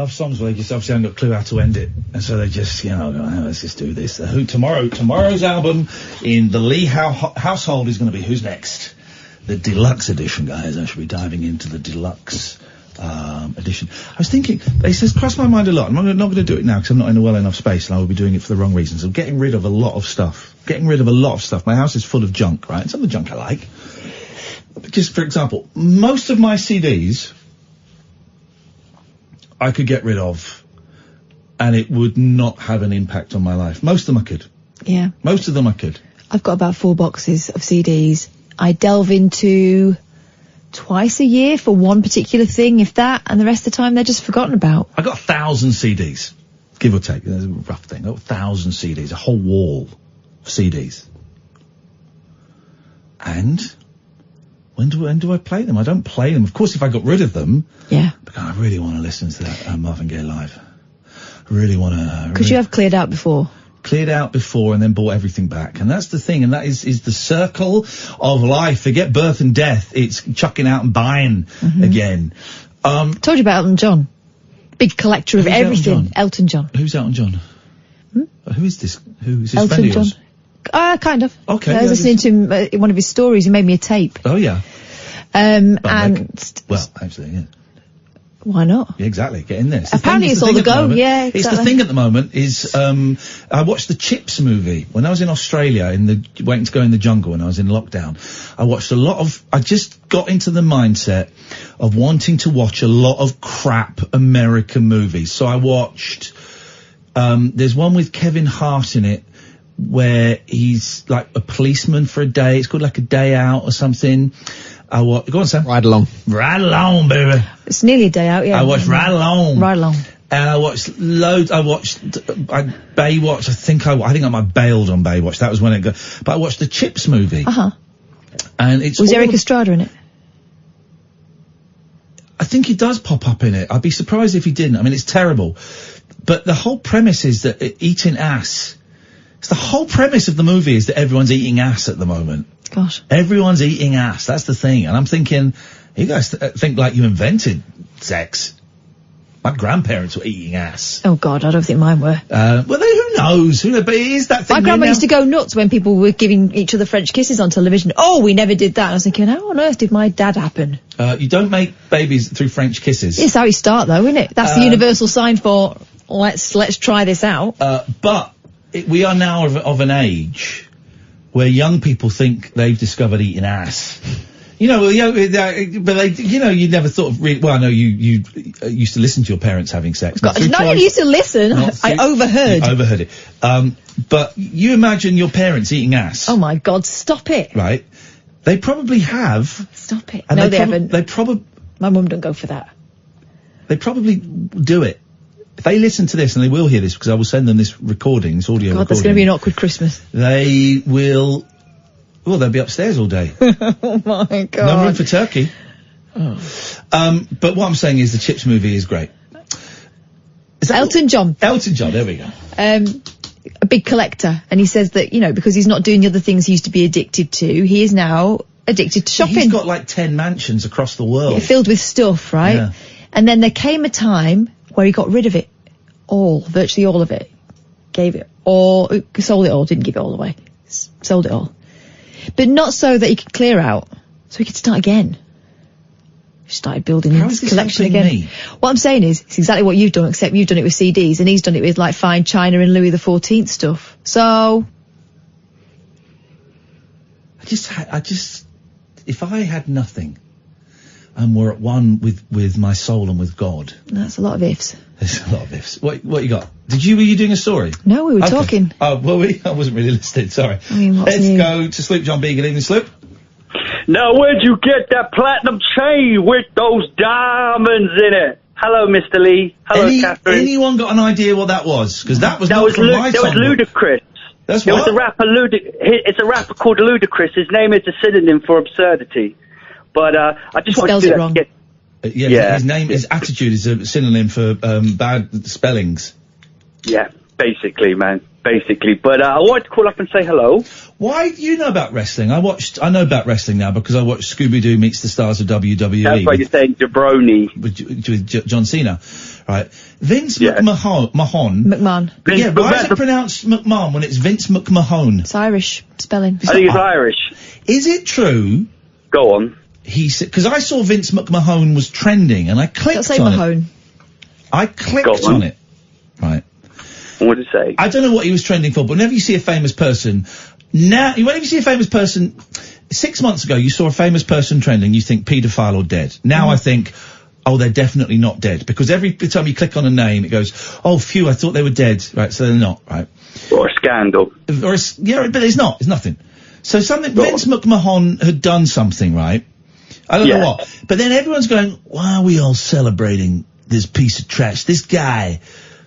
Songs where they just obviously haven't got a clue how to end it, and so they just, let's just do this. Who tomorrow's album in the Lee household is going to be Who's Next? The deluxe edition, guys. I should be diving into the deluxe edition. I was thinking, it says crossed my mind a lot. I'm not going to do it now because I'm not in a well enough space, and I will be doing it for the wrong reasons. I'm getting rid of a lot of stuff. My house is full of junk, right? Some of the junk I like. Just for example, most of my CDs I could get rid of, and it would not have an impact on my life. Most of them I could. Yeah. Most of them I could. I've got about 4 boxes of CDs. I delve into twice a year for one particular thing, if that, and the rest of the time they're just forgotten about. I got 1,000 CDs, give or take. That's a rough thing. I got 1,000 CDs, a whole wall of CDs. And when do I play them? I don't play them. Of course, if I got rid of them, yeah. But I really want to listen to that Marvin Gaye live. I really want to. Could you have cleared out before? Cleared out before and then bought everything back, and that's the thing, and that is the circle of life. Forget birth and death. It's chucking out and buying again. Told you about Elton John. Big collector of everything. Elton John. Who's Elton John? Who is this? Who is this? Elton friend of John. yours? Kind of. Okay. I was listening to him in one of his stories. He made me a tape. Oh yeah. Well, actually, yeah. Why not? Yeah, exactly. Get in there. Apparently it's all the go. Yeah, exactly. It's the thing at the moment is, I watched the Chips movie when I was in Australia waiting to go in the jungle when I was in lockdown. I watched I just got into the mindset of wanting to watch a lot of crap American movies. So I watched, there's one with Kevin Hart in it where he's like a policeman for a day. It's called like A Day Out or something. Go on, Sam. Ride Along. Ride Along, baby. It's nearly a day out, yeah. I watched Ride Along. Ride Along. And I watched loads. I watched Baywatch. I think I might bailed on Baywatch. That was when it got. But I watched the Chips movie. And was Eric Estrada in it? I think he does pop up in it. I'd be surprised if he didn't. I mean, it's terrible. But the whole premise is that eating ass. It's the whole premise of the movie is that everyone's eating ass at the moment. Gosh. Everyone's eating ass. That's the thing. And I'm thinking, you guys think like you invented sex. My grandparents were eating ass. Oh, God, I don't think mine were. Who knows? But it is that thing. My grandma used to go nuts when people were giving each other French kisses on television. Oh, we never did that. And I was thinking, how on earth did my dad happen? You don't make babies through French kisses. It's how you start, though, isn't it? That's the universal sign for let's try this out. But we are now of an age where young people think they've discovered eating ass. You know, but they, you know, you never thought of well, I know you used to listen to your parents having sex. No, I used to listen. I overheard. You overheard it. But you imagine your parents eating ass. Oh my God, stop it. Right. They probably have. Stop it. And No, they haven't. They probably. My mum don't go for that. They probably do it. If they listen to this, and they will hear this because I will send them this recording, this audio recording. God, that's going to be an awkward Christmas. They will. Well, they'll be upstairs all day. Oh my God. No room for turkey. Oh. But what I'm saying is the Chips movie is great. Elton John. Elton John, there we go. A big collector, and he says that, you know, because he's not doing the other things he used to be addicted to, he is now addicted to shopping. He's got like 10 mansions across the world. Yeah, filled with stuff, right? Yeah. And then there came a time where he got rid of it all, virtually all of it. Gave it all, sold it all, didn't give it all away. Sold it all. But not so that he could clear out, so he could start again. He started building his collection again. Me? What I'm saying is, it's exactly what you've done, except you've done it with CDs, and he's done it with, like, fine china and Louis XIV stuff. So... I just, if I had nothing, and were at one with my soul and with God. That's a lot of ifs. There's a lot of ifs. What you got? Were you doing a story? No, we were talking. Oh, well, I wasn't really listening, sorry. I mean, what's Let's new? go to Sloop. John B. Good evening, Sloop. Now, where'd you get that platinum chain with those diamonds in it? Hello, Mr. Lee. Hello, Catherine. Anyone got an idea what that was? Because that was not from my That was Ludacris. That's It what? was a rapper, it's a rapper called Ludacris. His name is a synonym for absurdity. But, I just want to do that to get... His name, his attitude is a synonym for bad spellings. Yeah, basically, man. Basically. But I wanted to call up and say hello. Why do you know about wrestling? I know about wrestling now because I watched Scooby-Doo Meets the Stars of WWE. That's why you're saying jabroni. With John Cena. Right. Vince McMahon. Yeah, why is it pronounced McMahon when it's Vince McMahon? It's Irish spelling. I think it's Irish. Is it true? Go on. He said, because I saw Vince McMahon was trending and I clicked on Mahone. it. I clicked on it. Right. What did it say? I don't know what he was trending for, but whenever you see a famous person, whenever you see a famous person, 6 months ago you saw a famous person trending, you think paedophile or dead. Now I think, oh, they're definitely not dead, because every time you click on a name, it goes, oh, phew, I thought they were dead, right? So they're not, right? Or a scandal. Yeah, but it's not. It's nothing. So Vince McMahon had done something, right? I don't know what. But then everyone's going, why are we all celebrating this piece of trash? This guy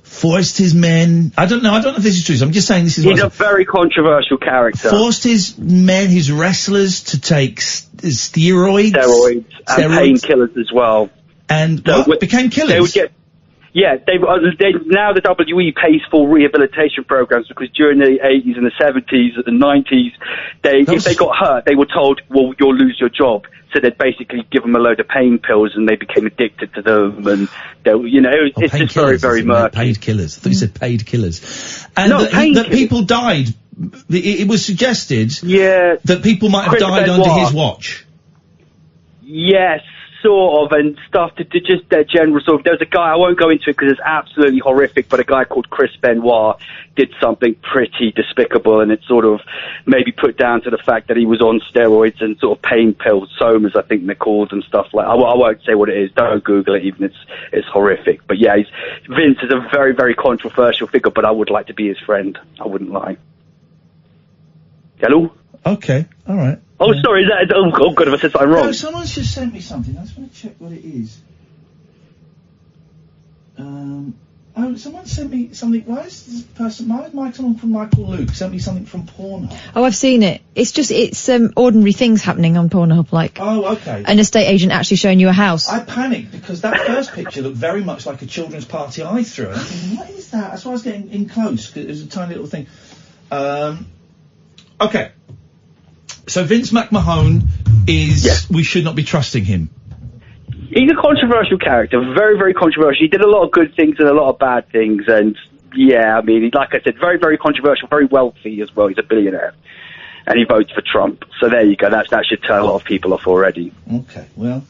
forced his men. I don't know if this is true. So I'm just saying this is. He's a very controversial character. Forced his men, his wrestlers, to take steroids and painkillers as well. And became killers. They would get. Yeah, now the WWE pays for rehabilitation programs, because during the 80s and the 70s and the 90s, if they got hurt, they were told, well, you'll lose your job. So they'd basically give them a load of pain pills, and they became addicted to them, and it's just very, very murky. Paid killers. I thought you said paid killers. And that people died. It was suggested that people might have died under his watch. Yes. Sort of, and started to just their general sort of. There's a guy, I won't go into it because it's absolutely horrific, but a guy called Chris Benoit did something pretty despicable, and it's sort of maybe put down to the fact that he was on steroids and sort of pain pills, somas I think they're called, and stuff like. I won't say what it is. Don't Google it. Even it's horrific. But yeah, Vince is a very, very controversial figure, but I would like to be his friend. I wouldn't lie. Hello. Okay. All right. Oh, sorry, oh God, have I said something wrong? No, someone's just sent me something. I just want to check what it is. Someone sent me something. Why is this person, someone from Michael Luke sent me something from Pornhub? Oh, I've seen it. It's ordinary things happening on Pornhub, like... Oh, okay. An estate agent actually showing you a house. I panicked because that first picture looked very much like a children's party I threw. And I'm thinking, what is that? That's why I was getting in close, because it was a tiny little thing. Okay. So Vince McMahon is, we should not be trusting him. He's a controversial character, very, very controversial. He did a lot of good things and a lot of bad things, and yeah, I mean, like I said, very, very controversial, very wealthy as well. He's a billionaire, and he votes for Trump. So there you go. That should turn a lot of people off already. Okay. Well,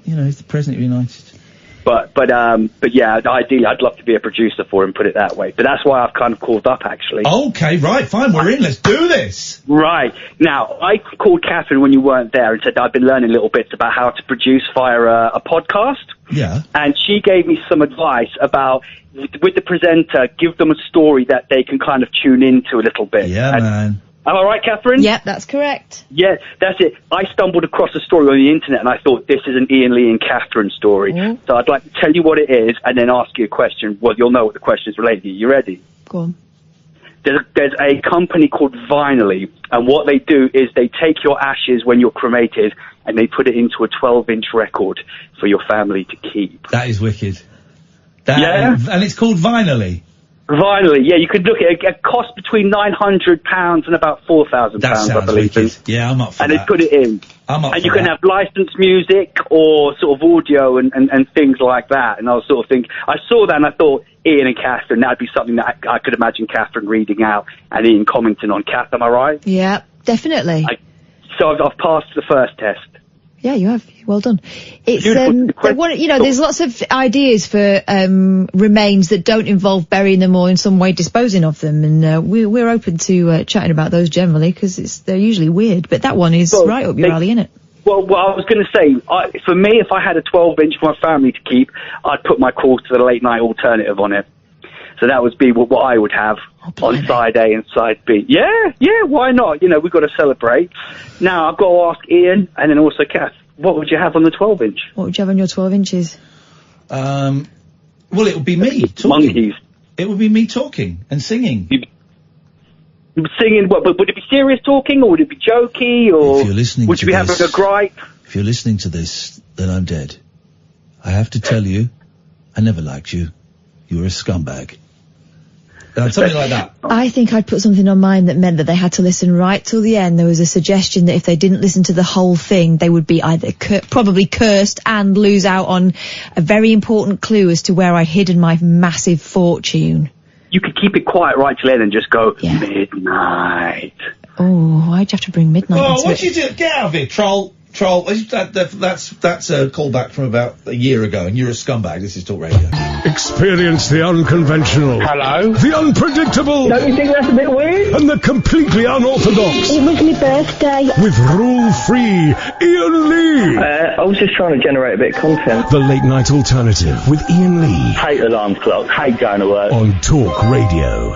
he's the president of the United. But yeah, ideally, I'd love to be a producer for him, put it that way. But that's why I've kind of called up, actually. Okay, right, fine, we're in. Let's do this. Right. Now, I called Catherine when you weren't there and said I've been learning little bits about how to produce via a podcast. Yeah. And she gave me some advice about, with the presenter, give them a story that they can kind of tune into a little bit. Yeah, man. Am I right, Catherine? Yep, that's correct. Yeah, that's it. I stumbled across a story on the internet and I thought this is an Iain Lee and Catherine story. So I'd like to tell you what it is and then ask you a question. Well, you'll know what the question is related to. You ready? Go on. There's a company called Vinily, and what they do is they take your ashes when you're cremated and they put it into a 12-inch record for your family to keep. That is wicked. Yeah? And it's called Vinily. Vinily, yeah, you could look at it. It costs between £900 and about £4,000, I believe. Wicked. Yeah, I'm up for and that. they put it in. I'm up and for you can that. have licensed music or sort of audio and things like that. And I was sort of thinking, I saw that and I thought, Iain and Catherine, that'd be something that I could imagine Catherine reading out and Iain commenting on. Kath, am I right? Yeah, definitely. So I've passed the first test. Yeah, you have. Well done. It's there's lots of ideas for remains that don't involve burying them or in some way disposing of them, and we're open to chatting about those generally because they're usually weird. But that one is right up your alley, isn't it? Well, I was going to say, for me, if I had a 12-inch for my family to keep, I'd put my call to the late night alternative on it. So that would be what I would have on side A and side B. Yeah, why not? You know, we've got to celebrate. Now, I've got to ask Iain and then also Kath, what would you have on the 12-inch? What would you have on your 12 inches? Well, it would be me talking. Monkeys. It would be me talking and singing. Singing, but would it be serious talking or would it be jokey or if you're listening would you be having a gripe? If you're listening to this, then I'm dead. I have to tell you, I never liked you. You were a scumbag. Something like that. I think I'd put something on mine that meant that they had to listen right till the end. There was a suggestion that if they didn't listen to the whole thing, they would be either probably cursed and lose out on a very important clue as to where I'd hidden my massive fortune. You could keep it quiet right till then and just go, midnight. Oh, why'd you have to bring midnight into what'd it? you do? Get out of here, troll. That's a callback from about a year ago, and you're a scumbag. This is Talk Radio. Experience the unconventional. Hello? The unpredictable. Don't you think that's a bit weird? And the completely unorthodox. It was my birthday. With rule-free Iain Lee. I was just trying to generate a bit of content. The Late Night Alternative with Iain Lee. Hate alarm clocks, hate going to work. On Talk Radio.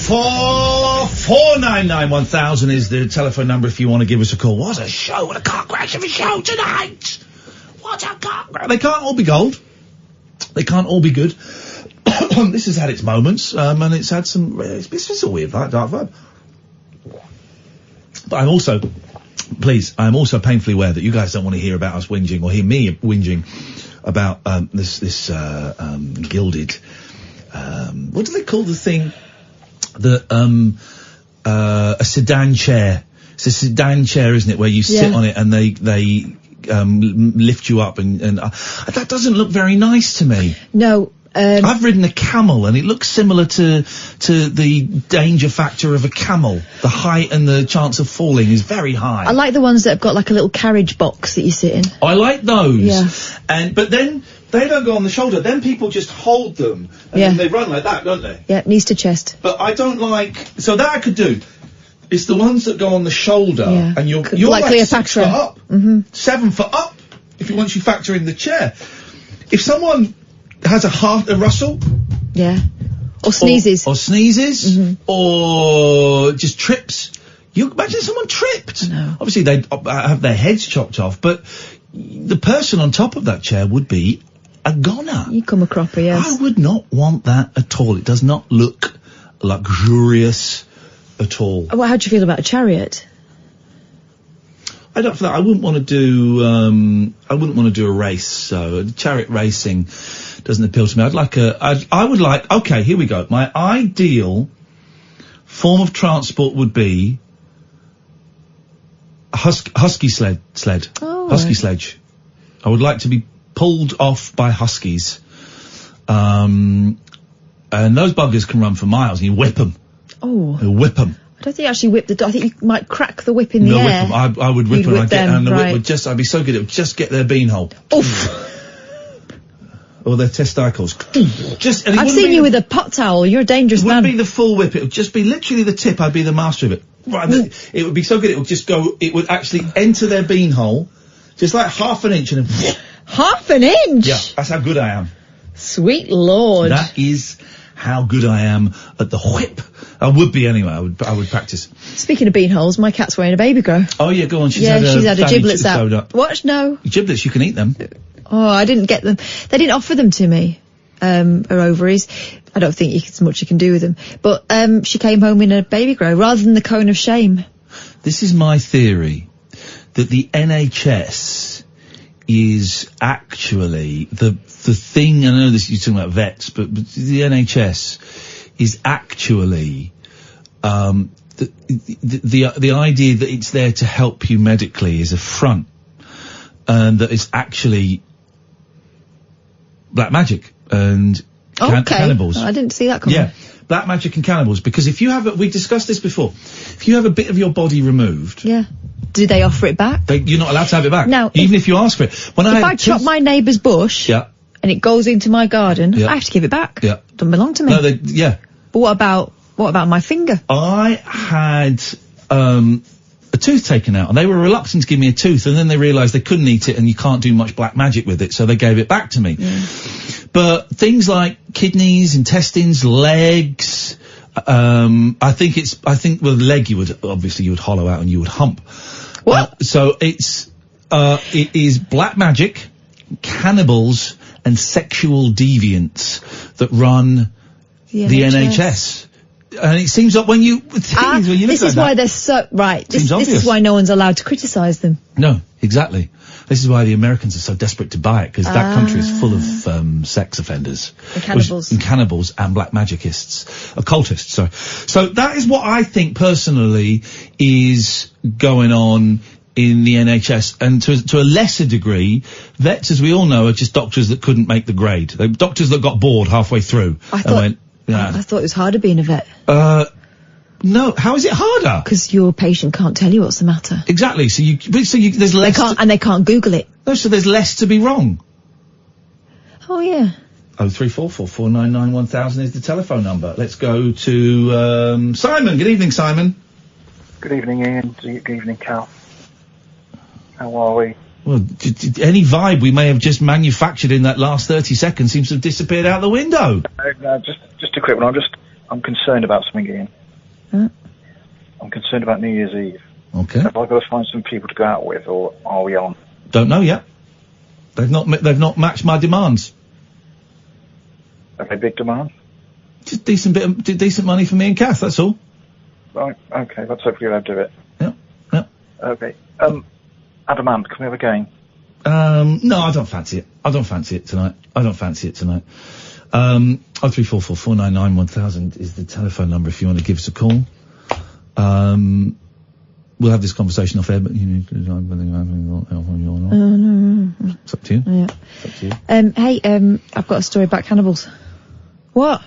Four 499 is the telephone number if you want to give us a call. What a show! What a car crash of a show tonight! What a car crash! They can't all be gold. They can't all be good. This has had its moments, and it's had some. It's a weird dark vibe. But I'm also painfully aware that you guys don't want to hear about us whinging or hear me whinging about this gilded. What do they call the thing? A sedan chair. It's a sedan chair, isn't it? Where you sit on it and they lift you up and that doesn't look very nice to me. No. I've ridden a camel and it looks similar to the danger factor of a camel. The height and the chance of falling is very high. I like the ones that have got like a little carriage box that you sit in. I like those. Yeah. But then they don't go on the shoulder. Then people just hold them and then they run like that, don't they? Yeah, knees to chest. But I don't like. So that I could do. It's the ones that go on the shoulder and you're like Cleopatra. 6 foot up, 7 foot up. Once you factor in the chair, if someone has a rustle, or sneezes, or just trips. You imagine someone tripped. No. Obviously, they have their heads chopped off, but the person on top of that chair would be a goner. You come a cropper, yes. I would not want that at all. It does not look luxurious at all. Well, how do you feel about a chariot? I don't feel that. I wouldn't want to do. I wouldn't want to do a race. So chariot racing doesn't appeal to me. I would like. Okay, here we go. My ideal form of transport would be a husky sled. Oh, husky right. sledge. I would like to be pulled off by huskies. And those buggers can run for miles. And you whip them. Oh. You whip them. I don't think you actually whip the. I think you might crack the whip in the air. Whip them. I would whip You'd them. whip I'd get, them, and the right. whip would just. I'd be so good. It would just get their beanhole. Oof. Or their testicles. Just. And it I've wouldn't seen be you with a pot towel. You're a dangerous It man. wouldn't be the full whip. It would just be literally the tip. I'd be the master of it. Right. It would be so good. It would just go. It would actually enter their beanhole, just like half an inch, and then. Half an inch? Yeah, that's how good I am. Sweet Lord. That is how good I am at the whip. I would be anyway. I would practice. Speaking of beanholes, my cat's wearing a baby grow. Oh yeah, go on. She's she's had her fanny giblets out. sewed up. What? No. Giblets, you can eat them. Oh, I didn't get them. They didn't offer them to me. Her ovaries. I don't think there's much you can do with them. But she came home in a baby grow rather than the cone of shame. This is my theory, that the NHS is actually the thing. I know this you're talking about vets, but the NHS is actually the idea that it's there to help you medically is a front, and that it's actually black magic and cannibals. I didn't see that coming. Yeah, black magic and cannibals. Because if you have we discussed this before. If you have a bit of your body removed, yeah. Do they offer it back? You're not allowed to have it back. Now, even if you ask for it. If I chop my neighbour's bush, yeah, and it goes into my garden, yeah, I have to give it back. Yeah, doesn't belong to me. No, yeah. But what about my finger? I had a tooth taken out, and they were reluctant to give me a tooth, and then they realised they couldn't eat it, and you can't do much black magic with it, so they gave it back to me. Yeah. But things like kidneys, intestines, legs. I think with the leg you would hollow out and you would hump. What? So it is black magic, cannibals, and sexual deviants that run the NHS. And it seems like when you look this at is that, why they're so right. This obvious. is why no one's allowed to criticise them. No, exactly. This is why the Americans are so desperate to buy it, because that country is full of sex offenders. And cannibals. And cannibals and black magicists. Occultists, sorry. So that is what I think personally is going on in the NHS. And to a lesser degree, vets, as we all know, are just doctors that couldn't make the grade. They're doctors that got bored halfway through. I thought it was harder being a vet. No, how is it harder? Because your patient can't tell you what's the matter. Exactly. So there's less. They can't Google it. No, so there's less to be wrong. Oh yeah. 03444991000 is the telephone number. Let's go to Simon. Good evening, Simon. Good evening, Ian. Good evening, Cal. How are we? Well, any vibe we may have just manufactured in that last 30 seconds seems to have disappeared out the window. Just a quick one. I'm concerned about something, Ian. Huh? I'm concerned about New Year's Eve. Okay. Have I got to find some people to go out with, or are we on? Don't know yet. They've not matched my demands. Have they big demand? Just decent money for me and Kath, that's all. Right, okay, let's hopefully they'll do it. Yeah. Okay. Adamant, can we have a game? No, I don't fancy it. I don't fancy it tonight. 03444991000 is the telephone number if you want to give us a call. We'll have this conversation off air, but you need to no. It's up to you. Yeah. It's up to you. Hey, I've got a story about cannibals. What?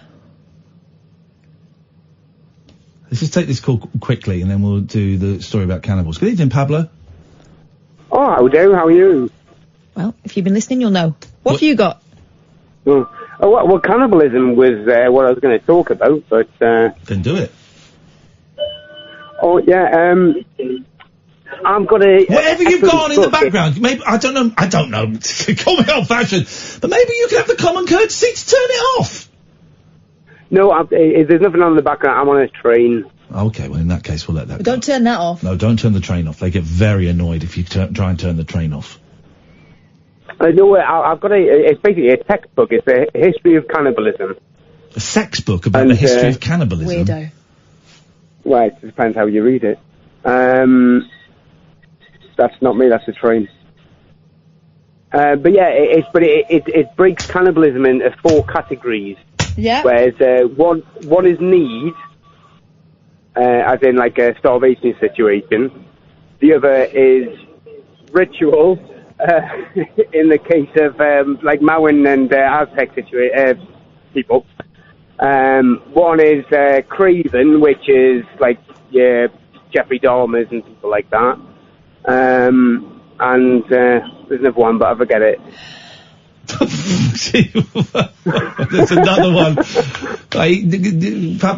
Let's just take this call quickly, and then we'll do the story about cannibals. Good evening, Pablo. Oh, how are you? Well, if you've been listening, you'll know. What have you got? Well, cannibalism was what I was going to talk about, but... Then do it. Oh, yeah, I've got a... Whatever you've got on in the background, maybe, I don't know, call me old-fashioned, but maybe you can have the common courtesy to turn it off. No, there's nothing on in the background. I'm on a train. Okay, well, in that case, we'll let that go. Don't turn that off. No, don't turn the train off. They get very annoyed if you try and turn the train off. No, I've got it's basically a textbook. It's a history of cannibalism. A sex book about the history of cannibalism? Weirdo. Well, it depends how you read it. That's not me, that's the train. But yeah, it breaks cannibalism into 4 categories. Yeah. Whereas one is need, as in like a starvation situation. The other is ritual, in the case of like Maoin and Aztec people. One is craven, which is like Jeffrey Dahmer's and people like that. And there's another one, but I forget it. There's another one.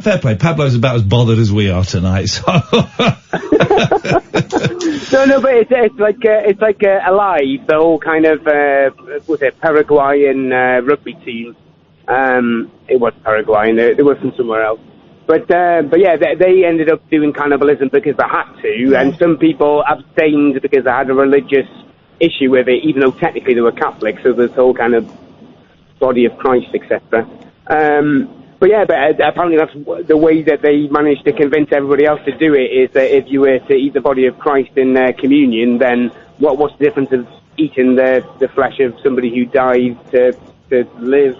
Fair play. Pablo's about as bothered as we are tonight. So. No, but it's like Alive, the whole kind of was it Paraguayan rugby team. It was Paraguayan. They were from somewhere else. But yeah, they ended up doing cannibalism because they had to, and some people abstained because they had a religious issue with it, even though technically they were Catholic, so this whole kind of body of Christ, etc. But apparently that's the way that they managed to convince everybody else to do it, is that if you were to eat the body of Christ in communion, then what's the difference of eating the flesh of somebody who died to live?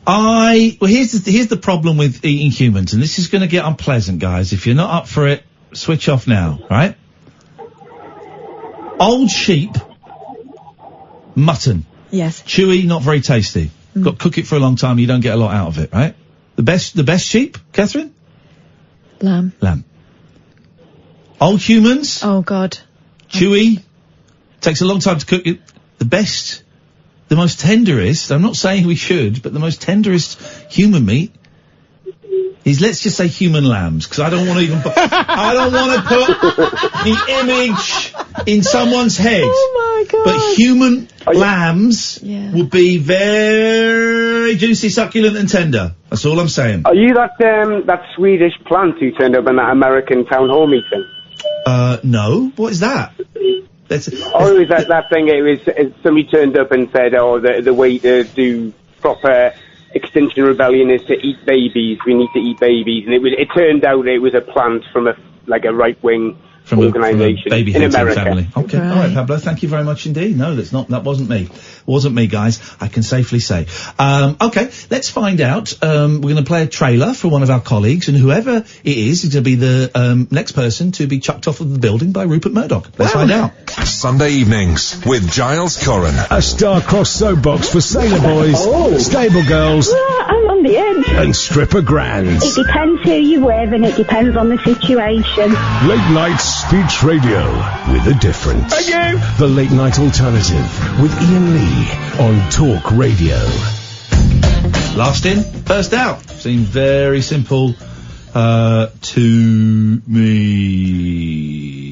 Here's the problem with eating humans, and this is going to get unpleasant, guys. If you're not up for it, switch off now, right? Old sheep, mutton. Yes. Chewy, not very tasty. Got to cook it for a long time, you don't get a lot out of it, right? The best sheep, Catherine? Lamb. Old humans? Oh, God. Chewy, takes a long time to cook it. The most tenderest, I'm not saying we should, but the most tenderest human meat is, let's just say, human lambs, because I don't want to even put, I don't want to put the image in someone's head. Oh my God. But human lambs would be very juicy, succulent and tender. That's all I'm saying. Are you that Swedish plant who turned up in that American town hall meeting? No. What is that? It was that thing. It was somebody turned up and said, the way to do proper Extinction Rebellion is to eat babies. We need to eat babies, and it turned out it was a plant from a right wing organisation in America. Family. Okay, all right, Pablo. Thank you very much indeed. No, that wasn't me. Wasn't me, guys. I can safely say. Okay, let's find out. We're going to play a trailer for one of our colleagues, and whoever it is going to be the next person to be chucked off of the building by Rupert Murdoch. Let's find out. Sunday evenings with Giles Corran. A star-crossed soapbox for sailor boys, stable girls, I'm on the edge. and stripper grands. It depends who you're with and it depends on the situation. Late night speech radio with a difference. Thank you. The Late Night Alternative with Iain Lee on Talk Radio. Last in, first out. Seemed very simple to me.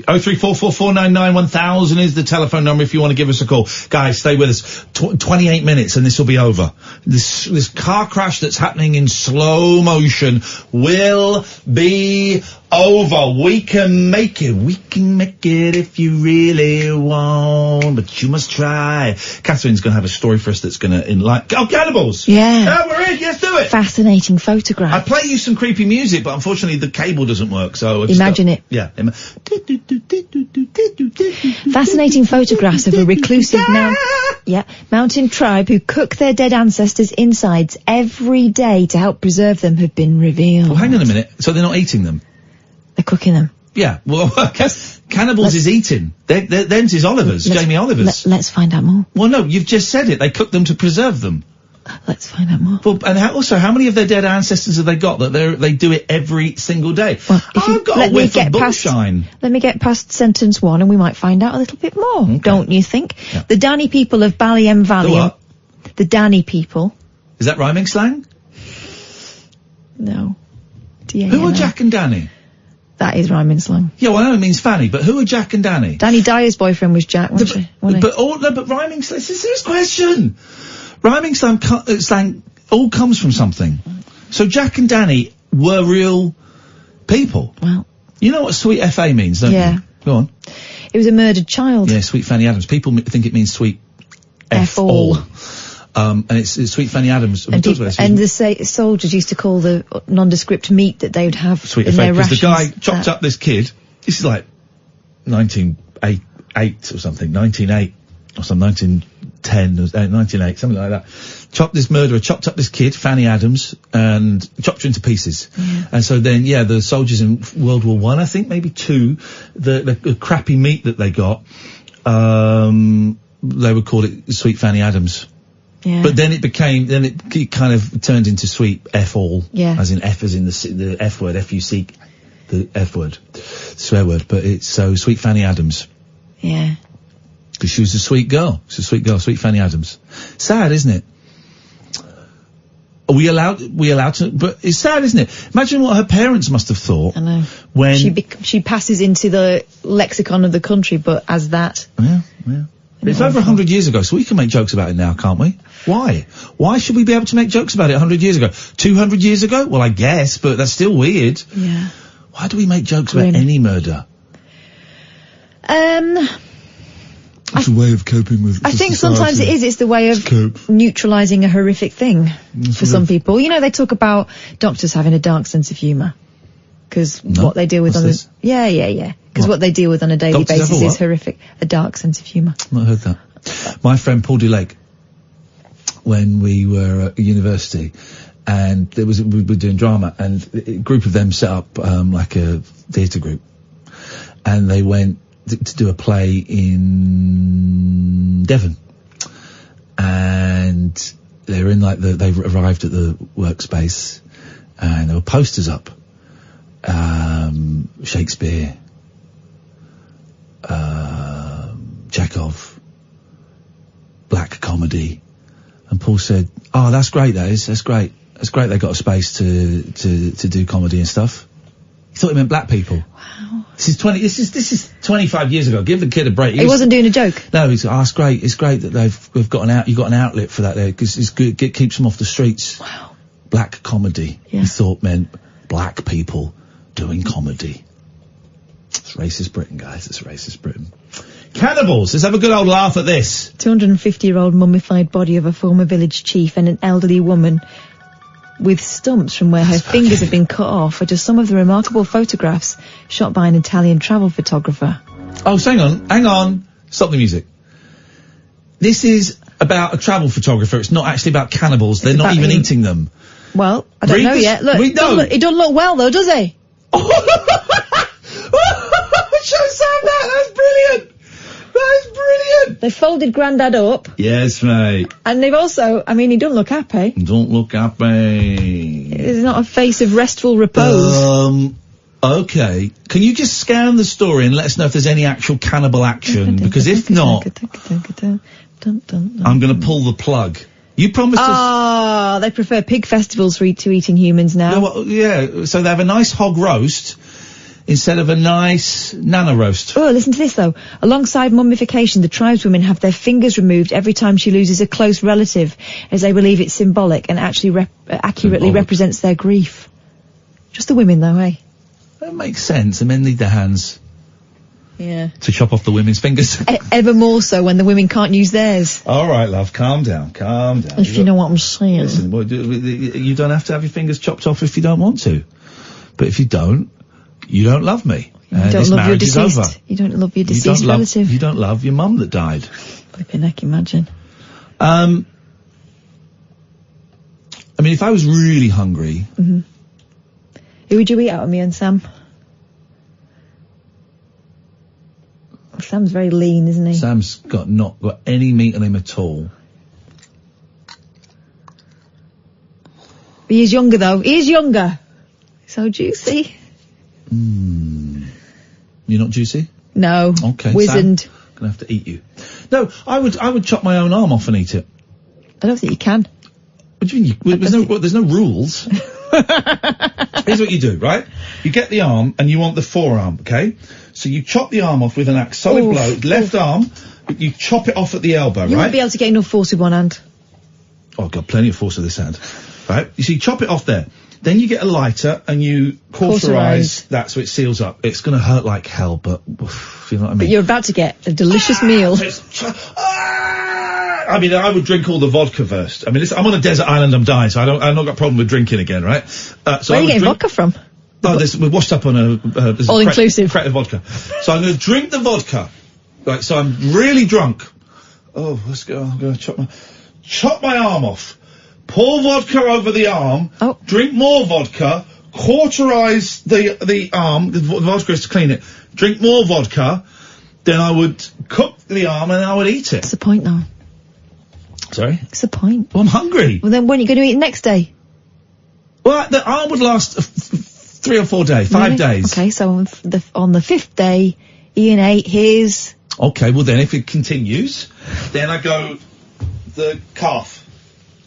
03444991000 is the telephone number if you want to give us a call. Guys, stay with us. 28 minutes and this will be over. This car crash that's happening in slow motion will be over. We can make it. We can make it if you really want, but you must try. Catherine's going to have a story for us that's going to enlighten. Oh, cannibals! Yeah. Oh, we're in. Let's do it. Fascinating photograph. I play you some creepy music, but unfortunately the cable doesn't work, so... Imagine it. Yeah. Fascinating photographs of a reclusive mountain tribe who cook their dead ancestors' insides every day to help preserve them have been revealed. Well, hang on a minute. So they're not eating them? They're cooking them. Yeah, well, cannibals is eating. Them's is Oliver's, Jamie Oliver's. Let's find out more. Well, no, you've just said it. They cook them to preserve them. Let's find out more. Well, and how many of their dead ancestors have they got that they do it every single day? Well, I've got a whiff of bullshine. Let me get past sentence 1 and we might find out a little bit more, don't you think? Yeah. The Danny people of Ballyem Valley. The Danny people. Is that rhyming slang? No. Who are Jack and Danny? That is rhyming slang. Yeah, well, I know it means Fanny, but who are Jack and Danny? Danny Dyer's boyfriend was Jack, wasn't he? But rhyming slang, it's a serious question. Rhyming slang all comes from something. So Jack and Danny were real people. Well. You know what sweet F.A. means, don't you? Go on. It was a murdered child. Yeah, sweet Fanny Adams. People think it means sweet F all. And it's Sweet Fanny Adams. And the soldiers used to call the nondescript meat that they would have Sweet in their rations. Because the guy chopped up this kid. This is like 1908 or something, 1908 or some 1910 or 1908, something like that. This murderer chopped up this kid, Fanny Adams, and chopped her into pieces. Yeah. And so then, the soldiers in World War I think, maybe II, the crappy meat that they got, they would call it Sweet Fanny Adams. Yeah. But then it kind of turned into Sweet F all. Yeah. As in the F word, F-U-C, the F word, swear word, but it's Sweet Fanny Adams. Yeah. Because she was a sweet girl. She's a sweet girl, Sweet Fanny Adams. Sad, isn't it? Are we allowed to, but it's sad, isn't it? Imagine what her parents must have thought. I know. When she passes into the lexicon of the country, but as that. Yeah. It's over 100 years ago, so we can make jokes about it now, can't we? Why? Why should we be able to make jokes about it 100 years ago? 200 years ago? Well, I guess, but that's still weird. Yeah. Why do we make jokes about any murder? It's a way of coping with I think sometimes it is. It's the way of neutralising a horrific thing for some people. You know, they talk about doctors having a dark sense of humour. Because what they deal with Because what they deal with on a daily basis is horrific. A dark sense of humour. Not heard that. My friend Paul Dulake, when we were at university, and we were doing drama, and a group of them set up like a theatre group, and they went to do a play in Devon, and they were in they arrived at the workspace, and there were posters up. Shakespeare, Chekhov, black comedy, and Paul said, "Oh, that's great. That's great. That's great. They got a space to do comedy and stuff." He thought he meant black people. Wow. This is 25 years ago. Give the kid a break. He wasn't doing a joke. No, he's it's great. It's great that you've got an outlet for that there, because it's good. It keeps them off the streets. Wow. Black comedy. Yeah. He thought meant black people doing comedy. It's racist Britain, guys. It's racist Britain. Cannibals. Let's have a good old laugh at this. 250-year-old mummified body of a former village chief and an elderly woman with stumps from where her fingers have been cut off are just some of the remarkable photographs shot by an Italian travel photographer. Oh, hang on. Stop the music. This is about a travel photographer. It's not actually about cannibals. They're not even eating them. Well, I don't know yet. Look, he doesn't look well though, does he? Show Sam that! That's brilliant! That is brilliant! They folded Grandad up. Yes, mate. And they've also, he don't look happy. Don't look happy. It's not a face of restful repose. Okay. Can you just scan the story and let us know if there's any actual cannibal action? Because if not, I'm gonna pull the plug. You promised us... they prefer pig festivals to eating humans now. No, well, yeah, so they have a nice hog roast instead of a nice nana roast. Oh, listen to this though. Alongside mummification, the tribeswomen have their fingers removed every time she loses a close relative, as they believe it's symbolic and actually accurately represents their grief. Just the women though, eh? That makes sense. The men need their hands. Yeah. To chop off the women's fingers. Ever more so when the women can't use theirs. All right, love, calm down. If you know what I'm saying. Listen, you don't have to have your fingers chopped off if you don't want to. But if you don't love me. You don't love your deceased. You don't love your deceased relative. You don't love your mum that died. Flipping heck, imagine. If I was really hungry... Mm-hmm. Who would you eat out of me and Sam? Sam's very lean, isn't he? Sam's not got any meat on him at all. He is younger though. He is younger. So juicy. You're not juicy? No. Okay. Wizened. Sam, gonna have to eat you. No, I would chop my own arm off and eat it. I don't think you can. What do you mean? There's no rules. Here's what you do, right? You get the arm and you want the forearm, okay? So you chop the arm off with an axe, solid blow, left arm, you chop it off at the elbow, You won't be able to get enough force with one hand. Oh, I've got plenty of force with this hand. Right? You see, chop it off there. Then you get a lighter and you cauterize that so it seals up. It's gonna hurt like hell, but, you know what I mean? But you're about to get a delicious meal. I I mean, I would drink all the vodka first. I mean, listen, I'm on a desert island, I'm dying, so I've not got a problem with drinking again, right? So where are you getting vodka from? Oh, we're washed up on a... all-inclusive. Crate of vodka. So I'm going to drink the vodka. Right, so I'm really drunk. Oh, let's go. I'm going to chop my arm off. Pour vodka over the arm. Oh. Drink more vodka. Cauterize the arm. The vodka is to clean it. Drink more vodka. Then I would cook the arm and I would eat it. What's the point, though? Sorry? What's the point? Well, I'm hungry. Well, then when are you going to eat next day? Well, the arm would last 3 or 4 days, 5 days. Okay, so on the 5th day, Ian ate his... Okay, well then if it continues, then I go the calf.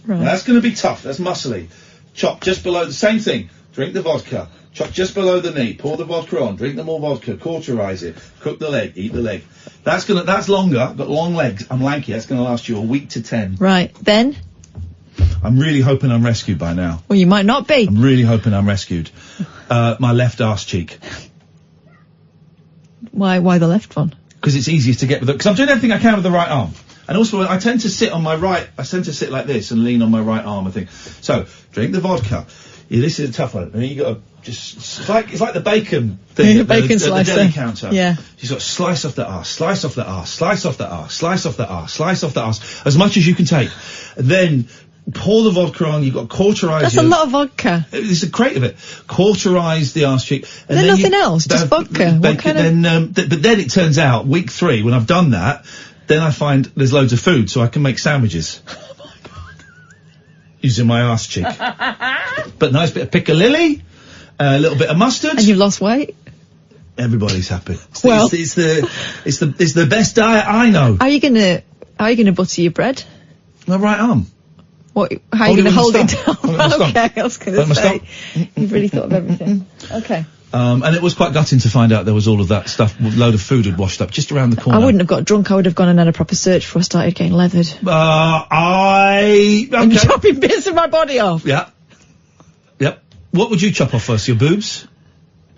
Right. Now, that's going to be tough, that's muscly. Chop just below, the same thing, drink the vodka. Chop just below the knee, pour the vodka on, drink the more vodka, cauterize it, cook the leg, eat the leg. That's longer, I've got long legs, I'm lanky, that's going to last you a week to 10. Right, then? I'm really hoping I'm rescued by now. Well, you might not be. I'm really hoping I'm rescued. My left arse cheek. Why the left one? Because it's easier to get with it. Because I'm doing everything I can with the right arm. And also, I tend to sit on my right, I tend to sit like this and lean on my right arm, I think. So, drink the vodka. Yeah, this is a tough one. I mean, you got to just, it's like the bacon thing. The bacon slicer. At the deli counter. Yeah. You've got to slice off the arse, slice off the arse, slice off the arse, slice off the arse, slice off the arse, as much as you can take. And then, pour the vodka on, you've got to cauterize That's a lot of vodka. There's a crate of it. Cauterize the arse cheek. And then nothing else, just vodka. What kind of... But then it turns out, week 3, when I've done that, then I find there's loads of food, so I can make sandwiches. Oh my God. Using my arse cheek. But nice bit of piccalilli, a little bit of mustard. And you've lost weight? Everybody's happy. Well. It's the best diet I know. Are you gonna butter your bread? My right arm. What? How are you going to hold it down? Okay, I was going to Like say. You've really thought of everything. Okay. And it was quite gutting to find out there was all of that stuff, a load of food had washed up just around the corner. I wouldn't have got drunk, I would have gone and had a proper search before I started getting leathered. Okay. And chopping bits of my body off. Yeah. Yep. What would you chop off first, your boobs?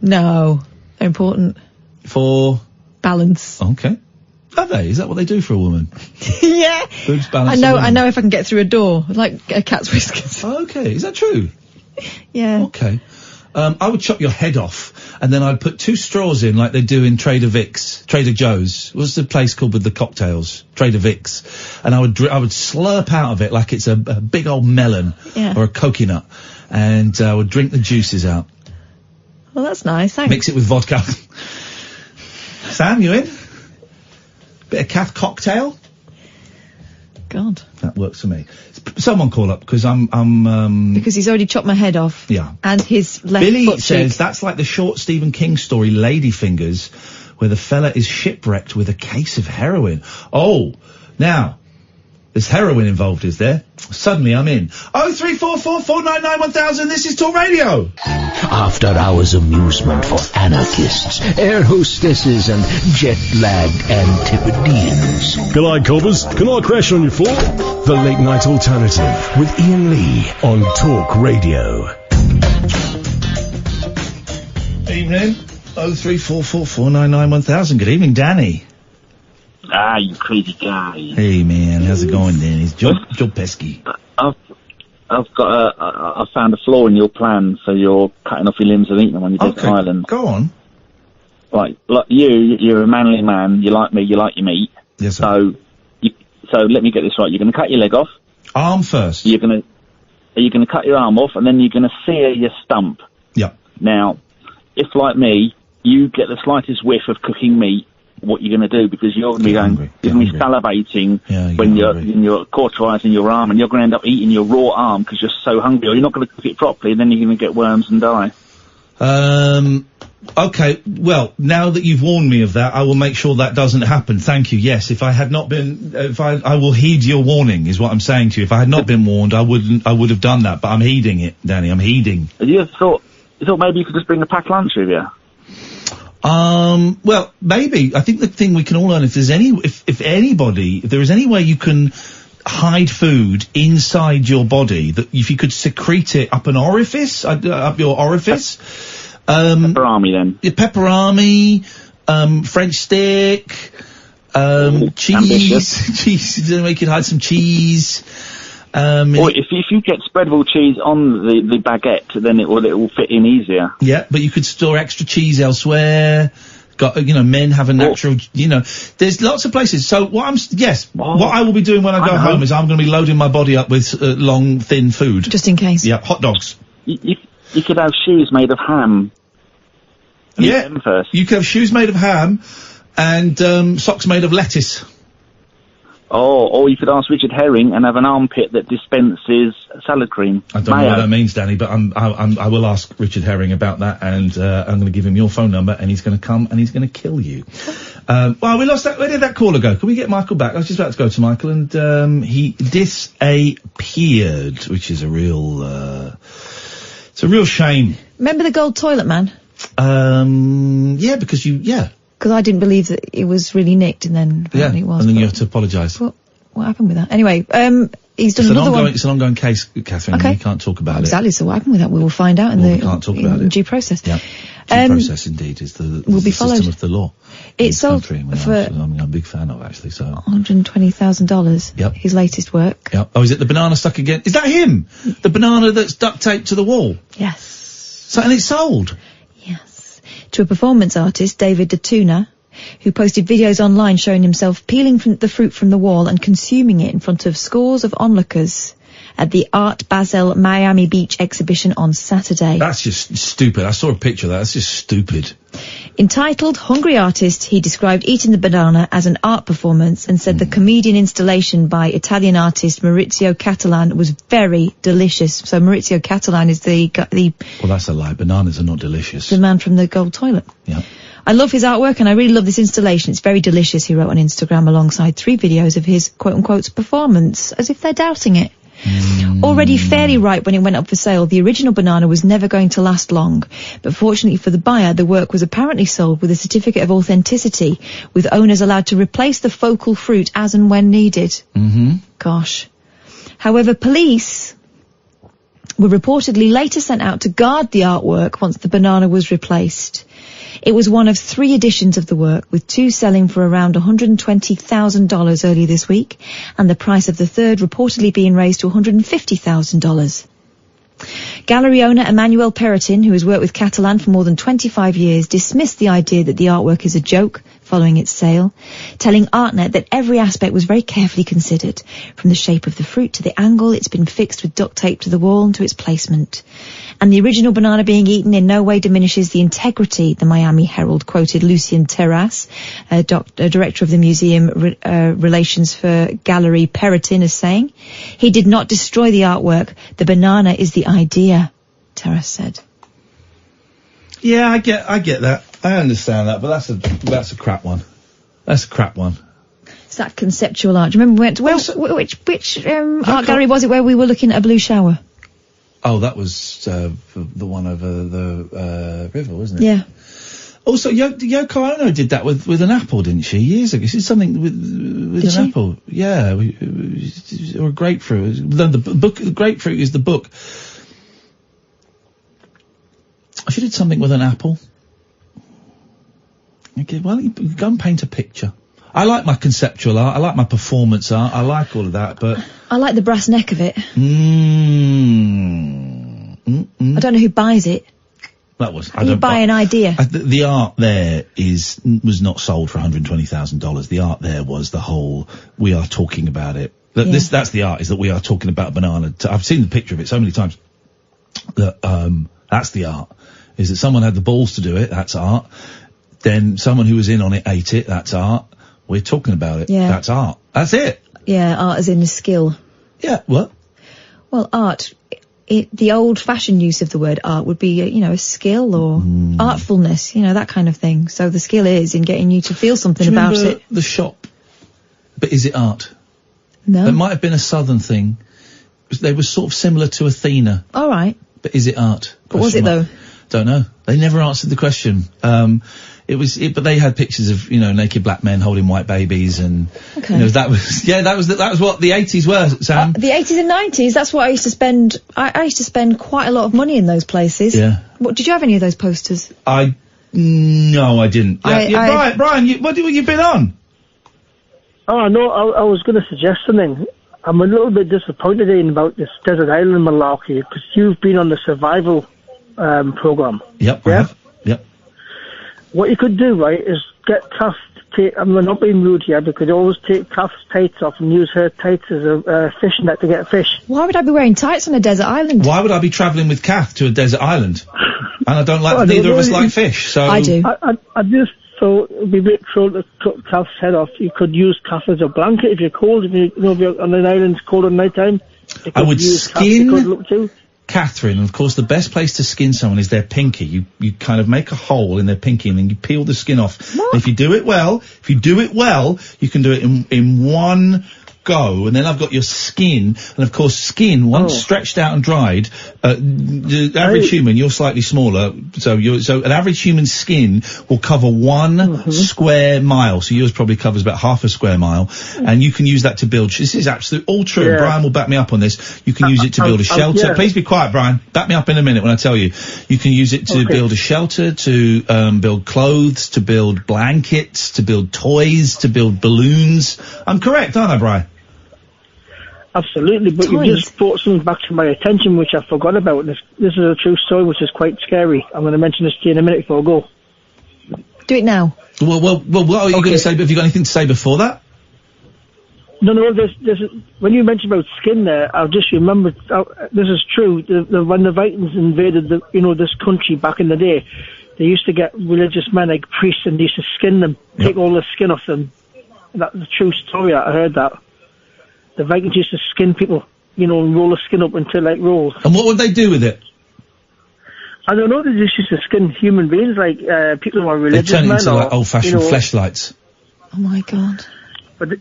No. They're important. For? Balance. Okay. Are they? Is that what they do for a woman? Yeah. Boobs balance. I know if I can get through a door, like a cat's whiskers. Okay. Is that true? Yeah. Okay. I would chop your head off, and then I'd put 2 straws in, like they do in Trader Joe's. What's the place called with the cocktails? Trader Vic's. And I would slurp out of it like it's a big old melon or a coconut, and I would drink the juices out. Well, that's nice. Thanks. Mix it with vodka. Sam, you in? Bit of calf cocktail. God. That works for me. Someone call up, because because he's already chopped my head off. Yeah. And his left Billy foot says cheek. that's like the short Stephen King story, Ladyfingers, where the fella is shipwrecked with a case of heroin. Oh, now, there's heroin involved, is there? Suddenly I'm in. 0344 499 1000, this is Talk Radio. After hours amusement for anarchists, air hostesses and jet-lagged Antipodeans. G'day, coppers. Can I crash on your floor? The Late Night Alternative with Iain Lee on Talk Radio. Evening. 0344 499 1000. Good evening, Danny. Ah, you crazy guy. Hey, man. How's it going, Danny? It's Joe Pesky. I found a flaw in your plan for your cutting off your limbs and eating them on your desert island. Go on. Right, like you're a manly man, you like me, you like your meat. Yes, sir. So let me get this right. You're going to cut your leg off. Arm first. Are you going to cut your arm off, and then you're going to sear your stump. Yeah. Now, if like me, you get the slightest whiff of cooking meat, what you're going to do, because you're going to be salivating when you're cauterizing your arm, and you're going to end up eating your raw arm because you're so hungry, or you're not going to cook it properly, and then you're going to get worms and die. Okay, well, now that you've warned me of that, I will make sure that doesn't happen. Thank you. Yes, if I had not been, I will heed your warning, is what I'm saying to you. If I had not been warned, I would have done that, but I'm heeding it, Danny, I'm heeding. You thought maybe you could just bring a packed lunch with you? Well, maybe. I think the thing we can all learn, if there is any way you can hide food inside your body, that if you could secrete it up an orifice, up your orifice. Pepperami then. Your pepperami, French stick, Cheese. We could hide some cheese. Or if you get spreadable cheese on the baguette, then it will fit in easier. Yeah, but you could store extra cheese elsewhere. Men have a natural, there's lots of places. So what I will be doing when I go home is I'm going to be loading my body up with long, thin food. Just in case. Yeah, hot dogs. You could have shoes made of ham. Yeah, you could have shoes made of ham and socks made of lettuce. Or you could ask Richard Herring and have an armpit that dispenses salad cream. I don't know what that means, Danny, but I will ask Richard Herring about that, and I'm going to give him your phone number, and he's going to come and he's going to kill you. We lost that. Where did that caller go? Can we get Michael back? I was just about to go to Michael, and he disappeared, which is a real, it's a real shame. Remember the gold toilet man? Yeah, because Because I didn't believe that it was really nicked, and then apparently it was. And then you have to apologise. What happened with that? Anyway, he's done another one. It's an ongoing case, Catherine. Okay. We can't talk about it. Exactly. So what happened with that? We will find out we can't talk about it. due process. Yeah. Due process, indeed, is the system of the law. It's sold for I'm a big fan of, actually. So $120,000. Yep. His latest work. Yep. Oh, is it the banana stuck again? Is that him? The banana that's duct taped to the wall? Yes. So, and it's sold? Yes. To a performance artist, David DeTuna, who posted videos online showing himself peeling the fruit from the wall and consuming it in front of scores of onlookers at the Art Basel Miami Beach exhibition on Saturday. That's just stupid. I saw a picture of that. That's just stupid. Entitled Hungry Artist, he described eating the banana as an art performance and said the comedian installation by Italian artist Maurizio Catalan was very delicious. So Maurizio Catalan is the Well, that's a lie. Bananas are not delicious. The man from the gold toilet. Yeah. I love his artwork and I really love this installation. It's very delicious, he wrote on Instagram alongside 3 videos of his quote-unquote performance, as if they're doubting it. Already fairly ripe when it went up for sale, the original banana was never going to last long. But fortunately for the buyer, the work was apparently sold with a certificate of authenticity, with owners allowed to replace the focal fruit as and when needed. Mm-hmm. Gosh. However, police were reportedly later sent out to guard the artwork once the banana was replaced. It was one of 3 editions of the work, with 2 selling for around $120,000 earlier this week, and the price of the third reportedly being raised to $150,000. Gallery owner Emmanuel Peritin, who has worked with Catalan for more than 25 years, dismissed the idea that the artwork is a joke following its sale, telling ArtNet that every aspect was very carefully considered, from the shape of the fruit to the angle it's been fixed with duct tape to the wall and to its placement. And the original banana being eaten in no way diminishes the integrity, the Miami Herald quoted Lucien Terrace, director of the museum relations for Gallery Peritin, as saying. He did not destroy the artwork. The banana is the idea, Terrace said. Yeah, I get that. I understand that, but that's a crap one. That's a crap one. It's that conceptual art. Do you remember we went to which art gallery was it where we were looking at a blue shower? Oh, that was the one over the river, wasn't it? Yeah. Also, Yoko Ono did that with an apple, didn't she? Years ago. She did something with an apple. Yeah, or a grapefruit. The book, grapefruit is the book. She did something with an apple. Okay, well, you go and paint a picture. I like my conceptual art. I like my performance art. I like all of that, but I like the brass neck of it. I don't know who buys it. That was. You buy an idea. The art there was not sold for $120,000. The art there was the whole. We are talking about it. That's the art. Is that we are talking about a banana. I've seen the picture of it so many times. That's the art. Is that someone had the balls to do it? That's art. Then someone who was in on it ate it. That's art. We're talking about it. Yeah. That's art. That's it. Yeah, art as in a skill. Yeah. What? Well, art. The old-fashioned use of the word art would be, a skill or artfulness, that kind of thing. So the skill is in getting you to feel something about it. The shop? But is it art? No. It might have been a southern thing. They were sort of similar to Athena. All right. But is it art? But was it though? Don't know. They never answered the question. But they had pictures of, naked black men holding white babies and, that was what the 80s were, Sam. The 80s and 90s, that's what I used to spend. I used to spend quite a lot of money in those places. Yeah. Did you have any of those posters? No, I didn't. Brian, what have you been on? Oh, no, I was going to suggest something. I'm a little bit disappointed in about this desert island malarkey, because you've been on the survival program. Yep, yeah? I have. Yep. What you could do, right, is get Kath to take, I'm not being rude here, but could always take Kath's tights off and use her tights as a fishing net to get fish. Why would I be wearing tights on a desert island? Why would I be travelling with Kath to a desert island? And I don't like, neither of us like fish, so... I do. I just thought it would be a bit cruel to cut Kath's head off. You could use Kath as a blanket if you're cold, if you're on an island cold at night time. I would skin Catherine, and of course the best place to skin someone is their pinky. You kind of make a hole in their pinky and then you peel the skin off. If you do it well, you can do it in one go, and then I've got your skin, and of course skin, once stretched out and dried, the average human, you're slightly smaller, so an average human skin will cover 1 square mile, so yours probably covers about half a square mile, and you can use that to build, this is absolutely all true, Yeah. Brian will back me up on this, you can use it to build a shelter, please be quiet Brian, back me up in a minute when I tell you, you can use it to build a shelter, to build clothes, to build blankets, to build toys, to build balloons. I'm correct, aren't I, Brian? Absolutely, but you just brought something back to my attention which I forgot about. This is a true story which is quite scary. I'm going to mention this to you in a minute before I go. Do it now. Well, what are you going to say? Have you got anything to say before that? No, this when you mentioned about skin there, I've just remembered, this is true, when the Vikings invaded this country back in the day, they used to get religious men like priests and they used to skin them, take all the skin off them. That's a true story, I heard that. The Vikings used to skin people, and roll the skin up into like rolls. And what would they do with it? I don't know, they just used to skin human beings, like people who are religious men. They turn it into like old-fashioned fleshlights. Oh my God. But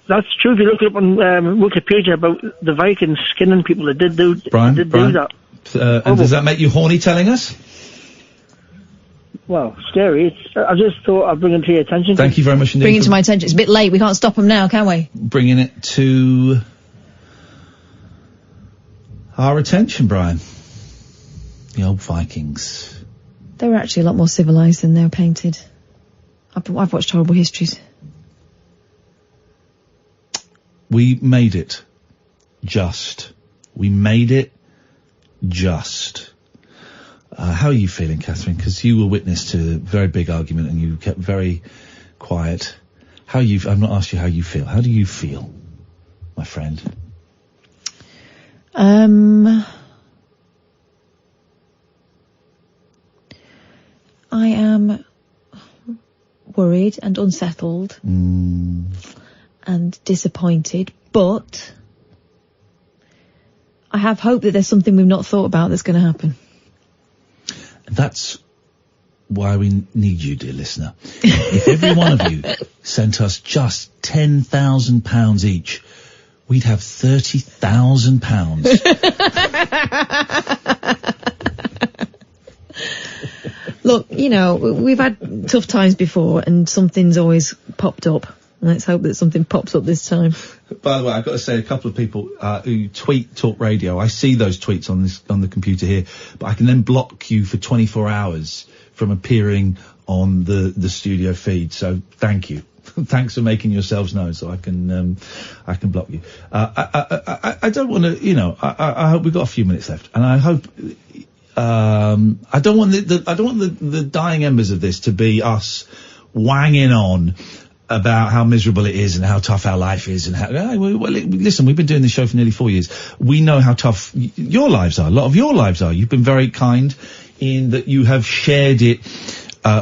that's true, if you look it up on Wikipedia about the Vikings skinning people, they did do that. And does that make you horny telling us? Well, scary. I just thought I'd bring it to your attention. Thank you very much indeed. Bring it to my attention. It's a bit late. We can't stop them now, can we? Bringing it to our attention, Brian. The old Vikings. They were actually a lot more civilised than they were painted. I've watched horrible histories. We made it. We made it just. How are you feeling, Catherine? Because you were witness to a very big argument and you kept very quiet. I've not asked you how you feel. How do you feel, my friend? I am worried and unsettled and disappointed, but I have hope that there's something we've not thought about that's going to happen. That's why we need you, dear listener. If every one of you sent us just £10,000 each, we'd have £30,000. Look, we've had tough times before and something's always popped up. Let's hope that something pops up this time. By the way, I've got to say, a couple of people who tweet Talk Radio, I see those tweets on the computer here, but I can then block you for 24 hours from appearing on the studio feed. So thank you. Thanks for making yourselves known, so I can block you. I don't want to, I hope we've got a few minutes left, and I hope. I don't want the dying embers of this to be us wanging on about how miserable it is and how tough our life is and how, listen, we've been doing this show for nearly 4 years. We know how tough your lives are. A lot of your lives are. You've been very kind in that you have shared it,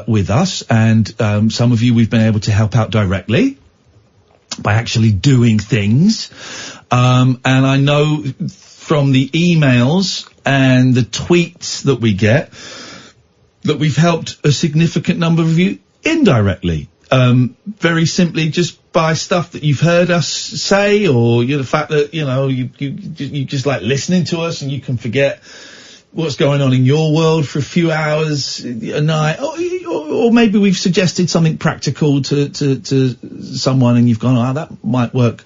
with us, and, some of you we've been able to help out directly by actually doing things. And I know from the emails and the tweets that we get that we've helped a significant number of you indirectly. Very simply just by stuff that you've heard us say, or the fact that, you just like listening to us and you can forget what's going on in your world for a few hours a night, or maybe we've suggested something practical to someone and you've gone, that might work,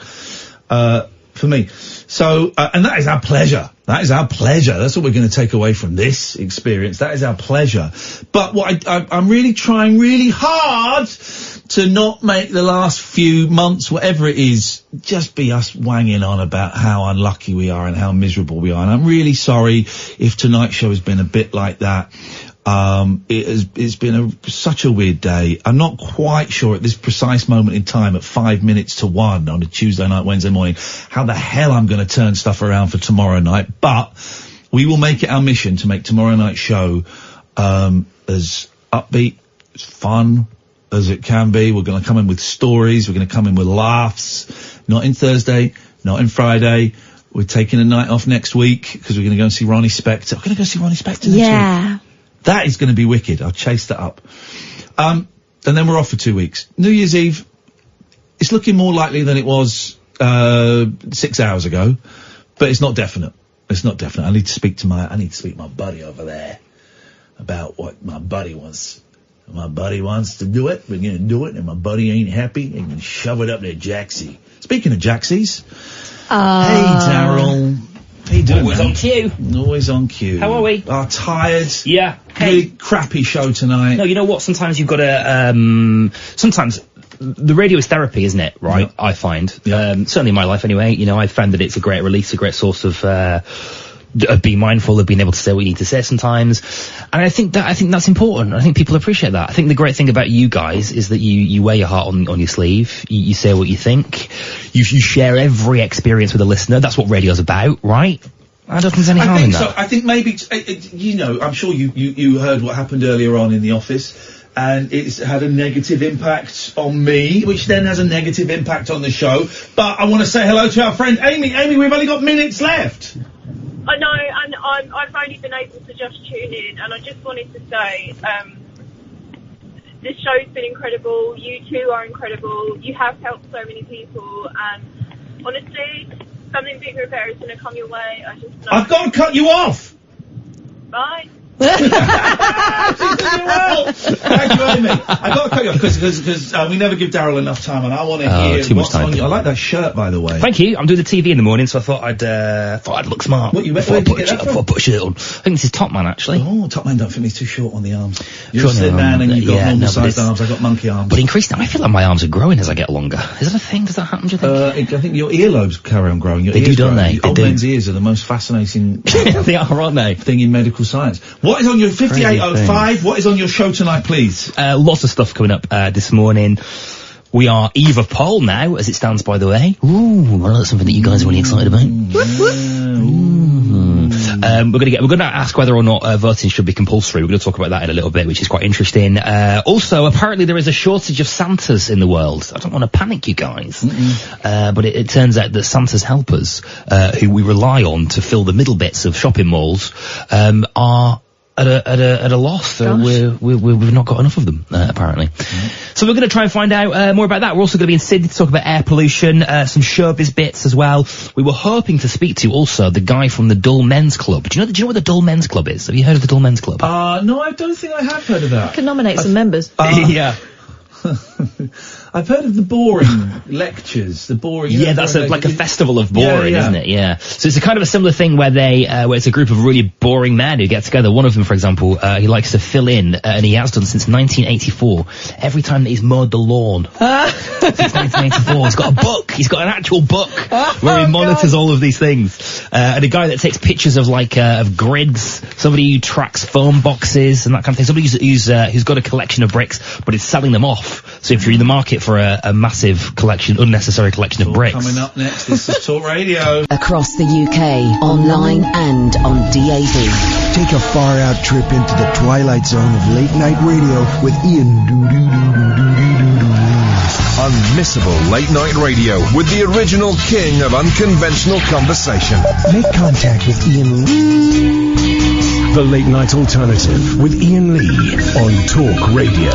For me. So, and that is our pleasure. That is our pleasure. That's what we're going to take away from this experience. That is our pleasure. But what I'm really trying really hard to not make the last few months, whatever it is, just be us wanging on about how unlucky we are and how miserable we are. And I'm really sorry if tonight's show has been a bit like that. It's been such a weird day. I'm not quite sure at this precise moment in time at 5 minutes to 1 on a Tuesday night, Wednesday morning, how the hell I'm going to turn stuff around for tomorrow night. But we will make it our mission to make tomorrow night's show, as upbeat, as fun as it can be. We're going to come in with stories. We're going to come in with laughs. Not in Thursday, not in Friday. We're taking a night off next week because we're going to go and see Ronnie Spector. We're going to go see Ronnie Spector next week. That is going to be wicked. I'll chase that up. And then we're off for 2 weeks. New Year's Eve, it's looking more likely than it was 6 hours ago, but it's not definite. It's not definite. I need to speak to my buddy over there about what my buddy wants. My buddy wants to do it. We're going to do it, and my buddy ain't happy. He can shove it up there, Jaxie. Speaking of Jaxies, hey, Daryl. How you doing, Always man? on cue. Always on cue. How are we? Tired. Yeah. Really crappy show tonight. No, you know what? Sometimes you've got to, sometimes the radio is therapy, isn't it? Right? Yeah. I find. Certainly in my life anyway. You know, I've found that it's a great release, a great source of being mindful of being able to say what you need to say sometimes. And I think that's important. I think people appreciate that. I think the great thing about you guys is that you wear your heart on your sleeve. You say what you think. You share every experience with a listener. That's what radio's about, right? I don't think there's any harm in that. So. I think maybe, you know, I'm sure you heard what happened earlier on in the office, and it's had a negative impact on me, which then has a negative impact on the show. But I want to say hello to our friend Amy. Amy, we've only got minutes left. I know, and I've only been able to just tune in, and I just wanted to say, this show's been incredible. You two are incredible. You have helped so many people, and honestly, something bigger and better is going to come your way. I've got to cut you off. Bye. Thank you, Amy. I got to cut you off because we never give Daryl enough time, and I want to hear what's on you. I like that shirt, by the way. Thank you. I'm doing the TV in the morning, so I thought I'd look smart. What, where'd you get that from? I put a shirt on. I think this is Top Man, actually. Oh, Top Man don't fit me, too short on the arms. You're a slim man and you've got normal sized arms. I've got monkey arms. But increasingly, I feel like my arms are growing as I get longer. Is that a thing? Does that happen, do you think? I think your earlobes carry on growing. Your they ears do, don't they? Old men's ears are the most fascinating they are, aren't they? thing in medical science. What is on your 5805? What is on your show tonight, please? Lots of stuff coming up this morning. We are eve of poll now, as it stands, by the way. Ooh, well, that's something that you guys are really excited about. We're gonna ask whether or not voting should be compulsory. We're gonna talk about that in a little bit, which is quite interesting. Also, apparently there is a shortage of Santas in the world. I don't want to panic you guys, but it turns out that Santa's helpers, who we rely on to fill the middle bits of shopping malls, are at a loss. So we've not got enough of them, apparently. So we're going to try and find out more about that. We're also going to be in Sydney to talk about air pollution, some showbiz bits as well. We were hoping to speak to also the guy from the Dull Men's Club. Do you know what the Dull Men's Club is? Have you heard of the Dull Men's Club? No, I don't think I have heard of that. I can nominate some members. Yeah. I've heard of the boring lectures, the boring... Yeah, that's like a festival of boring, isn't it? Yeah. So it's a kind of a similar thing where where it's a group of really boring men who get together. One of them, for example, he likes to fill in, and he has done since 1984, every time that he's mowed the lawn. Since 1984. He's got a book. He's got an actual book where he monitors all of these things. And a guy that takes pictures of of grids, somebody who tracks phone boxes and that kind of thing. Somebody who's got a collection of bricks, but is selling them off. So if you're in the market for a massive unnecessary collection of bricks. Coming up next, this is Talk Radio. Across the UK, online and on DAB. Take a far-out trip into the twilight zone of late-night radio with Iain Unmissable late-night radio with the original king of unconventional conversation. Make contact with Iain The Late Night Alternative with Iain Lee on Talk Radio.